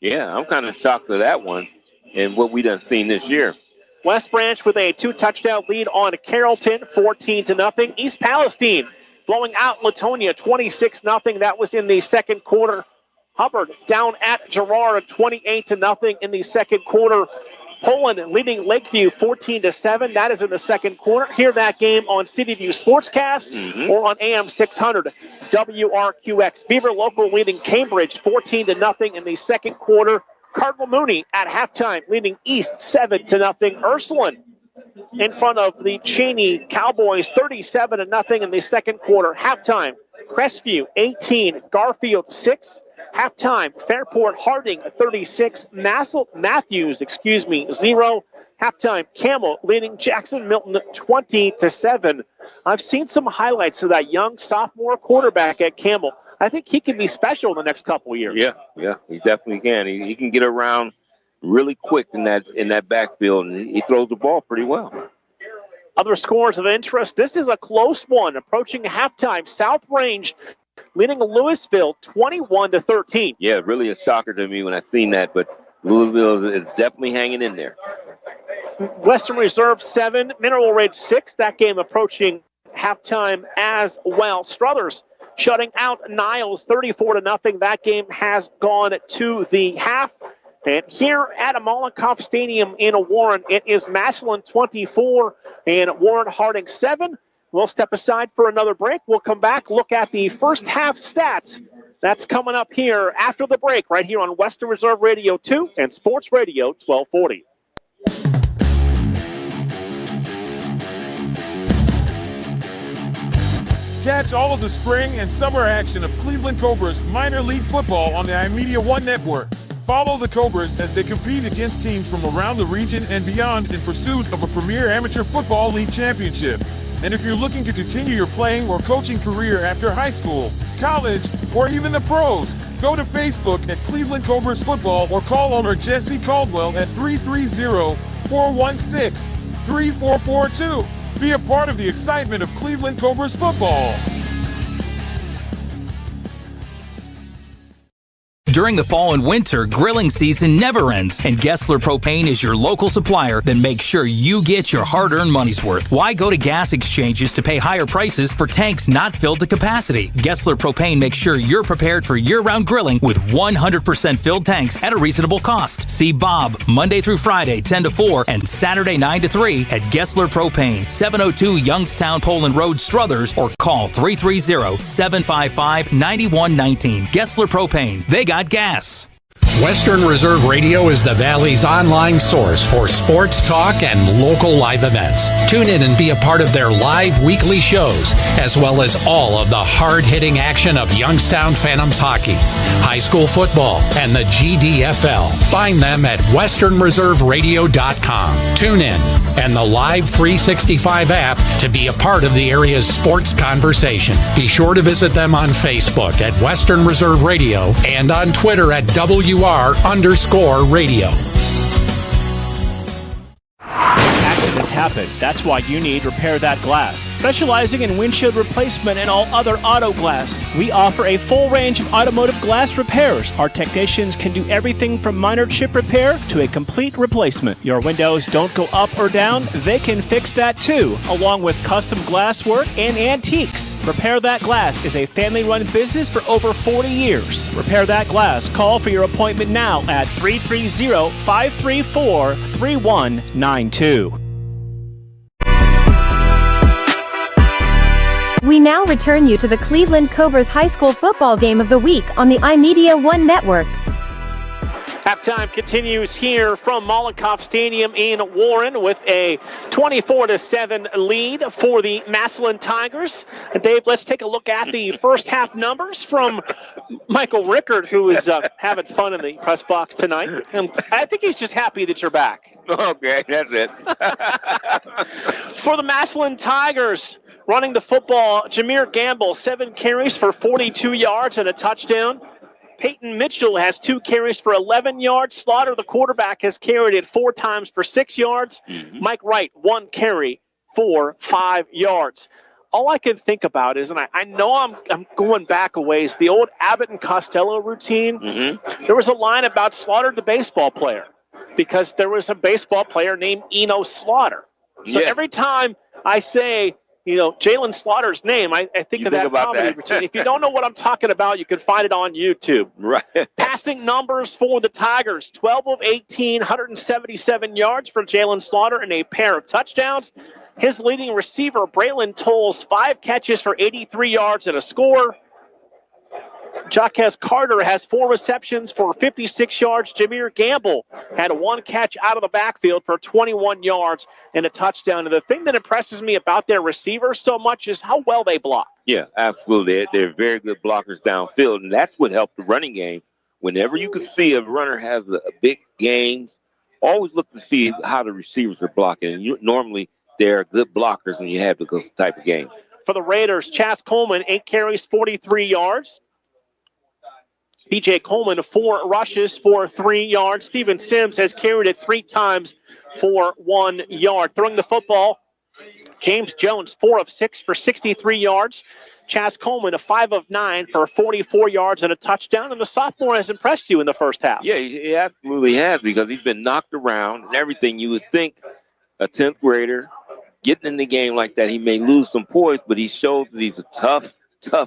S10: Yeah, I'm kind of shocked at that one and what we done seen this year.
S12: West Branch with a 2-touchdown lead on Carrollton, 14-0. East Palestine blowing out Latonia, 26-0. That was in the second quarter. Hubbard down at Girard, 28-0 in the second quarter. Poland leading Lakeview 14-7. That is in the second quarter. Hear that game on CityView Sportscast or on AM 600 WRQX. Beaver Local leading Cambridge 14-0 in the second quarter. Cardinal Mooney at halftime leading East 7-0. Ursuline in front of the Cheney Cowboys 37-0 in the second quarter. Halftime, Crestview 18, Garfield 6. Halftime, Fairport Harding 36, Matthews 0. Halftime, Camel leading Jackson Milton 20-7. I've seen some highlights of that young sophomore quarterback at Camel. I think he can be special in the next couple of years.
S10: Yeah, he definitely can. He can get around really quick in that backfield, and he throws the ball pretty well.
S12: Other scores of interest. This is a close one approaching halftime. South Range leading Louisville 21-13.
S10: Yeah, really a shocker to me when I seen that, but Louisville is definitely hanging in there.
S12: Western Reserve 7, Mineral Ridge 6. That game approaching halftime as well. Struthers shutting out Niles 34-0. That game has gone to the half. And here at Molotov Stadium in Warren, it is Massillon 24 and Warren Harding 7. We'll step aside for another break. We'll come back, look at the first half stats. That's coming up here after the break, right here on Western Reserve Radio 2 and Sports Radio 1240.
S13: Catch all of the spring and summer action of Cleveland Cobras minor league football on the iMedia One Network. Follow the Cobras as they compete against teams from around the region and beyond in pursuit of a premier amateur football league championship. And if you're looking to continue your playing or coaching career after high school, college, or even the pros, go to Facebook at Cleveland Cobras Football or call owner Jesse Caldwell at 330-416-3442. Be a part of the excitement of Cleveland Cobras football.
S16: During the fall and winter, grilling season never ends, and Gessler Propane is your local supplier that makes sure you get your hard-earned money's worth. Why go to gas exchanges to pay higher prices for tanks not filled to capacity? Gessler Propane makes sure you're prepared for year-round grilling with 100% filled tanks at a reasonable cost. See Bob Monday through Friday 10 to 4 and Saturday 9 to 3 at Gessler Propane, 702 Youngstown Poland Road, Struthers, or call 330-755-9119. Gessler Propane. They got gas.
S1: Western Reserve Radio is the Valley's online source for sports talk and local live events. Tune in and be a part of their live weekly shows, as well as all of the hard-hitting action of Youngstown Phantoms hockey, high school football, and the GDFL. Find them at westernreserveradio.com. Tune in and the Live 365 app to be a part of the area's sports conversation. Be sure to visit them on Facebook at Western Reserve Radio and on Twitter at WR_radio.
S14: Accidents happen. That's why you need Repair That Glass. Specializing in windshield replacement and all other auto glass, we offer a full range of automotive glass repairs. Our technicians can do everything from minor chip repair to a complete replacement. Your windows don't go up or down, they can fix that too, along with custom glass work and antiques. Repair That Glass is a family-run business for over 40 years. Repair That Glass. Call for your appointment now at 330-534-3192.
S19: We now return you to the Cleveland Cobras High School Football Game of the Week on the iMedia One Network.
S12: Halftime continues here from Mollenkoff Stadium in Warren with a 24-7 lead for the Massillon Tigers. And Dave, let's take a look at the first half numbers from Michael Rickard, who is having fun in the press box tonight. And I think he's just happy that you're back.
S10: Okay, that's it.
S12: For the Massillon Tigers, running the football, Jameer Gamble, 7 carries for 42 yards and a touchdown. Peyton Mitchell has 2 carries for 11 yards. Slaughter, the quarterback, has carried it 4 times for 6 yards. Mike Wright, 1 carry for 5 yards. All I can think about is, and I know I'm going back a ways, the old Abbott and Costello routine. There was a line about Slaughter, the baseball player, because there was a baseball player named Eno Slaughter. So every time I say, Jalen Slaughter's name, I think of that comedy routine. If you don't know what I'm talking about, you can find it on YouTube.
S10: Right.
S12: Passing numbers for the Tigers, 12 of 18, 177 yards for Jalen Slaughter and a pair of touchdowns. His leading receiver, Braylon Tolles, 5 catches for 83 yards and a score. Jaquez Carter has 4 receptions for 56 yards. Jameer Gamble had 1 catch out of the backfield for 21 yards and a touchdown. And the thing that impresses me about their receivers so much is how well they block.
S10: Yeah, absolutely. They're very good blockers downfield, and that's what helped the running game. Whenever you can see a runner has a big games, always look to see how the receivers are blocking. And normally, they're good blockers when you have those type of games.
S12: For the Raiders, Chas Coleman, 8 carries, 43 yards. B.J. Coleman, 4 rushes for 3 yards. Steven Sims has carried it 3 times for 1 yard. Throwing the football, James Jones, 4 of 6 for 63 yards. Chas Coleman, a 5 of 9 for 44 yards and a touchdown. And the sophomore has impressed you in the first half.
S10: Yeah, he absolutely has, because he's been knocked around and everything. You would think a 10th grader getting in the game like that, he may lose some poise, but he shows that he's a tough,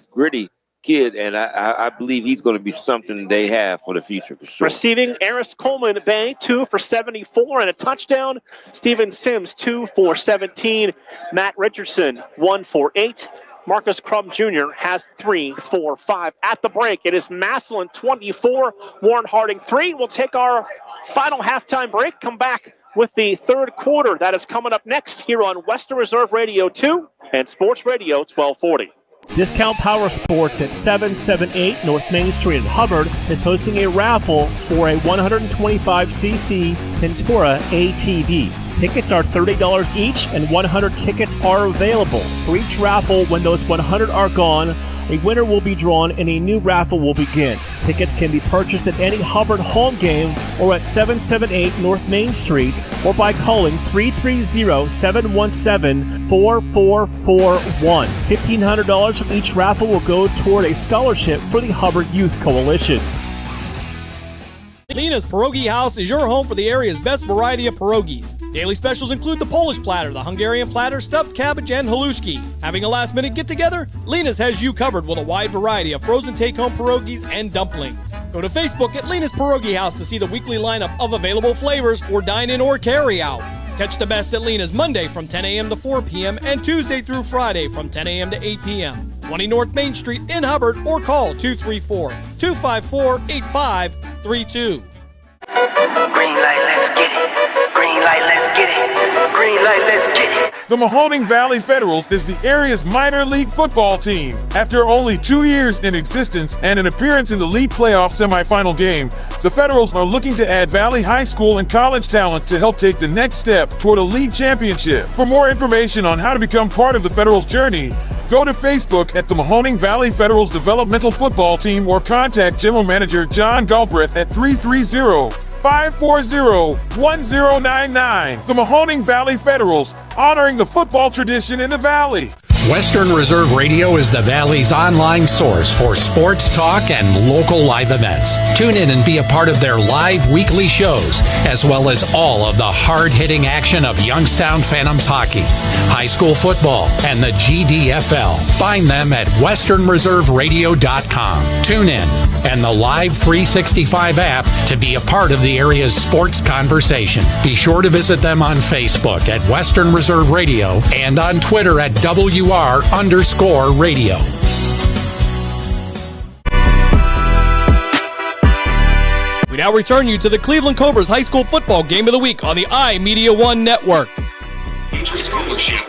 S10: gritty kid, and I believe he's going to be something they have for the future for sure.
S12: Receiving, Eris Coleman Bay, 2 for 74 and a touchdown. Steven Sims, 2 for 17. Matt Richardson, 1 for 8. Marcus Crum Jr. has 3 for 5. At the break, it is Massillon 24, Warren Harding 3. We'll take our final halftime break, come back with the third quarter. That is coming up next here on Western Reserve Radio 2 and Sports Radio 1240.
S14: Discount Power Sports at 778 North Main Street in Hubbard is hosting a raffle for a 125cc Ventura ATV. Tickets are $30 each, and 100 tickets are available. For each raffle, when those 100 are gone, a winner will be drawn and a new raffle will begin. Tickets can be purchased at any Hubbard home game or at 778 North Main Street or by calling 330-717-4441. $1,500 from each raffle will go toward a scholarship for the Hubbard Youth Coalition.
S15: Lena's Pierogi House is your home for the area's best variety of pierogies. Daily specials include the Polish platter, the Hungarian platter, stuffed cabbage, and halushki. Having a last-minute get-together? Lena's has you covered with a wide variety of frozen take-home pierogies and dumplings. Go to Facebook at Lena's Pierogi House to see the weekly lineup of available flavors for dine-in or carry-out. Catch the best at Lena's Monday from 10 a.m. to 4 p.m. and Tuesday through Friday from 10 a.m. to 8 p.m. 20 North Main Street in Hubbard, or call 234-254-8532.
S11: Green light, let's get it. Green light, let's get it. Green light, let's get it.
S13: The Mahoning Valley Federals is the area's minor league football team. After only 2 years in existence and an appearance in the league playoff semifinal game, the Federals are looking to add Valley High School and college talent to help take the next step toward a league championship. For more information on how to become part of the Federals' journey, go to Facebook at the Mahoning Valley Federals Developmental Football Team or contact General Manager John Galbraith at 330-540-1099. The Mahoning Valley Federals, honoring the football tradition in the Valley.
S1: Western Reserve Radio is the Valley's online source for sports talk and local live events. Tune in and be a part of their live weekly shows, as well as all of the hard-hitting action of Youngstown Phantoms hockey, high school football, and the GDFL. Find them at westernreserveradio.com. Tune in and the Live 365 app to be a part of the area's sports conversation. Be sure to visit them on Facebook at Western Reserve Radio and on Twitter at WR_radio.
S15: We now return you to the Cleveland Cobras High School Football Game of the Week on the iMedia One Network.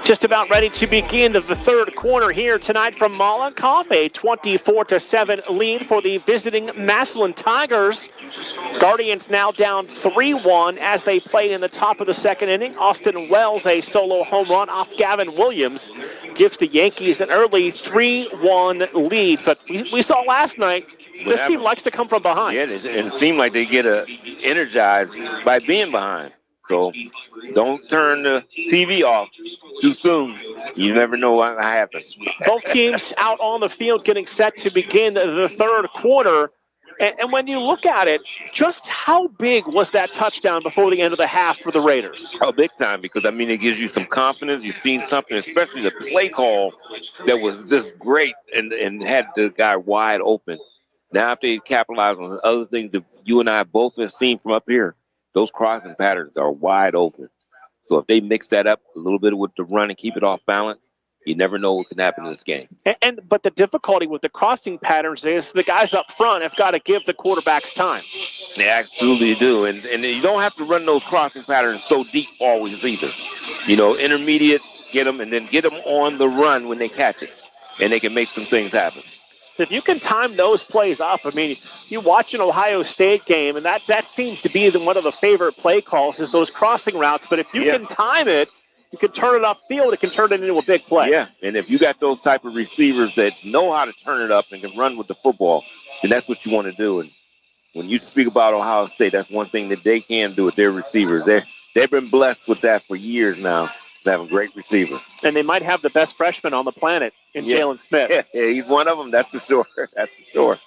S12: Just about ready to begin the third quarter here tonight from Mollenkoff. A 24-7 lead for the visiting Massillon Tigers. Guardians now down 3-1 as they played in the top of the second inning. Austin Wells, a solo home run off Gavin Williams, gives the Yankees an early 3-1 lead. But we saw last night, this team likes to come from behind.
S10: Yeah, and it seemed like they get energized by being behind. So don't turn the TV off too soon. You never know what happens.
S12: Both teams out on the field getting set to begin the third quarter. And when you look at it, just how big was that touchdown before the end of the half for the Raiders?
S10: Oh, big time, because, I mean, it gives you some confidence. You've seen something, especially the play call that was just great and had the guy wide open. Now if they capitalize on the other things that you and I both have seen from up here, those crossing patterns are wide open. So if they mix that up a little bit with the run and keep it off balance, you never know what can happen in this game.
S12: But the difficulty with the crossing patterns is the guys up front have got to give the quarterbacks time.
S10: They absolutely do. And you don't have to run those crossing patterns so deep always either. You know, intermediate, get them, and then get them on the run when they catch it. And they can make some things happen.
S12: If you can time those plays up, I mean, you watch an Ohio State game, and that seems to be one of the favorite play calls is those crossing routes. But if you can time it, you can turn it upfield, it can turn it into a big play.
S10: Yeah, and if you got those type of receivers that know how to turn it up and can run with the football, then that's what you want to do. And when you speak about Ohio State, that's one thing that they can do with their receivers. They've been blessed with that for years now. Having great receivers.
S12: And they might have the best freshman on the planet in Jalen Smith.
S10: Yeah, he's one of them, that's for sure. That's for sure.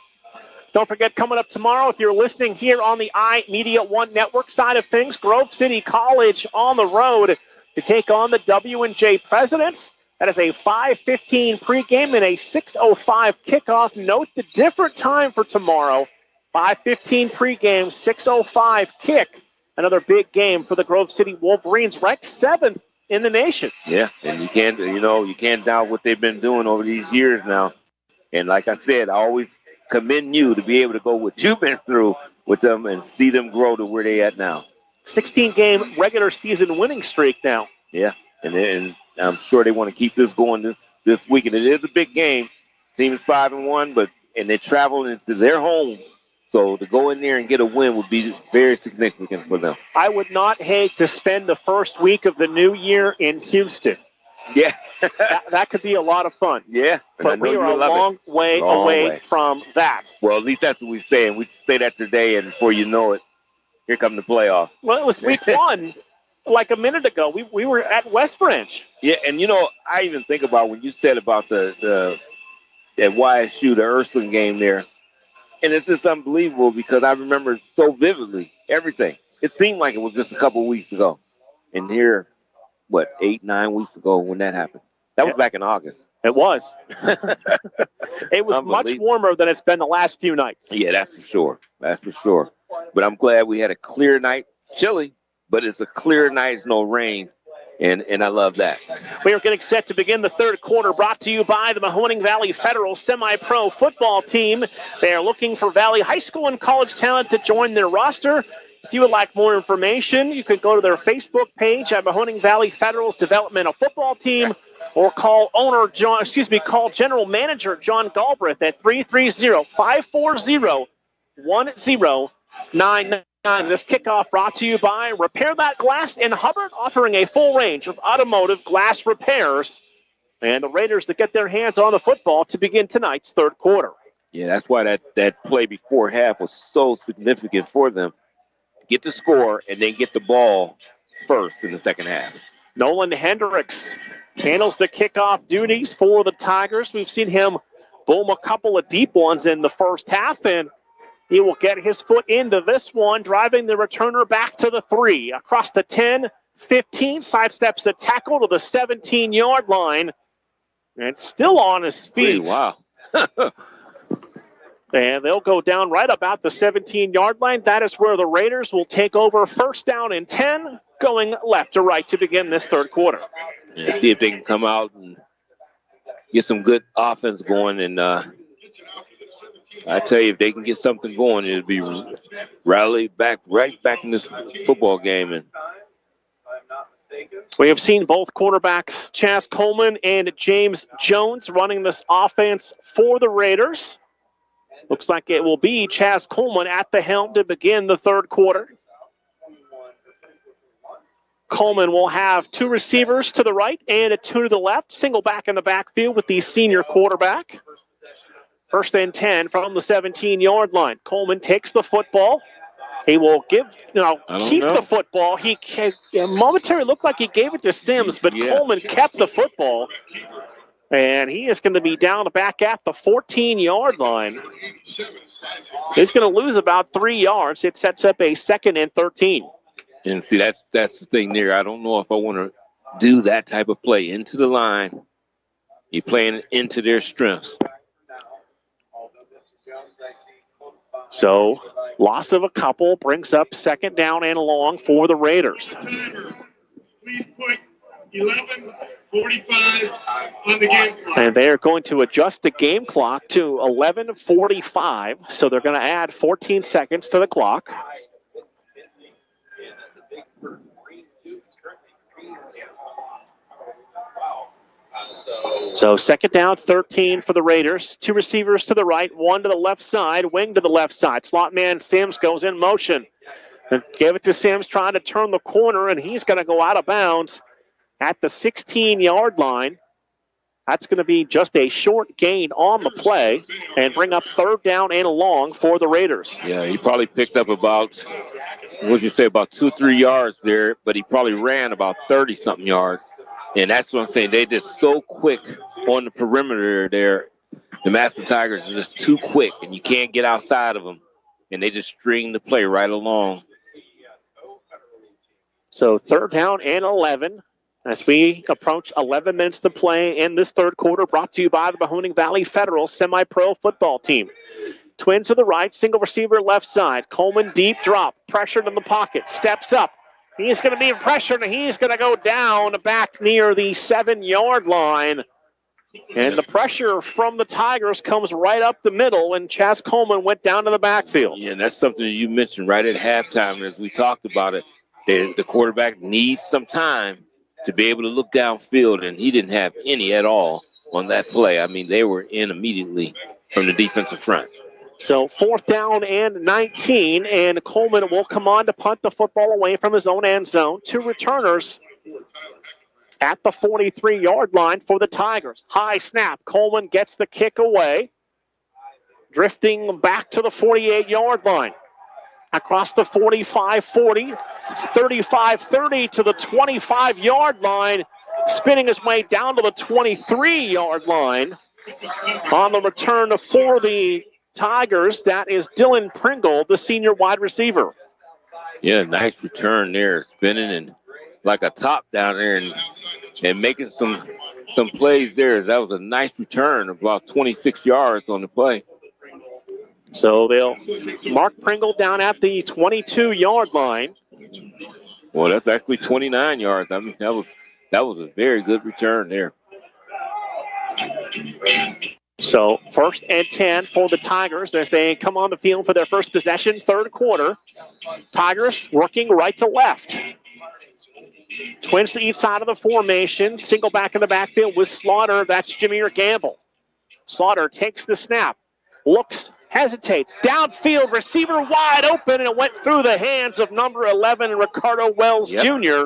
S12: Don't forget, coming up tomorrow, if you're listening here on the iMedia One Network side of things, Grove City College on the road to take on the W&J Presidents. That is a 5:15 pregame and a 6:05 kickoff. Note the different time for tomorrow. 5:15 pregame, 6:05 kick. Another big game for the Grove City Wolverines, ranked 7th in the nation.
S10: Yeah, and you can't doubt what they've been doing over these years now. And like I said, I always commend you to be able to go what you've been through with them and see them grow to where they at now.
S12: 16-game regular season winning streak now.
S10: Yeah, and I'm sure they want to keep this going this week. And it is a big game. Team is 5-1, and they're traveling into their home. So to go in there and get a win would be very significant for them.
S12: I would not hate to spend the first week of the new year in Houston.
S10: Yeah.
S12: that could be a lot of fun.
S10: Yeah.
S12: But we are a long way away from that.
S10: Well, at least that's what we're saying. We say that today, and before you know it, here come the playoffs.
S12: Well, it was week one like a minute ago. We were at West Branch.
S10: Yeah, and, I even think about when you said about the at YSU, the Ursuline game there. And it's just unbelievable because I remember so vividly everything. It seemed like it was just a couple weeks ago. And here, 8, 9 weeks ago when that happened. That was back in August.
S12: It was. It was much warmer than it's been the last few nights.
S10: Yeah, that's for sure. That's for sure. But I'm glad we had a clear night. Chilly, but it's a clear night. It's no rain. And I love that.
S12: We are getting set to begin the third quarter, brought to you by the Mahoning Valley Federal Semi-Pro Football Team. They are looking for Valley High School and college talent to join their roster. If you would like more information, you could go to their Facebook page at Mahoning Valley Federal's Developmental Football Team, or call call General Manager John Galbraith at 330-540-1099. This kickoff brought to you by Repair That Glass in Hubbard, offering a full range of automotive glass repairs. And the Raiders to get their hands on the football to begin tonight's third quarter.
S10: Yeah, that's why that play before half was so significant for them. Get the score and then get the ball first in the second half.
S12: Nolan Hendricks handles the kickoff duties for the Tigers. We've seen him boom a couple of deep ones in the first half, and he will get his foot into this one, driving the returner back to the 3. Across the 10, 15, sidesteps the tackle to the 17-yard line, and still on his feet.
S10: Wow.
S12: And they'll go down right about the 17-yard line. That is where the Raiders will take over first down and 10, going left to right to begin this third quarter.
S10: Yeah, see if they can come out and get some good offense going. And I tell you, if they can get something going, it'll be right back in this football game. And
S12: we have seen both quarterbacks, Chaz Coleman and James Jones, running this offense for the Raiders. Looks like it will be Chaz Coleman at the helm to begin the third quarter. Coleman will have 2 receivers to the right and 2 to the left. Single back in the backfield with the senior quarterback. First and 10 from the 17-yard line. Coleman takes the football. He will keep the football. He momentarily looked like he gave it to Sims, but Coleman kept the football. And he is going to be down back at the 14-yard line. He's going to lose about 3 yards. It sets up a 2nd and 13.
S10: And see, that's the thing there. I don't know if I want to do that type of play into the line. You're playing into their strengths.
S12: So, loss of a couple brings up 2nd down and long for the Raiders.
S18: Please put 11:45 on the game clock.
S12: And they are going to adjust the game clock to 11:45, so they're going to add 14 seconds to the clock. So 2nd down, 13 for the Raiders. 2 receivers to the right, 1 to the left side, wing to the left side. Slot man Sims goes in motion. And gave it to Sims, trying to turn the corner, and he's going to go out of bounds at the 16-yard line. That's going to be just a short gain on the play and bring up 3rd down and long for the Raiders.
S10: Yeah, he probably picked up about 2 or 3 yards there, but he probably ran about 30-something yards. And that's what I'm saying. They just so quick on the perimeter there. The Massillon Tigers are just too quick, and you can't get outside of them. And they just string the play right along.
S12: So 3rd down and 11 as we approach 11 minutes to play in this third quarter, brought to you by the Mahoning Valley Federal Semi-Pro Football Team. Twin to the right, single receiver left side. Coleman deep drop, pressured in the pocket, steps up. He's going to be pressured, and he's going to go down back near the 7-yard line. And the pressure from the Tigers comes right up the middle, and Chaz Coleman went down to the backfield.
S10: Yeah, and that's something that you mentioned right at halftime as we talked about it. The quarterback needs some time to be able to look downfield, and he didn't have any at all on that play. I mean, they were in immediately from the defensive front.
S12: So 4th down and 19, and Coleman will come on to punt the football away from his own end zone. 2 returners at the 43-yard line for the Tigers. High snap. Coleman gets the kick away. Drifting back to the 48-yard line. Across the 45-40, 35-30 to the 25-yard line. Spinning his way down to the 23-yard line. On the return for the Tigers. That is Dylan Pringle, the senior wide receiver.
S10: Yeah, nice return there, spinning and like a top down there and making some plays there. That was a nice return, about 26 yards on the play.
S12: So they'll mark Pringle down at the 22-yard line.
S10: Well, that's actually 29 yards. I mean, that was a very good return there.
S12: So 1st and 10 for the Tigers as they come on the field for their first possession, third quarter. Tigers working right to left. Twins to each side of the formation. Single back in the backfield with Slaughter. That's Jameer Gamble. Slaughter takes the snap. Looks, hesitates. Downfield, receiver wide open, and it went through the hands of number 11, Ricardo Wells Jr.,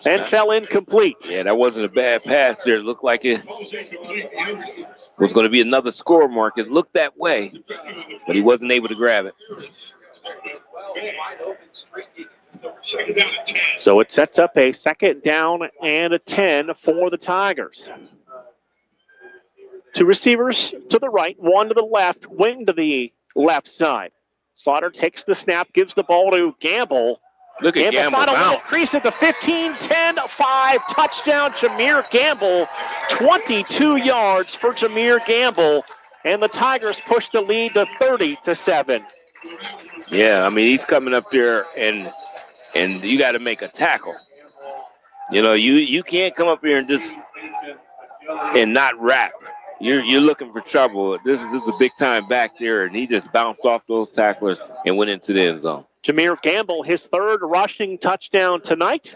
S12: and fell incomplete.
S10: Yeah, that wasn't a bad pass there. It looked like it was going to be another score mark. It looked that way, but he wasn't able to grab it.
S12: So it sets up a 2nd down and a 10 for the Tigers. 2 receivers to the right, 1 to the left, wing to the left side. Slaughter takes the snap, gives the ball to Gamble.
S10: Look at Gamble
S12: found a little
S10: bounce.
S12: crease at the 15, 10, 5, touchdown Jameer Gamble. 22 yards for Jameer Gamble, and the Tigers push the lead to 30-7.
S10: Yeah, I mean, he's coming up there, and you got to make a tackle. You know, you can't come up here and just and not wrap. You're looking for trouble. This is a big time back there, and he just bounced off those tacklers and went into the end zone.
S12: Jameer Gamble, his 3rd rushing touchdown tonight,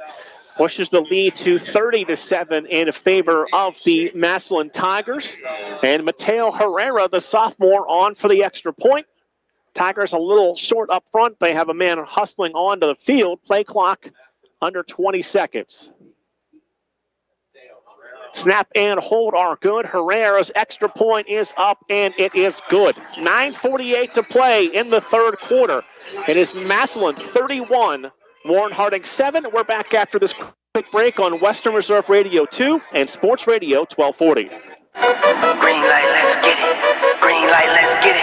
S12: pushes the lead to 30-7 in favor of the Massillon Tigers. And Mateo Herrera, the sophomore, on for the extra point. Tigers a little short up front. They have a man hustling onto the field. Play clock under 20 seconds. Snap and hold are good. Herrera's extra point is up, and it is good. 9:48 to play in the 3rd quarter. It is Massillon 31, Warren Harding 7. We're back after this quick break on Western Reserve Radio 2 and Sports Radio 1240.
S11: Green light, let's get it. Green light, let's get it.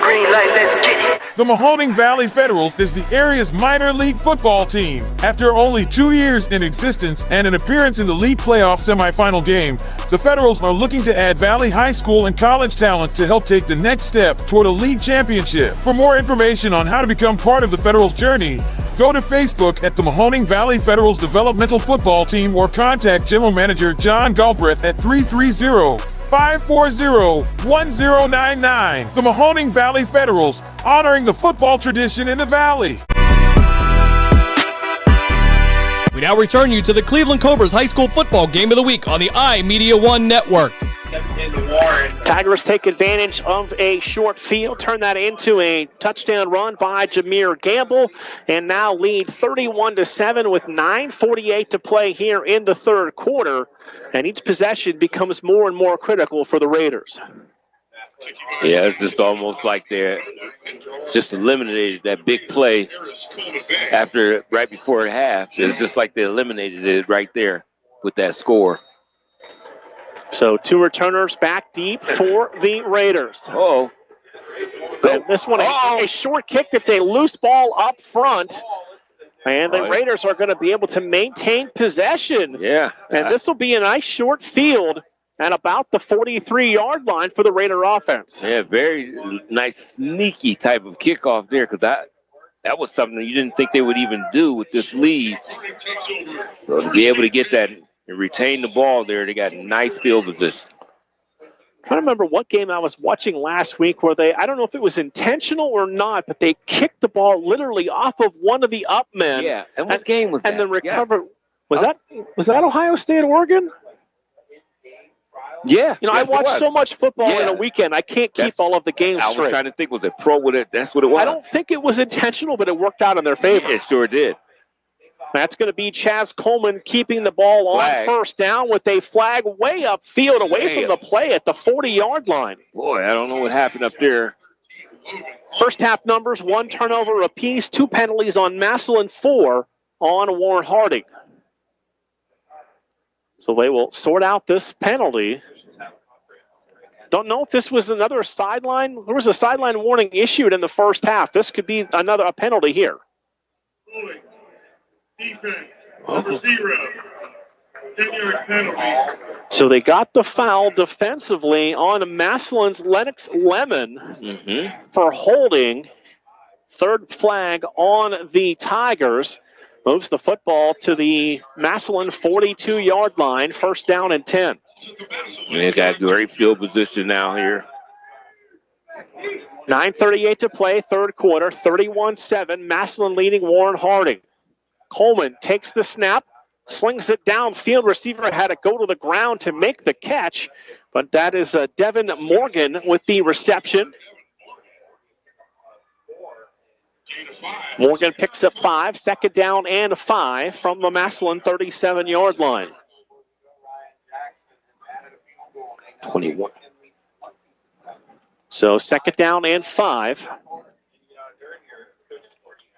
S11: Green light, let's get it.
S13: The Mahoning Valley Federals is the area's minor league football team. After only 2 years in existence and an appearance in the league playoff semifinal game, the Federals are looking to add Valley High School and college talent to help take the next step toward a league championship. For more information on how to become part of the Federals' journey, go to Facebook at the Mahoning Valley Federals Developmental Football Team or contact General Manager John Galbraith at 330-540-1099. The Mahoning Valley Federals, honoring the football tradition in the Valley.
S15: We now return you to the Cleveland Cobras High School Football Game of the Week on the iMedia One Network.
S12: Tigers take advantage of a short field, turn that into a touchdown run by Jameer Gamble, and now lead 31-7 with 9:48 to play here in the 3rd quarter. And each possession becomes more and more critical for the Raiders.
S10: Yeah, it's just almost like they're just eliminated that big play right before half. It's just like they eliminated it right there with that score.
S12: So 2 returners back deep for the Raiders.
S10: Oh,
S12: and this one a short kick that's a loose ball up front. And the Raiders are going to be able to maintain possession.
S10: Yeah.
S12: And this will be a nice short field at about the 43-yard line for the Raider offense.
S10: Yeah, very nice, sneaky type of kickoff there, because that was something you didn't think they would even do with this lead. So to be able to get that and retain the ball there, they got nice field position.
S12: I'm trying to remember what game I was watching last week where I don't know if it was intentional or not, but they kicked the ball literally off of one of the up men.
S10: Yeah, and what game was that?
S12: And then recovered. Yes. Was that Ohio State, Oregon?
S10: Yeah.
S12: You know, I watch so much football in a weekend, I can't keep all of the games straight.
S10: I was trying to think, was it pro with it? That's what it was.
S12: I don't think it was intentional, but it worked out in their favor.
S10: It sure did.
S12: That's going to be Chaz Coleman keeping the ball on 1st down with a flag way upfield away from the play at the 40-yard line.
S10: Boy, I don't know what happened up there.
S12: First half numbers, 1 turnover apiece, 2 penalties on Massillon, 4 on Warren Harding. So they will sort out this penalty. Don't know if this was another sideline. There was a sideline warning issued in the first half. This could be a penalty here.
S18: Defense, number 0. 10-yard penalty.
S12: So they got the foul defensively on Massillon's Lennox Lemon for holding. Third flag on the Tigers. Moves the football to the Massillon 42-yard line. First down and 10.
S10: They got great field position now here.
S12: 9:38 to play, third quarter, 31-7. Massillon leading Warren Harding. Coleman takes the snap, slings it downfield. Receiver had to go to the ground to make the catch, but that is Devin Morgan with the reception. Morgan picks up 5, second down and 5 from the Massillon 37-yard line.
S10: 21.
S12: So second down and 5.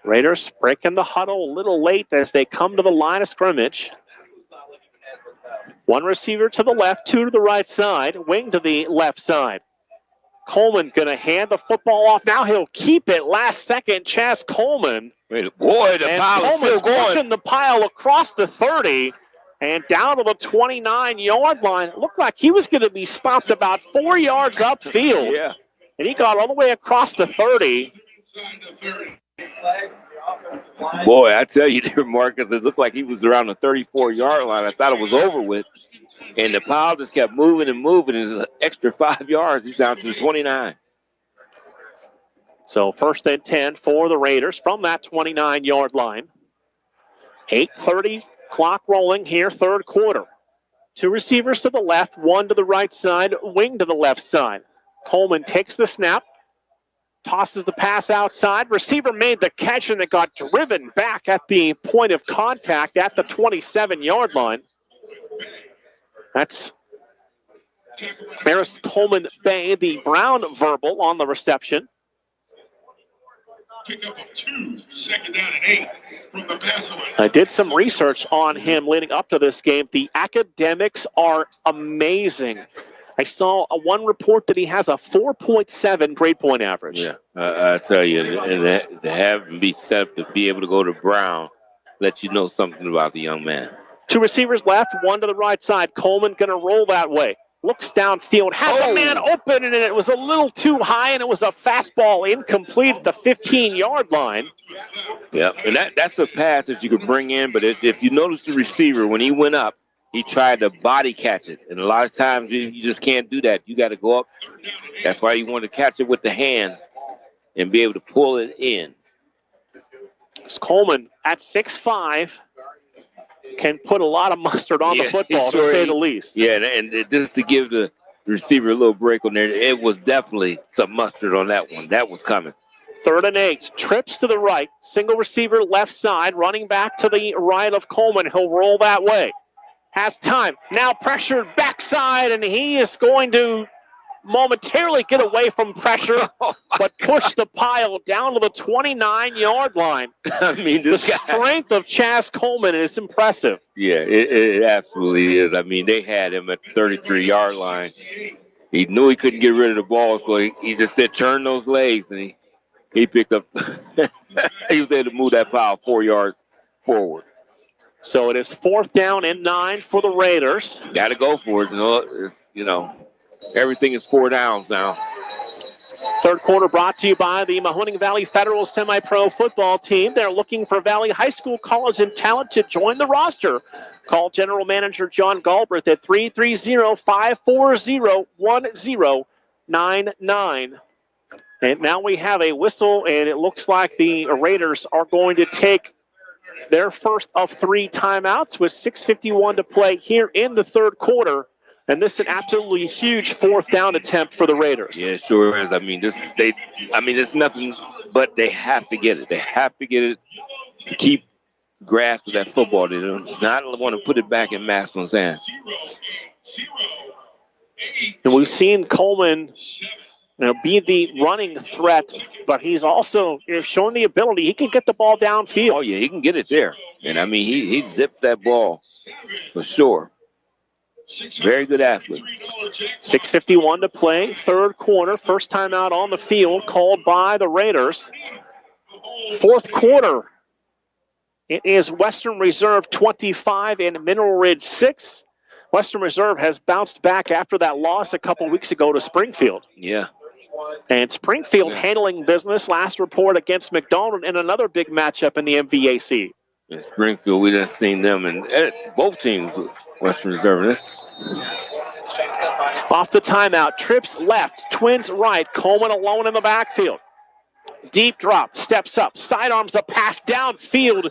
S12: Raiders breaking the huddle a little late as they come to the line of scrimmage. One receiver to the left, 2 to the right side, wing to the left side. Coleman going to hand the football off. Now he'll keep it. Last second, Chaz Coleman.
S10: Boy, the pile is still going.
S12: Pushing the pile across the 30 and down to the 29-yard line. It looked like he was going to be stopped about 4 yards upfield.
S10: Yeah.
S12: And he got all the way across the 30.
S10: Boy, I tell you there, Marcus, it looked like he was around the 34-yard line. I thought it was over with. And the pile just kept moving and moving. It's an extra 5 yards. He's down to the 29.
S12: So first and 10 for the Raiders from that 29-yard line. 8:30 clock rolling here, third quarter. 2 receivers to the left, 1 to the right side, wing to the left side. Coleman takes the snap, tosses the pass outside. Receiver made the catch, and it got driven back at the point of contact at the 27-yard line. That's Maris Coleman Bay, the Brown verbal on the reception.
S18: Kickoff of 2, second down and 8 from the Massillon.
S12: I did some research on him leading up to this game. The academics are amazing. I saw one report that he has a 4.7 grade point average.
S10: Yeah, I tell you, and to have him be set up to be able to go to Brown, let you know something about the young man.
S12: 2 receivers left, 1 to the right side. Coleman going to roll that way. Looks downfield, has a man open, and it was a little too high, and it was a fastball incomplete at the 15-yard line.
S10: Yeah, and that's a pass that you could bring in, but if you notice the receiver, when he went up, he tried to body catch it. And a lot of times you just can't do that. You got to go up. That's why you want to catch it with the hands and be able to pull it in.
S12: Coleman at 6'5", can put a lot of mustard on the football, to say the least.
S10: Yeah, and just to give the receiver a little break on there, it was definitely some mustard on that one. That was coming.
S12: 3rd and 8, trips to the right, single receiver left side, running back to the right of Coleman. He'll roll that way. Has time, now pressured backside, and he is going to momentarily get away from pressure, but push the pile down to the 29-yard line.
S10: I mean,
S12: the strength of Chaz Coleman is impressive.
S10: Yeah, it absolutely is. I mean, they had him at the 33-yard line. He knew he couldn't get rid of the ball, so he just said, turn those legs, and he picked up. He was able to move that pile 4 yards forward.
S12: So it is 4th down and 9 for the Raiders.
S10: Got to go for it. Everything is 4 downs now.
S12: Third quarter brought to you by the Mahoning Valley Federal Semi-Pro football team. They're looking for Valley High School, college, and talent to join the roster. Call General Manager John Galbraith at 330-540-1099. And now we have a whistle, and it looks like the Raiders are going to take their first of 3 timeouts with 6:51 to play here in the third quarter. And this is an absolutely huge 4th down attempt for the Raiders.
S10: Yeah, it sure is. I mean, it's nothing but they have to get it. They have to get it to keep grasp of that football. They do not want to put it back in Massillon's hands.
S12: And we've seen Coleman be the running threat, but he's also shown the ability. He can get the ball downfield.
S10: Oh, yeah, he can get it there. And, I mean, he zips that ball for sure. Very good athlete.
S12: 6:51 to play, third quarter. First time out on the field called by the Raiders. Fourth quarter, it is Western Reserve 25 and Mineral Ridge 6. Western Reserve has bounced back after that loss a couple weeks ago to Springfield.
S10: Yeah.
S12: And Springfield handling business. Last report against McDonald in another big matchup in the MVAC.
S10: In Springfield, we done seen them and both teams, Western Reserve.
S12: Off the timeout, trips left, Twins right, Coleman alone in the backfield. Deep drop, steps up, sidearms the pass downfield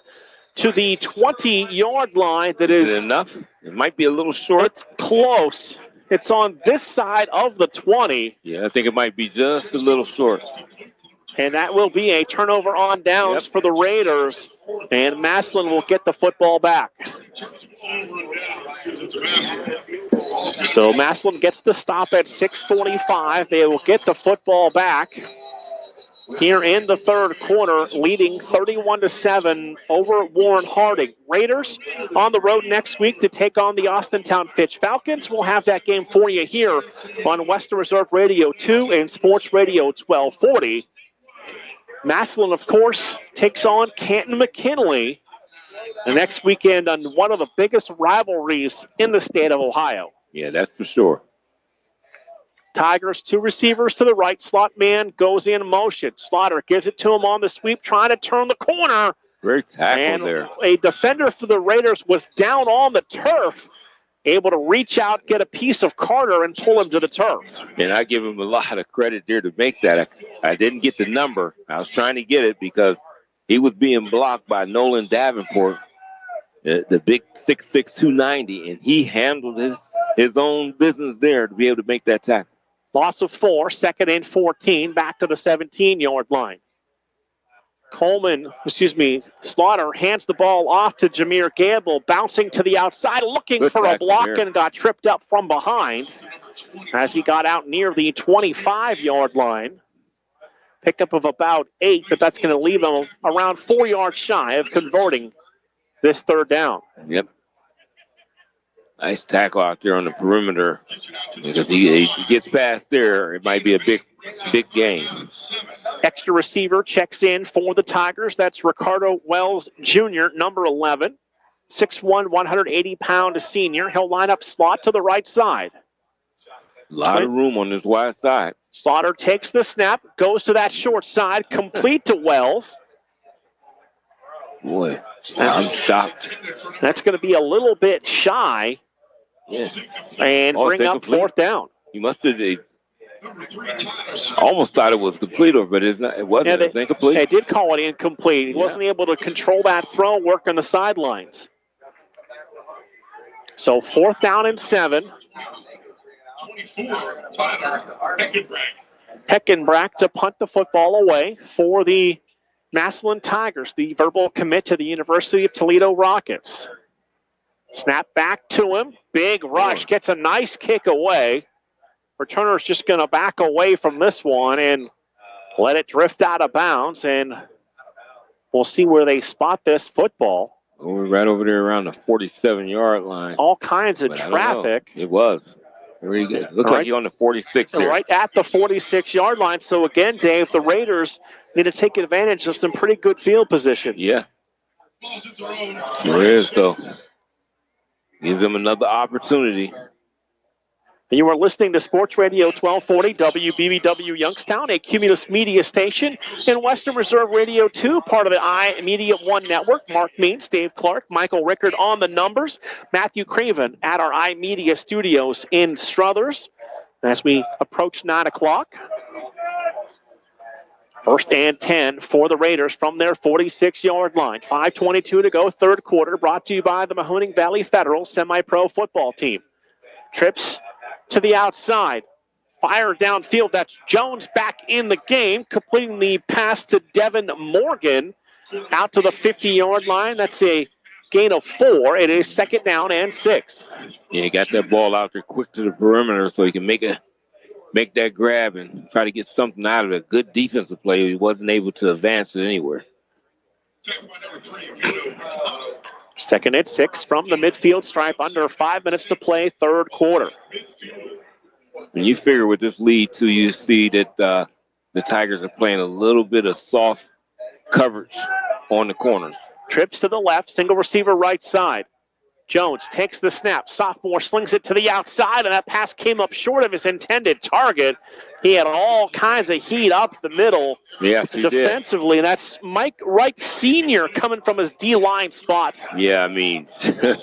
S12: to the 20-yard line.
S10: Is it enough? It might be a little short.
S12: It's close. It's on this side of the 20.
S10: Yeah, I think it might be just a little short.
S12: And that will be a turnover on downs for the Raiders. And Massillon will get the football back. So Massillon gets the stop at 6:45. They will get the football back here in the third quarter, leading 31-7 over Warren Harding. Raiders on the road next week to take on the Austintown Fitch Falcons. We'll have that game for you here on Western Reserve Radio 2 and Sports Radio 1240. Massillon, of course, takes on Canton McKinley the next weekend on one of the biggest rivalries in the state of Ohio.
S10: Yeah, that's for sure.
S12: Tigers, two receivers to the right. Slot man goes in motion. Slaughter gives it to him on the sweep, trying to turn the corner.
S10: Great tackle
S12: and
S10: there.
S12: A defender for the Raiders was down on the turf, able to reach out, get a piece of Carter, and pull him to the turf.
S10: And I give him a lot of credit there to make that. I didn't get the number. I was trying to get it because he was being blocked by Nolan Davenport, the big 6'6", 290, and he handled his own business there to be able to make that tackle.
S12: Loss of 4, second and 14, back to the 17-yard line. Slaughter hands the ball off to Jameer Gamble, bouncing to the outside, looking for a block and got tripped up from behind as he got out near the 25-yard line. Pickup of about 8, but that's going to leave him around 4 yards shy of converting this third down.
S10: Yep. Nice tackle out there on the perimeter. Because he gets past there, it might be a big game.
S12: Extra receiver checks in for the Tigers. That's Ricardo Wells Jr., number 11. 6'1", 180-pound senior. He'll line up slot to the right side.
S10: A lot of room on this wide side.
S12: Slaughter takes the snap, goes to that short side, complete to Wells.
S10: Boy, I'm shocked.
S12: That's going to be a little bit shy.
S10: Yes.
S12: And bring up
S10: complete.
S12: Fourth down.
S10: You must have almost thought it was complete, but it's not. It wasn't. It's incomplete.
S12: They did call it incomplete. He wasn't able to control that throw, work on the sidelines. So 4th down and 7. Heckenbrack to punt the football away for the Massillon Tigers, the verbal commit to the University of Toledo Rockets. Snap back to him. Big rush. Gets a nice kick away. Returner's just going to back away from this one and let it drift out of bounds. And we'll see where they spot this football.
S10: We're right over there around the 47-yard line.
S12: All kinds of traffic.
S10: It was. Very good. Looks like you're on the 46 there.
S12: Right at the 46-yard line. So, again, Dave, the Raiders need to take advantage of some pretty good field position.
S10: Yeah. Sure is, though. Gives them another opportunity.
S12: You are listening to Sports Radio 1240 WBBW Youngstown, a Cumulus Media station, and Western Reserve Radio 2, part of the iMedia One Network. Mark Means, Dave Clark, Michael Rickard on the numbers, Matthew Craven at our iMedia studios in Struthers as we approach 9 o'clock. 1st and 10 for the Raiders from their 46-yard line. 5:22 to go, third quarter, brought to you by the Mahoning Valley Federal Semi-Pro Football Team. Trips to the outside. Fire downfield. That's Jones back in the game, completing the pass to Devin Morgan out to the 50-yard line. That's a gain of 4. It is 2nd down and 6.
S10: Yeah, he got that ball out there quick to the perimeter so he can make that grab and try to get something out of it. Good defensive play. He wasn't able to advance it anywhere.
S12: Second and 6 from the midfield stripe. Under 5 minutes to play, third quarter.
S10: And you figure with this lead, too, you see that the Tigers are playing a little bit of soft coverage on the corners.
S12: Trips to the left, single receiver right side. Jones takes the snap. Sophomore slings it to the outside, and that pass came up short of his intended target. He had all kinds of heat up the middle defensively, and that's Mike Wright Sr. coming from his D-line spot.
S10: Yeah, I mean,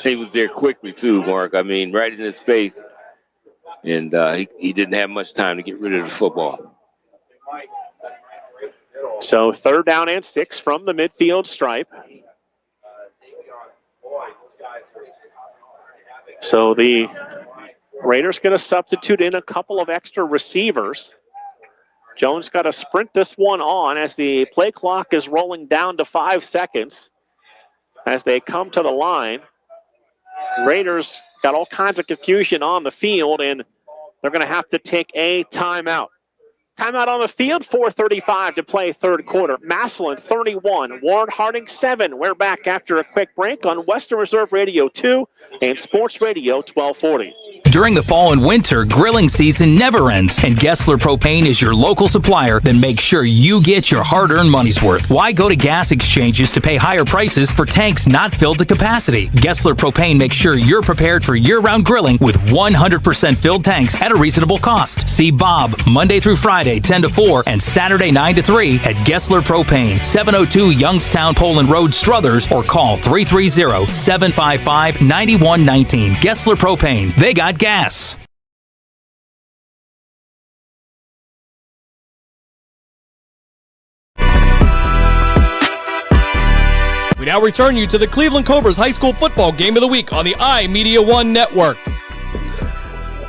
S10: he was there quickly, too, Mark. I mean, right in his face. And he didn't have much time to get rid of the football.
S12: So 3rd down and 6 from the midfield stripe. So the Raiders going to substitute in a couple of extra receivers. Jones got to sprint this one on as the play clock is rolling down to 5 seconds as they come to the line. Raiders got all kinds of confusion on the field, and they're going to have to take a timeout. Timeout on the field, 4:35 to play third quarter. Massillon 31, Warren Harding 7. We're back after a quick break on Western Reserve Radio 2 and Sports Radio 1240.
S16: During the fall and winter, grilling season never ends, and Gessler Propane is your local supplier. Then make sure you get your hard-earned money's worth. Why go to gas exchanges to pay higher prices for tanks not filled to capacity? Gessler Propane makes sure you're prepared for year-round grilling with 100% filled tanks at a reasonable cost. See Bob Monday through Friday, 10 to 4, and Saturday, 9 to 3 at Gessler Propane, 702 Youngstown Poland Road, Struthers, or call 330-755-9119. Gessler Propane. They got gas.
S15: We now return you to the Cleveland Cobras High School Football Game of the Week on the iMedia One Network.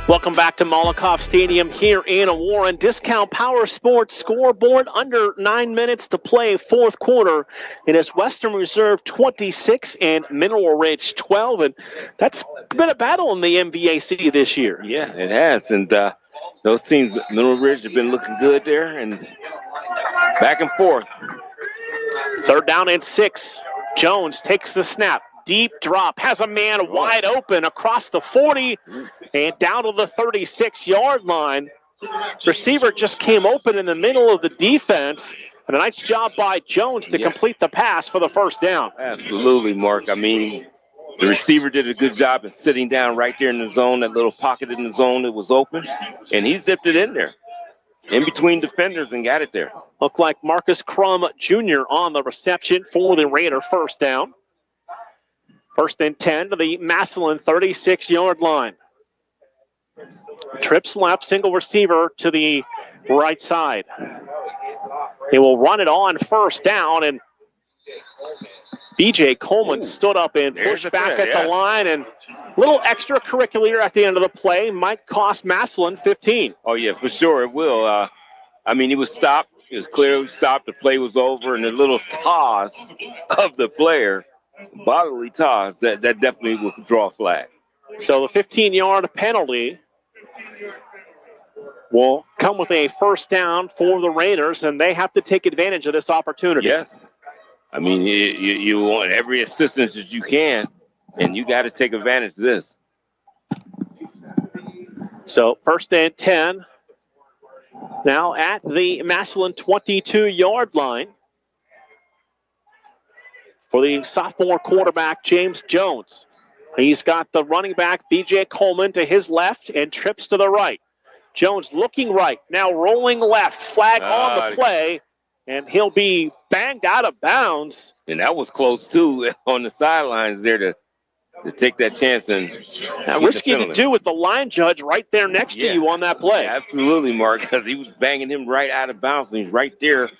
S12: Welcome back to Malakoff Stadium here in Warren. Discount Power Sports scoreboard, under 9 minutes to play fourth quarter. It is Western Reserve 26 and Mineral Ridge 12, and that's been a battle in the MVAC this year.
S10: Yeah, it has, and those teams, Mineral Ridge, have been looking good there, and back and forth.
S12: 3rd down and 6. Jones takes the snap. Deep drop, has a man wide open across the 40 and down to the 36-yard line. Receiver just came open in the middle of the defense, and a nice job by Jones to complete the pass for the first down.
S10: Absolutely, Mark. I mean, the receiver did a good job of sitting down right there in the zone, that little pocket in the zone that was open, and he zipped it in there, in between defenders, and got it there.
S12: Looked like Marcus Crum Jr. on the reception for the Raider first down. 1st and 10 to the Massillon 36-yard line. Trips left, single receiver to the right side. They will run it on first down, and B.J. Coleman stood up and pushed back at the line, and a little extracurricular at the end of the play might cost Massillon 15.
S10: Oh, yeah, for sure it will. I mean, he was stopped. It was clear he was stopped. The play was over, and a little toss of the player, bodily toss, that definitely will draw a flag.
S12: So the 15-yard penalty will come with a first down for the Raiders, and they have to take advantage of this opportunity.
S10: Yes. I mean, you want every assistance that you can, and you got to take advantage of this.
S12: So 1st and 10 now at the Massillon 22-yard line for the sophomore quarterback, James Jones. He's got the running back, B.J. Coleman, to his left and trips to the right. Jones looking right, now rolling left, flag on the play, and he'll be banged out of bounds.
S10: And that was close, too, on the sidelines there to take that chance. And
S12: risky to do with the line judge right there next to you on that play.
S10: Yeah, absolutely, Mark, because he was banging him right out of bounds, and he's right there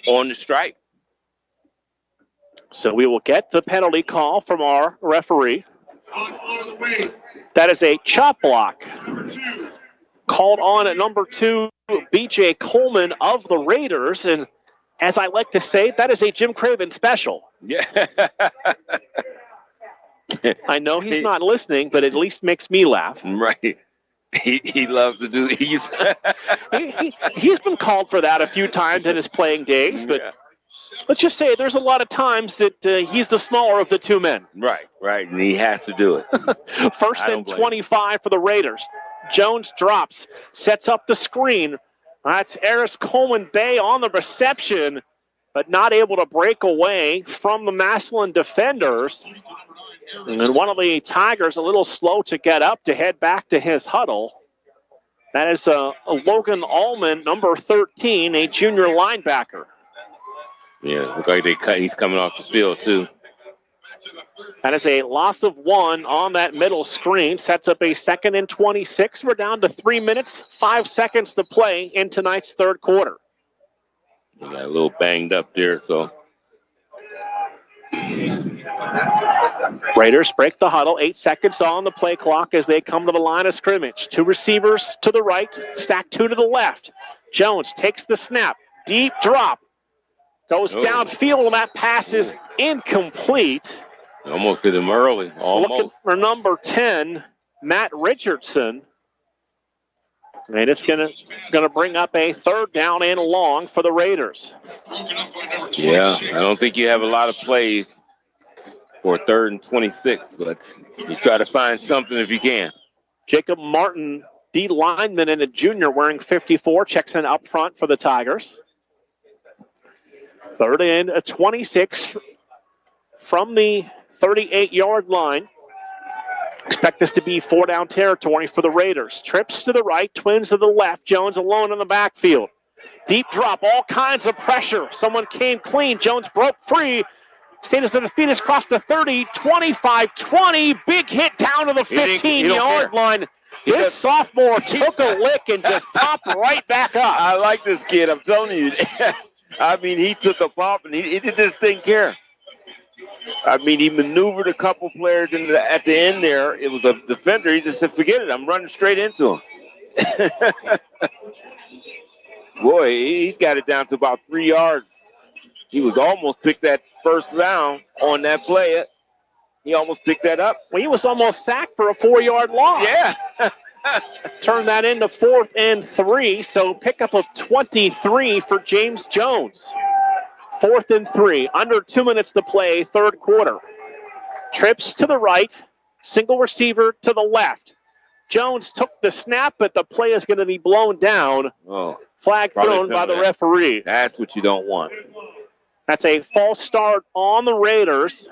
S10: on the stripe.
S12: So we will get the penalty call from our referee. That is a chop block called on at number 2, B.J. Coleman of the Raiders. And as I like to say, that is a Jim Craven special.
S10: Yeah.
S12: I know he's not listening, but at least makes me laugh.
S10: Right. He loves to do.
S12: He's been called for that a few times in his playing days, but let's just say there's a lot of times that he's the smaller of the two men.
S10: Right, and he has to do it.
S12: First and 25 for the Raiders. Jones drops, sets up the screen. That's Eris Coleman Bay on the reception, but not able to break away from the Massillon defenders. And then one of the Tigers a little slow to get up to head back to his huddle. That is Logan Allman, number 13, a junior linebacker.
S10: Yeah, looks like he's coming off the field, too.
S12: That is a loss of 1 on that middle screen. Sets up a 2nd and 26. We're down to 3 minutes, 5 seconds to play in tonight's third quarter.
S10: He got a little banged up there, so.
S12: Raiders break the huddle. 8 seconds on the play clock as they come to the line of scrimmage. 2 receivers to the right, stack 2 to the left. Jones takes the snap. Deep drop. Goes downfield, and that pass is incomplete.
S10: Almost hit him early. Almost.
S12: Looking for number 10, Matt Richardson. And it's gonna bring up a 3rd down and long for the Raiders.
S10: Yeah, I don't think you have a lot of plays for 3rd and 26, but you try to find something if you can.
S12: Jacob Martin, D lineman and a junior wearing 54, checks in up front for the Tigers. 3rd and 26 from the 38-yard line. Expect this to be 4-down territory for the Raiders. Trips to the right, twins to the left. Jones alone in the backfield. Deep drop, all kinds of pressure. Someone came clean. Jones broke free. Status to the feet is across the 30, 25, 20. Big hit down to the 15-yard line. This sophomore took a lick and just popped right back up.
S10: I like this kid, I'm telling you. I mean, he took a pop and he just didn't care. I mean, he maneuvered a couple players at the end there. It was a defender. He just said, forget it. I'm running straight into him. Boy, he's got it down to about 3 yards. He was almost picked that first down on that play. He almost picked that up.
S12: Well, he was almost sacked for a 4-yard loss.
S10: Yeah.
S12: Turn that into 4th and 3, so pickup of 23 for James Jones. 4th and 3, under 2 minutes to play, third quarter. Trips to the right, single receiver to the left. Jones took the snap, but the play is going to be blown down. Flag thrown by the referee.
S10: That's what you don't want.
S12: That's a false start on the Raiders.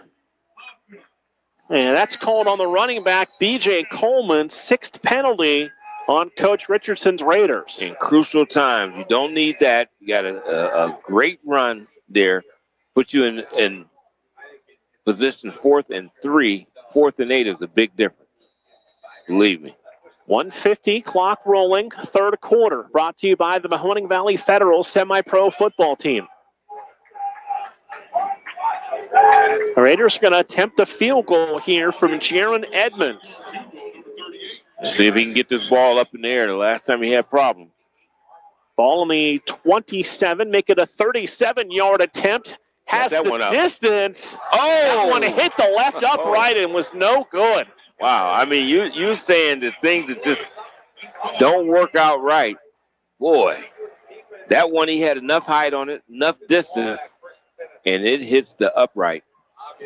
S12: And that's called on the running back, B.J. Coleman, 6th penalty on Coach Richardson's Raiders.
S10: In crucial times, you don't need that. You got a great run there. Put you in position 4th and 3. 4th and 8 is a big difference. Believe me.
S12: 1:50, clock rolling, third quarter. Brought to you by the Mahoning Valley Federal Semi-Pro Football Team. The Raiders are going to attempt a field goal here from Jaron Edmonds.
S10: Let's see if he can get this ball up in the air. The last time he had problems.
S12: Ball on the 27, make it a 37-yard attempt. Has the distance. That one hit the left upright and was no good.
S10: Wow, I mean, you're saying the things that just don't work out right. Boy, that one, he had enough height on it, enough distance, and it hits the upright.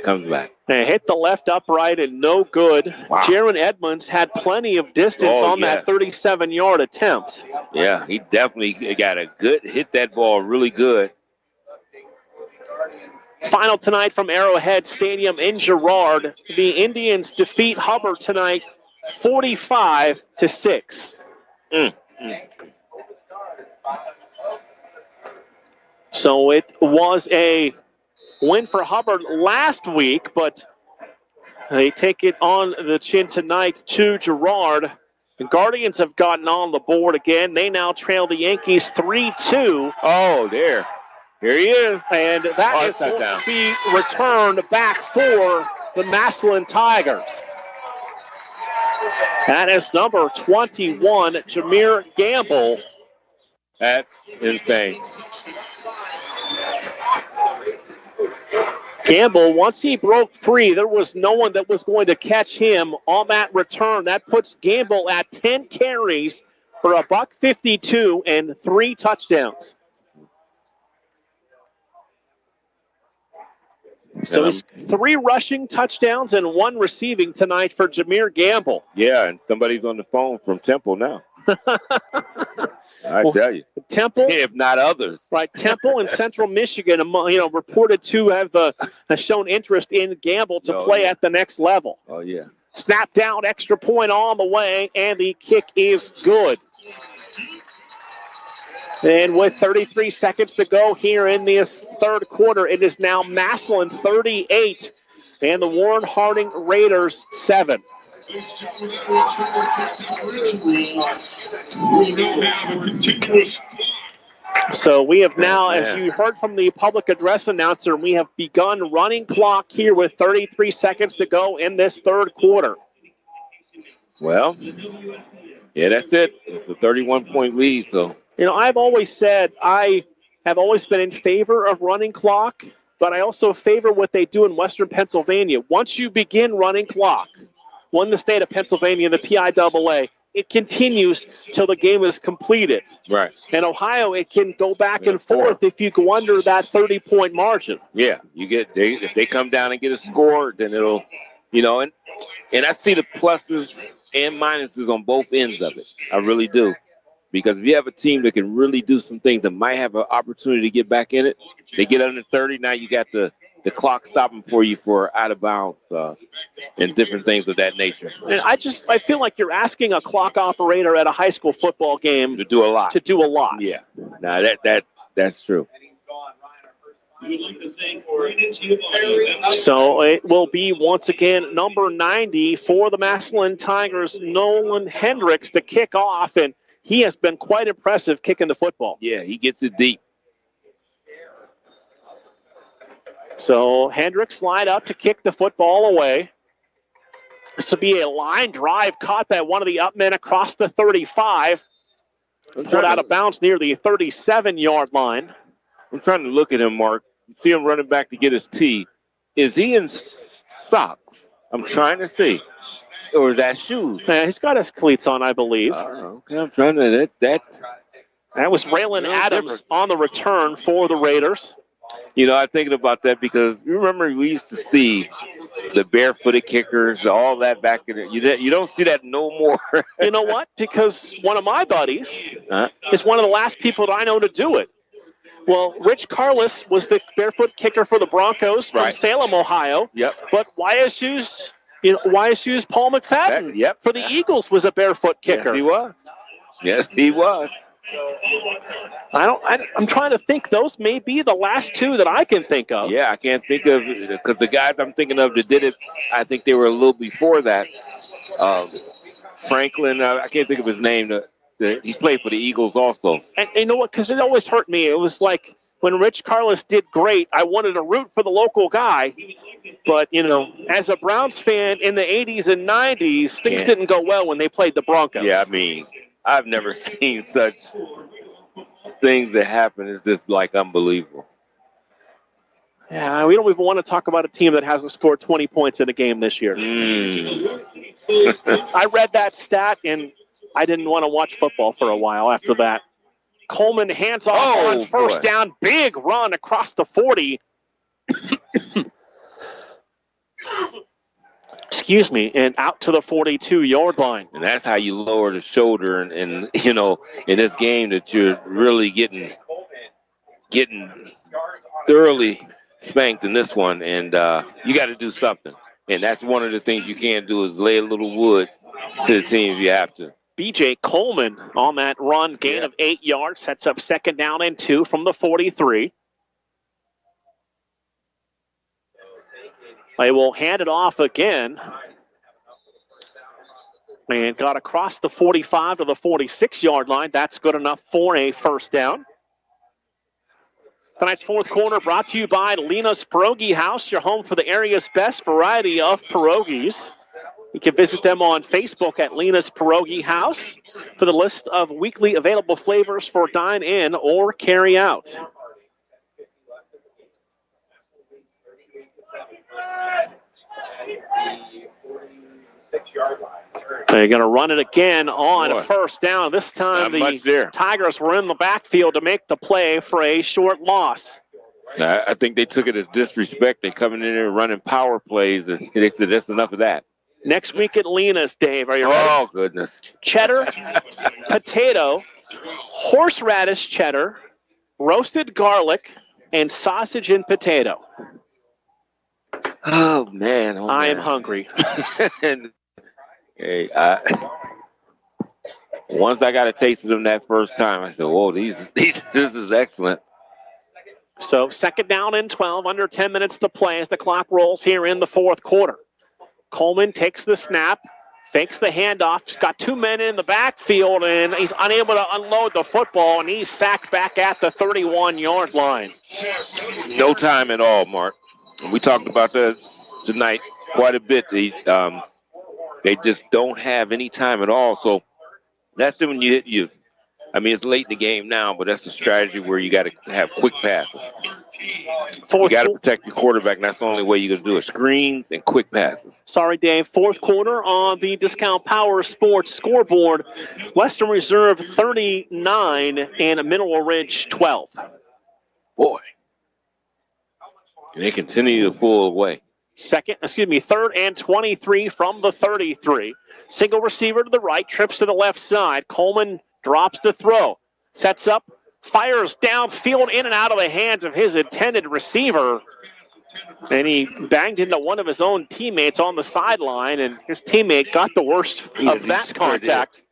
S10: Comes back.
S12: They hit the left upright and no good.
S10: Wow.
S12: Jaron Edmonds had plenty of distance on that 37-yard attempt.
S10: Yeah, he definitely got a good, hit that ball really good.
S12: Final tonight from Arrowhead Stadium in Girard. The Indians defeat Hubbard tonight 45-6. So it was a win for Hubbard last week, but they take it on the chin tonight to Girard. The Guardians have gotten on the board again. They now trail the Yankees 3-2.
S10: Oh, there. Here he is.
S12: And that is going to be returned back for the Massillon Tigers. That is number 21, Jameer Gamble.
S10: That's insane.
S12: Gamble, once he broke free, there was no one that was going to catch him on that return. That puts Gamble at 10 carries for $152 and 3 touchdowns. So it's 3 rushing touchdowns and 1 receiving tonight for Jameer Gamble.
S10: Yeah, and somebody's on the phone from Temple now. I tell you.
S12: Temple,
S10: if not others.
S12: Right, Temple and Central Michigan, reported to have shown interest in Gamble to play at the next level.
S10: Oh, yeah.
S12: Snap down, extra point on the way, and the kick is good. And with 33 seconds to go here in this third quarter, it is now Massillon 38 and the Warren Harding Raiders 7. So we have now, as you heard from the public address announcer, we have begun running clock here with 33 seconds to go in this third quarter.
S10: Well, yeah, that's it. It's a 31-point lead, so.
S12: I've always said I have always been in favor of running clock, but I also favor what they do in Western Pennsylvania. Once you begin running clock, in the state of Pennsylvania, the PIAA, it continues till the game is completed.
S10: Right.
S12: In Ohio, it can go back and forth if you go under that 30-point margin.
S10: Yeah, if they come down and get a score, then it'll, and I see the pluses and minuses on both ends of it. I really do. Because if you have a team that can really do some things that might have an opportunity to get back in it, they get under 30, now you got the clock stopping for you for out of bounds and different things of that nature.
S12: And I feel like you're asking a clock operator at a high school football game
S10: to do a lot.
S12: Yeah.
S10: Now that's true.
S12: So it will be once again number 90 for the Massillon Tigers, Nolan Hendricks, to kick off, and he has been quite impressive kicking the football.
S10: Yeah, he gets it deep.
S12: So Hendricks slide up to kick the football away. This will be a line drive caught by one of the up men across the 35. Pulled out of bounds near the 37-yard line.
S10: I'm trying to look at him, Mark. You see him running back to get his tee. Is he in socks? I'm trying to see. Or is that shoes?
S12: Yeah, he's got his cleats on, I believe.
S10: Okay, I'm trying to...
S12: That was Raylan Adams on the return for the Raiders.
S10: I'm thinking about that because you remember we used to see the barefooted kickers, all that back in there. You don't see that no more.
S12: You know what? Because one of my buddies is one of the last people that I know to do it. Well, Rich Carlos was the barefoot kicker for the Broncos from Salem, Ohio.
S10: Yep.
S12: But YSU's Paul McFadden for the Eagles was a barefoot kicker.
S10: Yes, he was.
S12: I'm trying to think. Those may be the last two that I can think of.
S10: Yeah, I can't think of it because the guys I'm thinking of that did it, I think they were a little before that. Franklin, I can't think of his name. He played for the Eagles also.
S12: And you know what? Because it always hurt me. It was like when Rich Carlos did great, I wanted to root for the local guy. But, as a Browns fan in the 80s and 90s, things didn't go well when they played the Broncos.
S10: Yeah, I've never seen such things that happen. It's just unbelievable.
S12: Yeah, we don't even want to talk about a team that hasn't scored 20 points in a game this year. I read that stat, and I didn't want to watch football for a while after that. Coleman hands off on first down. Big run across the 40. Excuse me, and out to the 42-yard line.
S10: And that's how you lower the shoulder and in this game that you're really getting thoroughly spanked in this one, and you got to do something. And that's one of the things you can't do is lay a little wood to the team if you have to.
S12: B.J. Coleman on that run, gain of 8 yards, sets up second down and 2 from the 43. They will hand it off again. And got across the 45 to the 46-yard line. That's good enough for a first down. Tonight's fourth quarter brought to you by Lena's Pierogi House, your home for the area's best variety of pierogies. You can visit them on Facebook at Lena's Pierogi House for the list of weekly available flavors for dine-in or carry-out. They're going to run it again on first down. This time the Tigers were in the backfield to make the play for a short loss.
S10: I think they took it as disrespect. They coming in there running power plays, and they said, that's enough of that.
S12: Next week at Lena's, Dave. Are you ready?
S10: Oh, goodness.
S12: Cheddar, potato, horseradish cheddar, roasted garlic, and sausage and potato.
S10: Oh, man.
S12: I am hungry.
S10: And, hey, once I got a taste of them that first time, I said, whoa, this is excellent.
S12: So 2nd down and 12, under 10 minutes to play as the clock rolls here in the fourth quarter. Coleman takes the snap, fakes the handoff. He's got 2 men in the backfield, and he's unable to unload the football, and he's sacked back at the 31-yard line.
S10: No time at all, Mark. We talked about this tonight quite a bit. They just don't have any time at all. So that's when you I mean, it's late in the game now, but that's the strategy where you got to have quick passes. You got to protect your quarterback, and that's the only way you're going to do it. Screens and quick passes.
S12: Sorry, Dave. Fourth quarter on the Discount Power Sports scoreboard. Western Reserve 39 and Mineral Ridge 12.
S10: Boy. And they continue to pull away.
S12: 3rd and 23 from the 33. Single receiver to the right, trips to the left side. Coleman drops to throw, sets up, fires downfield in and out of the hands of his intended receiver. And he banged into one of his own teammates on the sideline, and his teammate got the worst of that contact.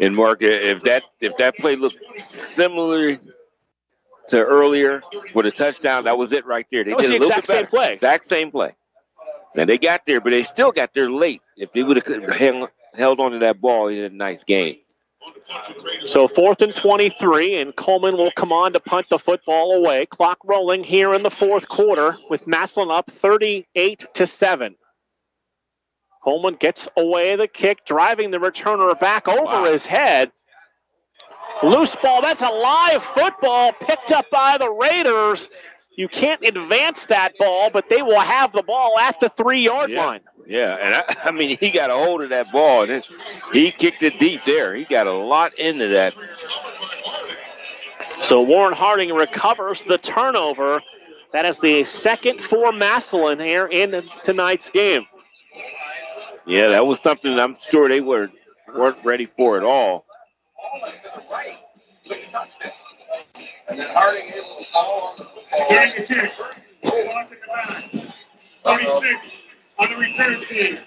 S10: And Mark, if that play looked similar to earlier with a touchdown, that was it right there. They
S12: that was
S10: did
S12: the exact same play.
S10: Exact same play. And they got there, but they still got there late. If they would have held on to that ball, he had a nice game.
S12: So 4th and 23, and Coleman will come on to punt the football away. Clock rolling here in the fourth quarter with Massillon up 38-7. Coleman gets away the kick, driving the returner back over his head. Loose ball, that's a live football picked up by the Raiders. You can't advance that ball, but they will have the ball at the 3-yard line.
S10: Yeah, and I mean, he got a hold of that ball, and he kicked it deep there. He got a lot into that.
S12: So Warren Harding recovers the turnover. That is the second for Massillon here in tonight's game.
S10: Yeah, that was something I'm sure they weren't ready for at all.
S18: And then Harding able to follow on the kick. Block in the back. 36 on the return team.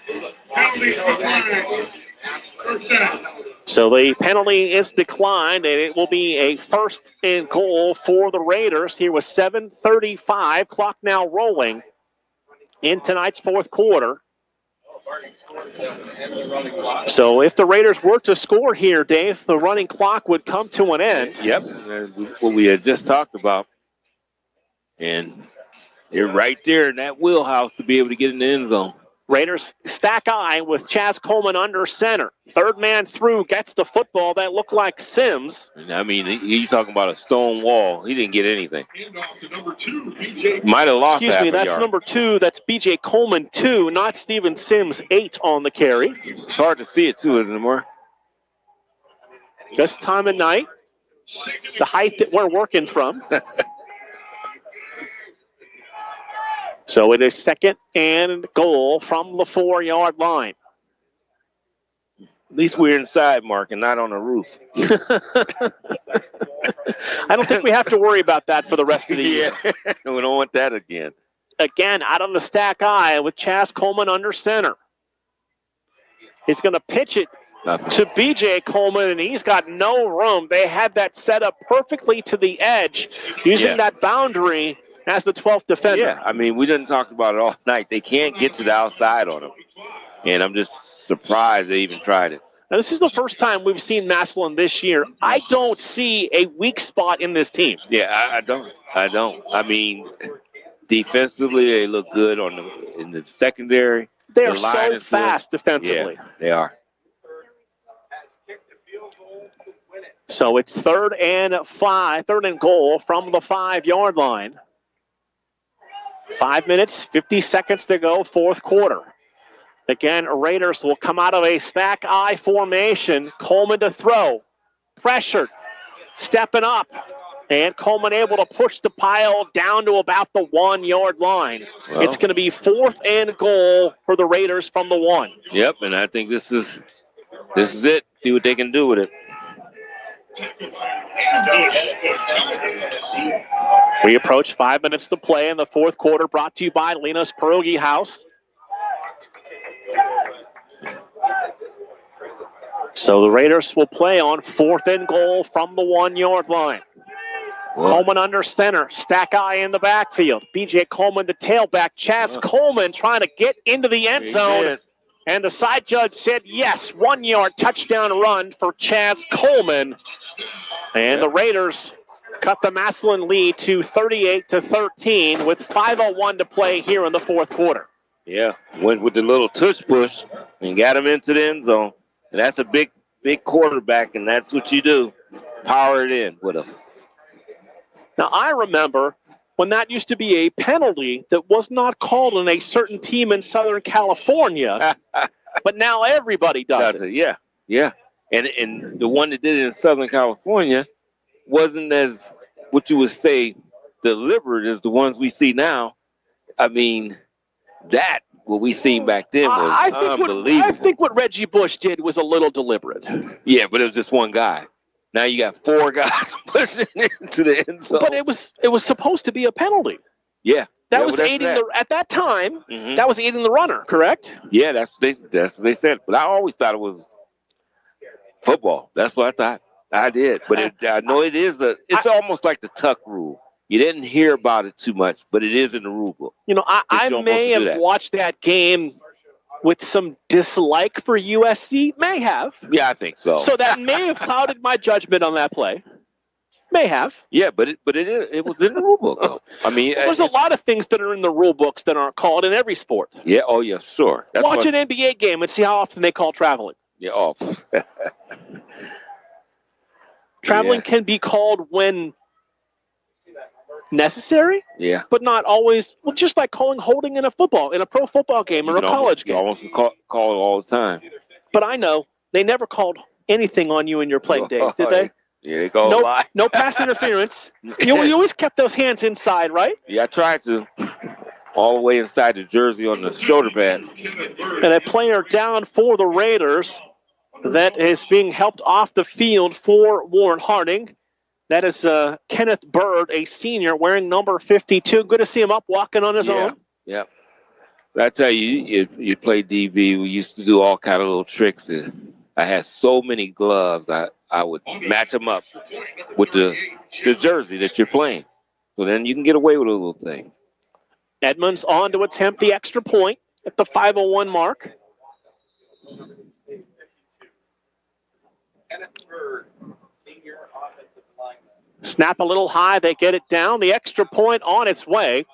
S18: Penalty declined. First down.
S12: So the penalty is declined, and it will be a 1st and goal for the Raiders. Here with 7:35, clock now rolling in tonight's fourth quarter. So if the Raiders were to score here, Dave, the running clock would come to an end.
S10: Yep, what we had just talked about. And they're right there in that wheelhouse to be able to get in the end zone.
S12: Raiders stack eye with Chaz Coleman under center. Third man through gets the football. That looked like Sims.
S10: I mean, you talking about a stone wall. He didn't get anything. Might have lost
S12: Excuse me, that's number 2. That's B.J. Coleman 2, not Steven Sims 8 on the carry.
S10: It's hard to see it too, isn't it, more?
S12: This time of night, the height that we're working from. So it is 2nd and goal from the 4-yard line.
S10: At least we're inside, Mark, and not on the roof.
S12: I don't think we have to worry about that for the rest of the year.
S10: We don't want that again.
S12: Again, out on the stack eye with Chaz Coleman under center. He's going to pitch it to B.J. Coleman, and he's got no room. They had that set up perfectly to the edge, using that boundary as the 12th defender.
S10: Yeah, I mean, we didn't talk about it all night. They can't get to the outside on him. And I'm just surprised they even tried it.
S12: Now, this is the first time we've seen Massillon this year. I don't see a weak spot in this team.
S10: Yeah, I don't. I mean, defensively, they look good in the secondary.
S12: They're so fast defensively.
S10: Yeah, they are.
S12: So it's 3rd and goal from the 5-yard line. 5 minutes, 50 seconds to go, fourth quarter. Again, Raiders will come out of a stack eye formation. Coleman to throw. Pressured. Stepping up. And Coleman able to push the pile down to about the 1-yard line.
S10: Well,
S12: it's going to be 4th and goal for the Raiders from the 1.
S10: Yep, and I think this is it. See what they can do with it.
S12: We approach 5 minutes to play in the 4th quarter, brought to you by Lena's Pierogi House. So the Raiders will play on 4th and goal from the 1-yard line. Coleman under center. Stack eye in the backfield. B.J. Coleman, the tailback. Chaz Coleman trying to get into the end zone. And the side judge said yes. 1-yard touchdown run for Chaz Coleman. And the Raiders cut the Massillon lead to 38-13 with 5:01 to play here in the 4th quarter.
S10: Yeah, went with the little tush push and got him into the end zone. And that's a big quarterback, and that's what you do. Power it in with him.
S12: Now, I remember when that used to be a penalty that was not called on a certain team in Southern California, but now everybody does it.
S10: Yeah. And the one that did it in Southern California wasn't as, what you would say, deliberate as the ones we see now. I mean, what we seen back then was unbelievable.
S12: I think what Reggie Bush did was a little deliberate.
S10: Yeah, but it was just one guy. Now you got 4 guys pushing into the end zone.
S12: But it was supposed to be a penalty.
S10: Yeah.
S12: That was aiding at that time. Mm-hmm. That was aiding the runner, correct?
S10: Yeah, that's what they said. But I always thought it was football. That's what I thought. I did. But I know it is it's almost like the tuck rule. You didn't hear about it too much, but it is in the rule book.
S12: You know, I may have watched that game with some dislike for USC. May have.
S10: Yeah, I think so.
S12: So that may have clouded my judgment on that play. May have.
S10: Yeah, but it was in the rule book, though. I mean,
S12: there's a lot of things that are in the rule books that aren't called in every sport.
S10: Yeah, oh yeah, sure.
S12: Watch an NBA game and see how often they call traveling.
S10: Yeah,
S12: Traveling can be called when necessary, but not always. Well, just like calling holding in a pro football game or a college game.
S10: You almost call it all the time.
S12: But I know they never called anything on you in your playing days, did they?
S10: Yeah, they called a lot.
S12: No pass interference. You always kept those hands inside, right?
S10: Yeah, I tried to. All the way inside the jersey on the shoulder pads.
S12: And a player down for the Raiders that is being helped off the field for Warren Harding. That is Kenneth Bird, a senior, wearing number 52. Good to see him up walking on his own.
S10: Yeah. But I tell you, you play DB, we used to do all kind of little tricks. I had so many gloves, I would match them up with the jersey that you're playing. So then you can get away with the little things.
S12: Edmonds on to attempt the extra point at the 5:01 mark. Snap a little high. They get it down. The extra point on its way.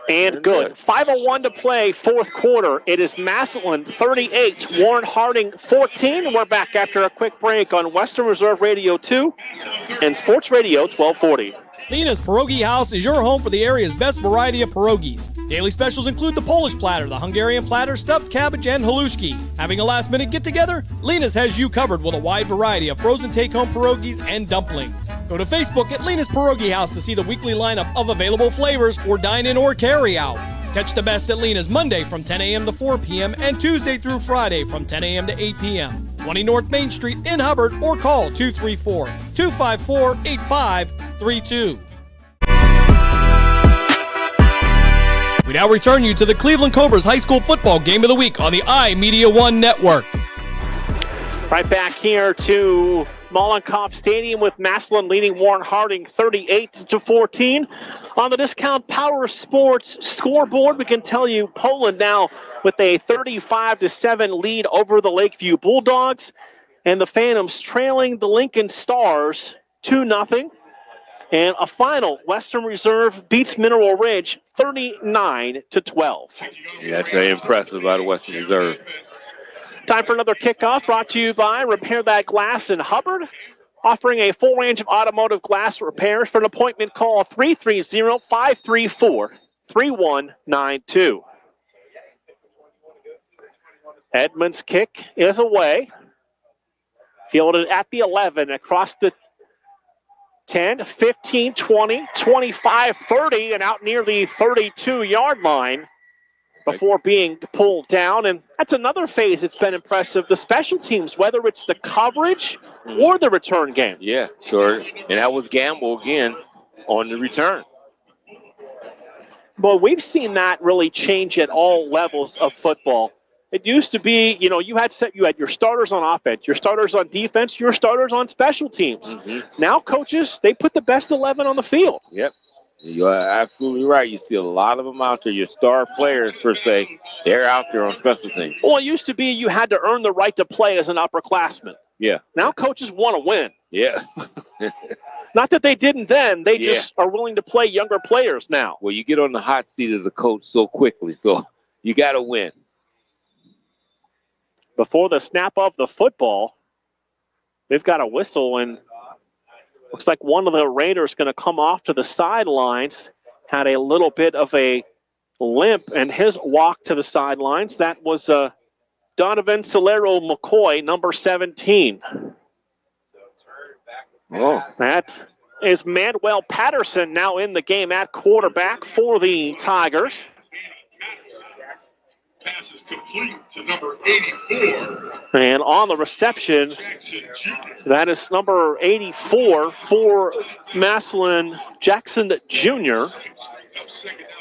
S12: And good. 5:01 to play, 4th quarter. It is Massillon 38, Warren Harding 14. We're back after a quick break on Western Reserve Radio 2 and Sports Radio 1240.
S15: Lena's Pierogi House is your home for the area's best variety of pierogies. Daily specials include the Polish platter, the Hungarian platter, stuffed cabbage, and halushki. Having a last-minute get-together? Lena's has you covered with a wide variety of frozen take-home pierogies and dumplings. Go to Facebook at Lena's Pierogi House to see the weekly lineup of available flavors for dine-in or carry-out. Catch the best at Lena's Monday from 10 a.m. to 4 p.m. and Tuesday through Friday from 10 a.m. to 8 p.m. 20 North Main Street in Hubbard or call 234-254-8532. We now return you to the Cleveland Cobras High School Football Game of the Week on the iMedia One Network.
S12: Right back here to Mollenkoff Stadium with Massillon leading Warren Harding 38-14. On the Discount Power Sports scoreboard, we can tell you Poland now with a 35-7 lead over the Lakeview Bulldogs, and the Phantoms trailing the Lincoln Stars 2-0. And a final, Western Reserve beats Mineral Ridge 39-12.
S10: Yeah, that's very impressive by the Western Reserve.
S12: Time for another kickoff brought to you by Repair That Glass in Hubbard, offering a full range of automotive glass repairs. For an appointment, call 330-534-3192. Edmonds' kick is away. Fielded at the 11 across the 10, 15, 20, 25, 30, and out near the 32-yard line before being pulled down. And that's another phase that's been impressive. The special teams, whether it's the coverage or the return game.
S10: Yeah, sure. And that was Gamble again on the return.
S12: But we've seen that really change at all levels of football. It used to be, you had your starters on offense, your starters on defense, your starters on special teams. Now coaches, they put the best 11 on the field.
S10: Yep. You are absolutely right. You see a lot of them out there, your star players per se, they're out there on special teams.
S12: Well, it used to be you had to earn the right to play as an upperclassman.
S10: Yeah.
S12: Now coaches want to win.
S10: Yeah.
S12: Not that they didn't then. They just are willing to play younger players now.
S10: Well, you get on the hot seat as a coach so quickly, so you got to win.
S12: Before the snap of the football, they've got a whistle, and looks like one of the Raiders going to come off to the sidelines. Had a little bit of a limp in his walk to the sidelines. That was Donovan Solero McCoy, number 17.
S10: Oh.
S12: That is Manuel Patterson now in the game at quarterback for the Tigers.
S18: Pass is complete to number 84.
S12: And on the reception, that is number 84 for Massillon, Jackson Jr.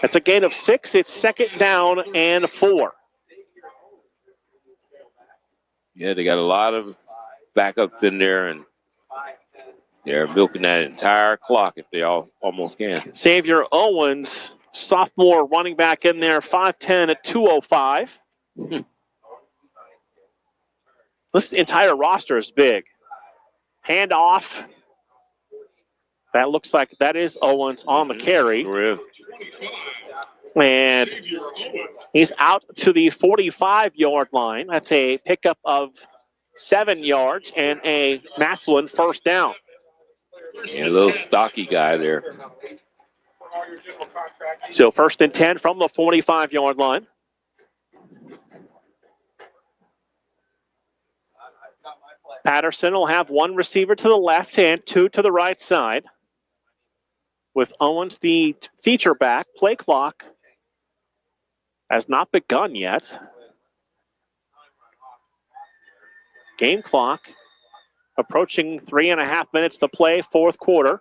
S12: That's a gain of 6. It's 2nd down and 4.
S10: Yeah, they got a lot of backups in there, and they're milking that entire clock if they almost can.
S12: Xavier Owens, sophomore running back in there, 5'10 at 205. This entire roster is big. Handoff. That looks like that is Owens on the carry. And he's out to the 45-yard line. That's a pickup of 7 yards and a Massillon first down.
S10: Yeah, a little stocky guy there.
S12: So 1st and 10 from the 45-yard line. Patterson will have one receiver to the left and 2 to the right side. With Owens the feature back, play clock has not begun yet. Game clock approaching 3.5 minutes to play, 4th quarter.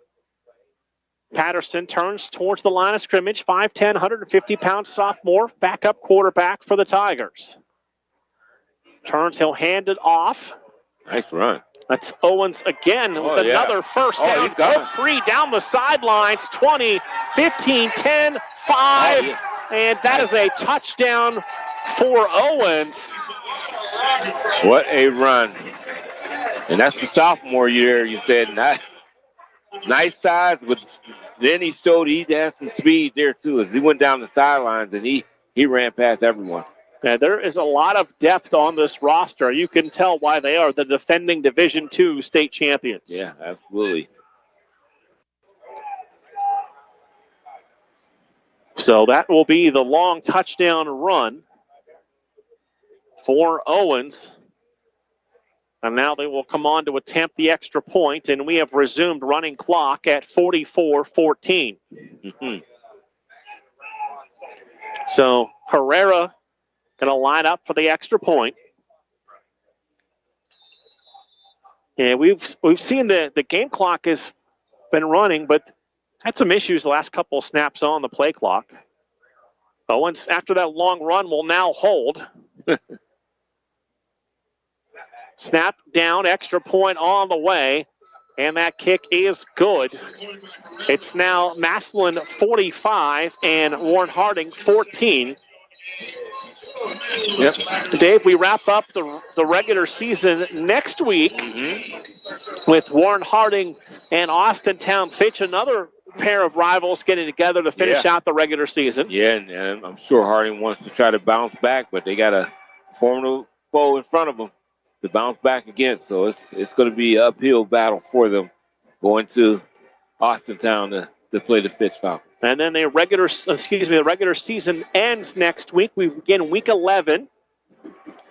S12: Patterson turns towards the line of scrimmage, 5'10", 150-pound sophomore, backup quarterback for the Tigers. Turns, he'll hand it off.
S10: Nice run.
S12: That's Owens again with another first down. Broke free down the sidelines, 20, 15, 10, 5. And that is a touchdown for Owens.
S10: What a run. And that's the sophomore year, you said. Nice size, but then he showed he had some speed there, too, as he went down the sidelines, and he ran past everyone.
S12: Yeah, there is a lot of depth on this roster. You can tell why they are the defending Division II state champions.
S10: Yeah, absolutely.
S12: So that will be the long touchdown run for Owens. And now they will come on to attempt the extra point, and we have resumed running clock at 44-14. So Herrera going to line up for the extra point. Yeah, we've seen the game clock has been running, but had some issues the last couple of snaps on the play clock. Owens, after that long run, will now hold. Snap down, extra point on the way, and that kick is good. It's now Massillon 45 and Warren Harding 14.
S10: Yep.
S12: Dave, we wrap up the regular season next week with Warren Harding and Austintown Fitch, another pair of rivals getting together to finish out the regular season.
S10: Yeah, and I'm sure Harding wants to try to bounce back, but they got a formidable foe in front of them to bounce back against. So it's going to be an uphill battle for them going to Austintown to play the Fitch Falcons.
S12: And then the regular season ends next week. We begin week 11.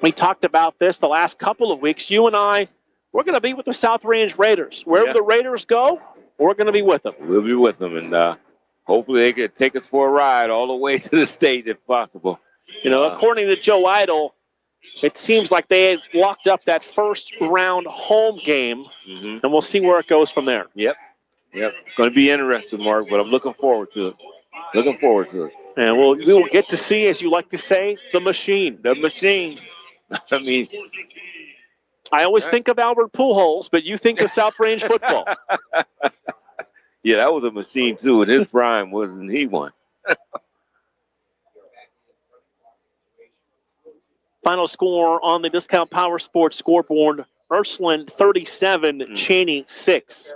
S12: We talked about this the last couple of weeks. You and I, we're going to be with the South Range Raiders. Wherever the Raiders go, we're going to be with them.
S10: We'll be with them, and hopefully they can take us for a ride all the way to the state if possible.
S12: According to Joe Idle, it seems like they had locked up that first round home game, and we'll see where it goes from there.
S10: Yep. It's going to be interesting, Mark, but I'm looking forward to it.
S12: And we will get to see, as you like to say, the machine.
S10: The machine. I mean,
S12: I always think of Albert Pujols, but you think of South Range football.
S10: Yeah, that was a machine, too. In his prime, wasn't he one?
S12: Final score on the Discount Power Sports scoreboard, Ursuline 37, Cheney 6.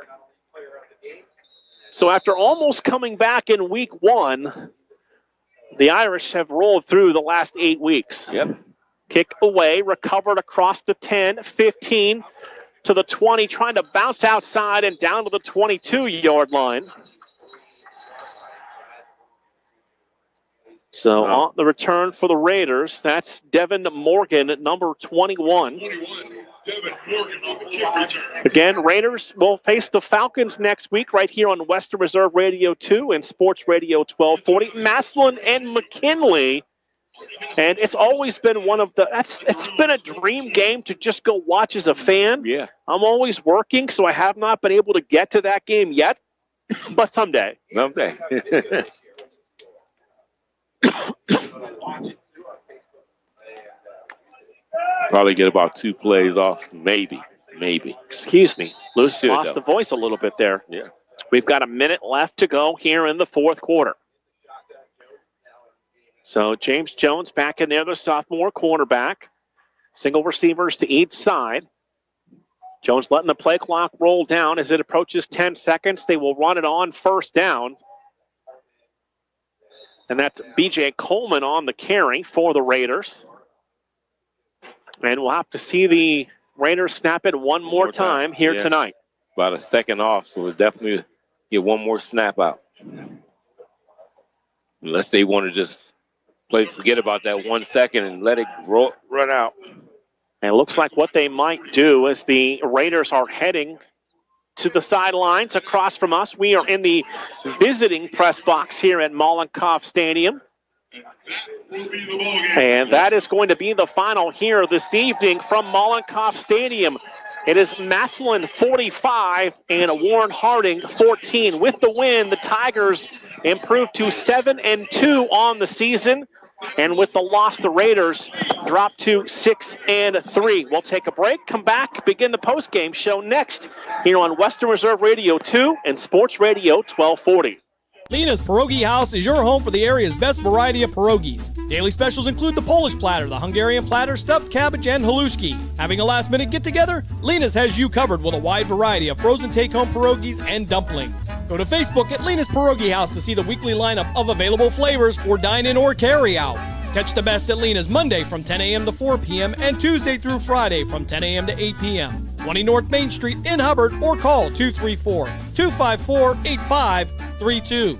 S12: So after almost coming back in week 1, the Irish have rolled through the last 8 weeks.
S10: Yep.
S12: Kick away, recovered across the 10, 15 to the 20, trying to bounce outside and down to the 22-yard line. So on the return for the Raiders, that's Devin Morgan at number 21. Again, Raiders will face the Falcons next week right here on Western Reserve Radio 2 and Sports Radio 1240. Massillon and McKinley. And it's always been it's been a dream game to just go watch as a fan.
S10: Yeah.
S12: I'm always working, so I have not been able to get to that game yet, but someday.
S10: Probably get about 2 plays off, maybe.
S12: Excuse me. Lost the voice a little bit there.
S10: Yeah.
S12: We've got a minute left to go here in the fourth quarter. So James Jones back in there, the sophomore cornerback. Single receivers to each side. Jones letting the play clock roll down as it approaches 10 seconds. They will run it on first down. And that's B.J. Coleman on the carry for the Raiders. And we'll have to see the Raiders snap it one more time here tonight.
S10: About a second off, so we'll definitely get one more snap out. Unless they want to just forget about that 1 second and let it run out.
S12: And it looks like what they might do is the Raiders are heading to the sidelines across from us. We are in the visiting press box here at Mollenkoff Stadium. And that is going to be the final here this evening from Mollenkoff Stadium. It is Massillon 45 and Warren Harding 14. With the win, the Tigers improved to 7-2 on the season. And with the loss, the Raiders dropped to 6-3. We'll take a break, come back, begin the postgame show next here on Western Reserve Radio 2 and Sports Radio 1240.
S15: Lena's Pierogi House is your home for the area's best variety of pierogies. Daily specials include the Polish platter, the Hungarian platter, stuffed cabbage, and halushki. Having a last-minute get-together? Lena's has you covered with a wide variety of frozen take-home pierogies and dumplings. Go to Facebook at Lena's Pierogi House to see the weekly lineup of available flavors for dine-in or carry-out. Catch the best at Lena's Monday from 10 a.m. to 4 p.m. and Tuesday through Friday from 10 a.m. to 8 p.m. 20 North Main Street in Hubbard or call 234-254-8532.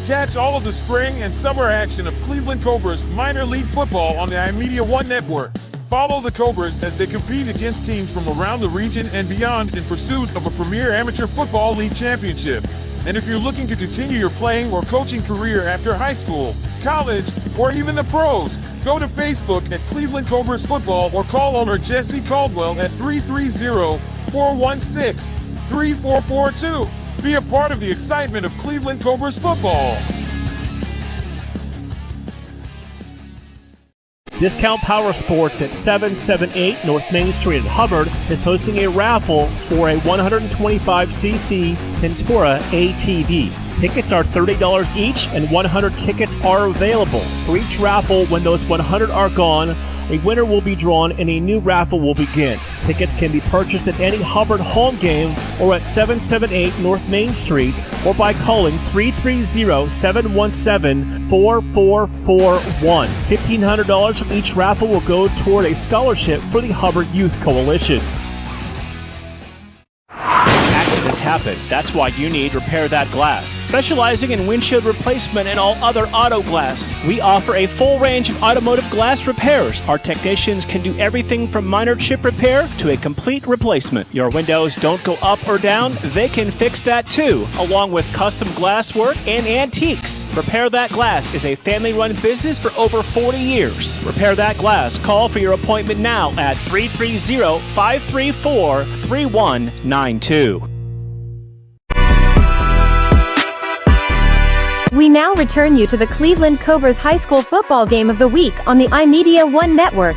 S13: Catch all of the spring and summer action of Cleveland Cobras minor league football on the iMedia One Network. Follow the Cobras as they compete against teams from around the region and beyond in pursuit of a premier amateur football league championship. And if you're looking to continue your playing or coaching career after high school, college, or even the pros, go to Facebook at Cleveland Cobras Football or call owner Jesse Caldwell at 330-416-3442. Be a part of the excitement of Cleveland Cobras football.
S14: Discount Power Sports at 778 North Main Street in Hubbard is hosting a raffle for a 125cc Ventura ATV. Tickets are $30 each and 100 tickets are available. For each raffle, when those 100 are gone, a winner will be drawn and a new raffle will begin. Tickets can be purchased at any Hubbard home game or at 778 North Main Street or by calling 330-717-4441. $1,500 from each raffle will go toward a scholarship for the Hubbard Youth Coalition.
S2: Accidents
S14: happen. That's why you need Repair That Glass. Specializing in windshield replacement and all other auto glass, we offer a full range of automotive glass repairs. Our technicians can do everything from minor chip repair to a complete replacement. Your windows don't go up or down, they can fix that too, along with custom glass work and antiques. Repair That Glass is a family-run business for over 40 years. Repair That Glass. Call for your appointment now at 330-534-3192.
S19: We now return you to the Cleveland Cobras High School Football Game of the Week on the iMedia One Network.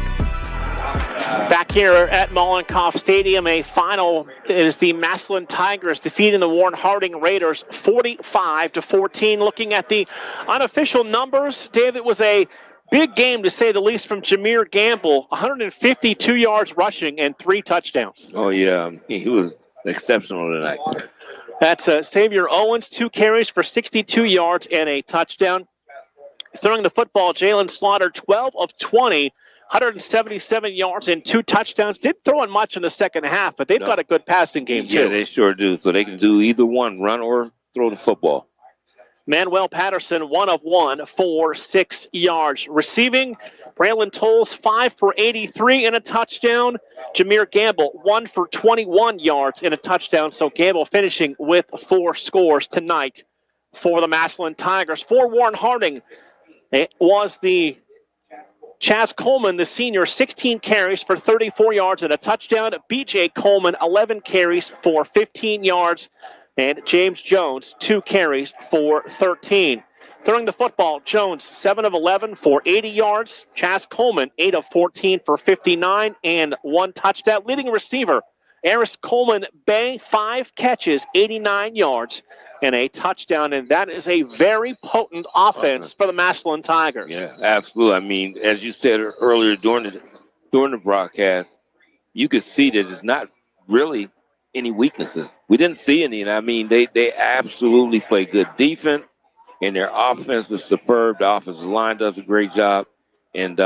S12: Back here at Mollenkoff Stadium, a final is the Massillon Tigers defeating the Warren Harding Raiders 45-14. Looking at the unofficial numbers, Dave, it was a big game to say the least from Jameer Gamble, 152 yards rushing and 3 touchdowns.
S10: Oh, yeah, he was exceptional tonight.
S12: That's Xavier Owens, 2 carries for 62 yards and a touchdown. Throwing the football, Jalen Slaughter, 12 of 20, 177 yards and 2 touchdowns. Didn't throw in much in the second half, but they've got a good passing game, too.
S10: Yeah, they sure do. So they can do either one, run or throw the football.
S12: Manuel Patterson, 1 of 1 for 6 yards. Receiving, Braylon Tolles, 5 for 83 and a touchdown. Jameer Gamble, 1 for 21 yards and a touchdown. So Gamble finishing with 4 scores tonight for the Massillon Tigers. For Warren Harding, it was the Chaz Coleman, the senior, 16 carries for 34 yards and a touchdown. B.J. Coleman, 11 carries for 15 yards. And James Jones, 2 carries for 13. Throwing the football, Jones, 7 of 11 for 80 yards. Chaz Coleman, 8 of 14 for 59 and 1 touchdown. Leading receiver, Eris Coleman Bay, 5 catches, 89 yards and a touchdown. And that is a very potent offense for the Massillon Tigers.
S10: Yeah, absolutely. I mean, as you said earlier during the broadcast, you could see that it's not really any weaknesses. We didn't see any, and I mean, they absolutely play good defense, and their offense is superb. The offensive line does a great job, and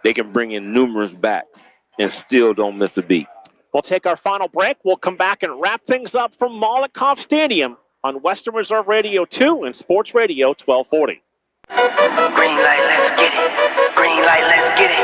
S10: they can bring in numerous backs and still don't miss a beat.
S12: We'll take our final break. We'll come back and wrap things up from Mollenkoff Stadium on Western Reserve Radio 2 and Sports Radio 1240.
S11: Green light, let's get it. Green light, let's get it.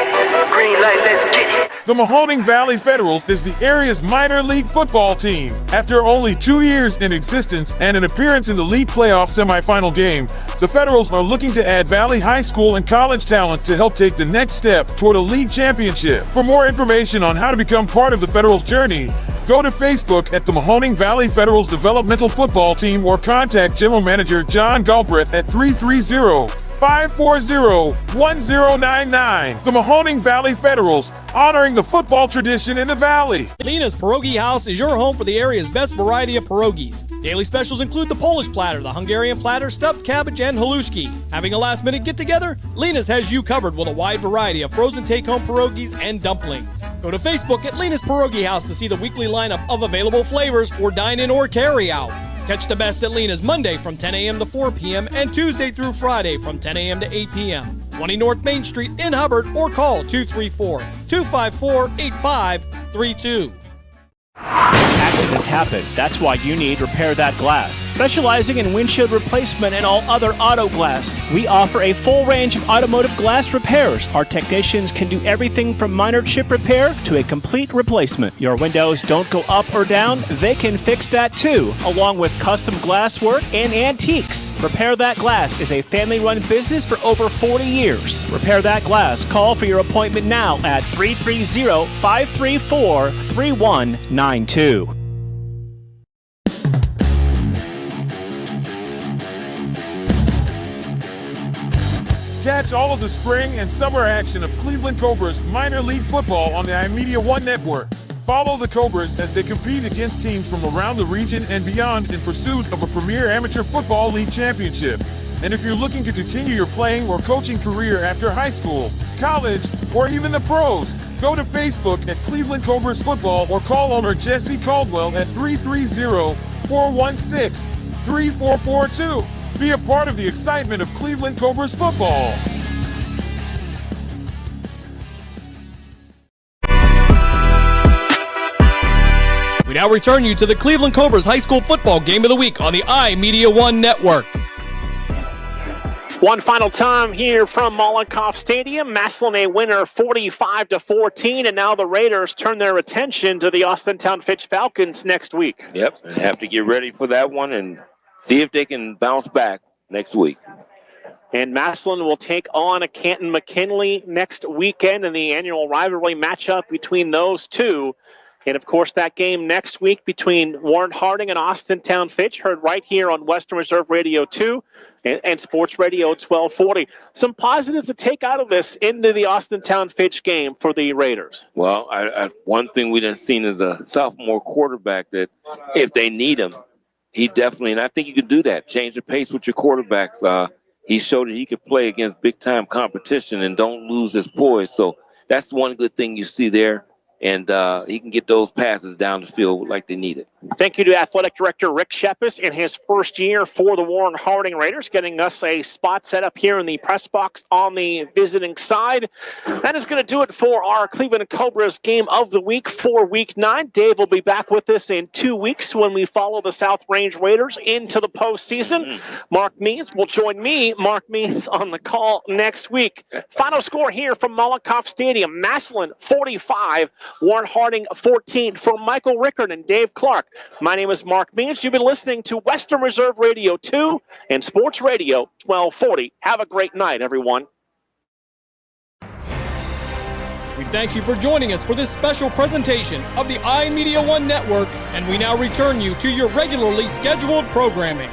S11: Green light, let's get it.
S13: The Mahoning Valley Federals is the area's minor league football team. After only 2 years in existence and an appearance in the league playoff semifinal game, the Federals are looking to add Valley High School and college talent to help take the next step toward a league championship. For more information on how to become part of the Federals' journey, go to Facebook at the Mahoning Valley Federals Developmental Football Team or contact General Manager John Galbraith at 330-540-1099. The Mahoning Valley Federals, honoring the football tradition in the Valley.
S15: Lena's Pierogi House is your home for the area's best variety of pierogies. Daily specials include the Polish platter, the Hungarian platter, stuffed cabbage, and halushki. Having a last-minute get-together? Lena's has you covered with a wide variety of frozen take-home pierogies and dumplings. Go to Facebook at Lena's Pierogi House to see the weekly lineup of available flavors for dine-in or carry-out. Catch the best at Lena's Monday from 10 a.m. to 4 p.m. and Tuesday through Friday from 10 a.m. to 8 p.m. 20 North Main Street in Hubbard or call 234-254-8532.
S14: Accidents happen. That's why you need Repair That Glass. Specializing in windshield replacement and all other auto glass, we offer a full range of automotive glass repairs. Our technicians can do everything from minor chip repair to a complete replacement. Your windows don't go up or down, they can fix that too, along with custom glass work and antiques. Repair That Glass is a family-run business for over 40 years. Repair That Glass. Call for your appointment now at 330-534-3192.
S13: Catch all of the spring and summer action of Cleveland Cobras minor league football on the iMedia One Network. Follow the Cobras as they compete against teams from around the region and beyond in pursuit of a premier amateur football league championship. And if you're looking to continue your playing or coaching career after high school, college, or even the pros, go to Facebook at Cleveland Cobras Football or call owner Jesse Caldwell at 330-416-3442. Be a part of the excitement of Cleveland Cobras football.
S15: We now now return you to the Cleveland Cobras High School Football Game of the Week on the iMedia One Network.
S12: One final time here from Molotov Stadium. Massillon a winner 45-14, and now the Raiders turn their attention to the Austintown Fitch Falcons next week.
S10: Yep, and have to get ready for that one and see if they can bounce back next week.
S12: And Massillon will take on a Canton McKinley next weekend in the annual rivalry matchup between those two. And, of course, that game next week between Warren Harding and Austintown Fitch, heard right here on Western Reserve Radio 2 and Sports Radio 1240. Some positives to take out of this into the Austintown Fitch game for the Raiders.
S10: Well, one thing we done seen is a sophomore quarterback that if they need him, he definitely, and I think you could do that, change the pace with your quarterbacks. He showed that he could play against big-time competition and don't lose his poise. So that's one good thing you see there. And he can get those passes down the field like they need it.
S12: Thank you to Athletic Director Rick Shepis in his first year for the Warren Harding Raiders, getting us a spot set up here in the press box on the visiting side. That is going to do it for our Cleveland Cobras Game of the Week for Week 9. Dave will be back with us in 2 weeks when we follow the South Range Raiders into the postseason. Mark Means will join me, Mark Means, on the call next week. Final score here from Molotov Stadium, Massillon 45, Warren Harding 14. For Michael Rickard and Dave Clark, my name is Mark Means. You've been listening to Western Reserve Radio 2 and Sports Radio 1240. Have a great night, everyone.
S15: We thank you for joining us for this special presentation of the iMedia One Network, and we now return you to your regularly scheduled programming.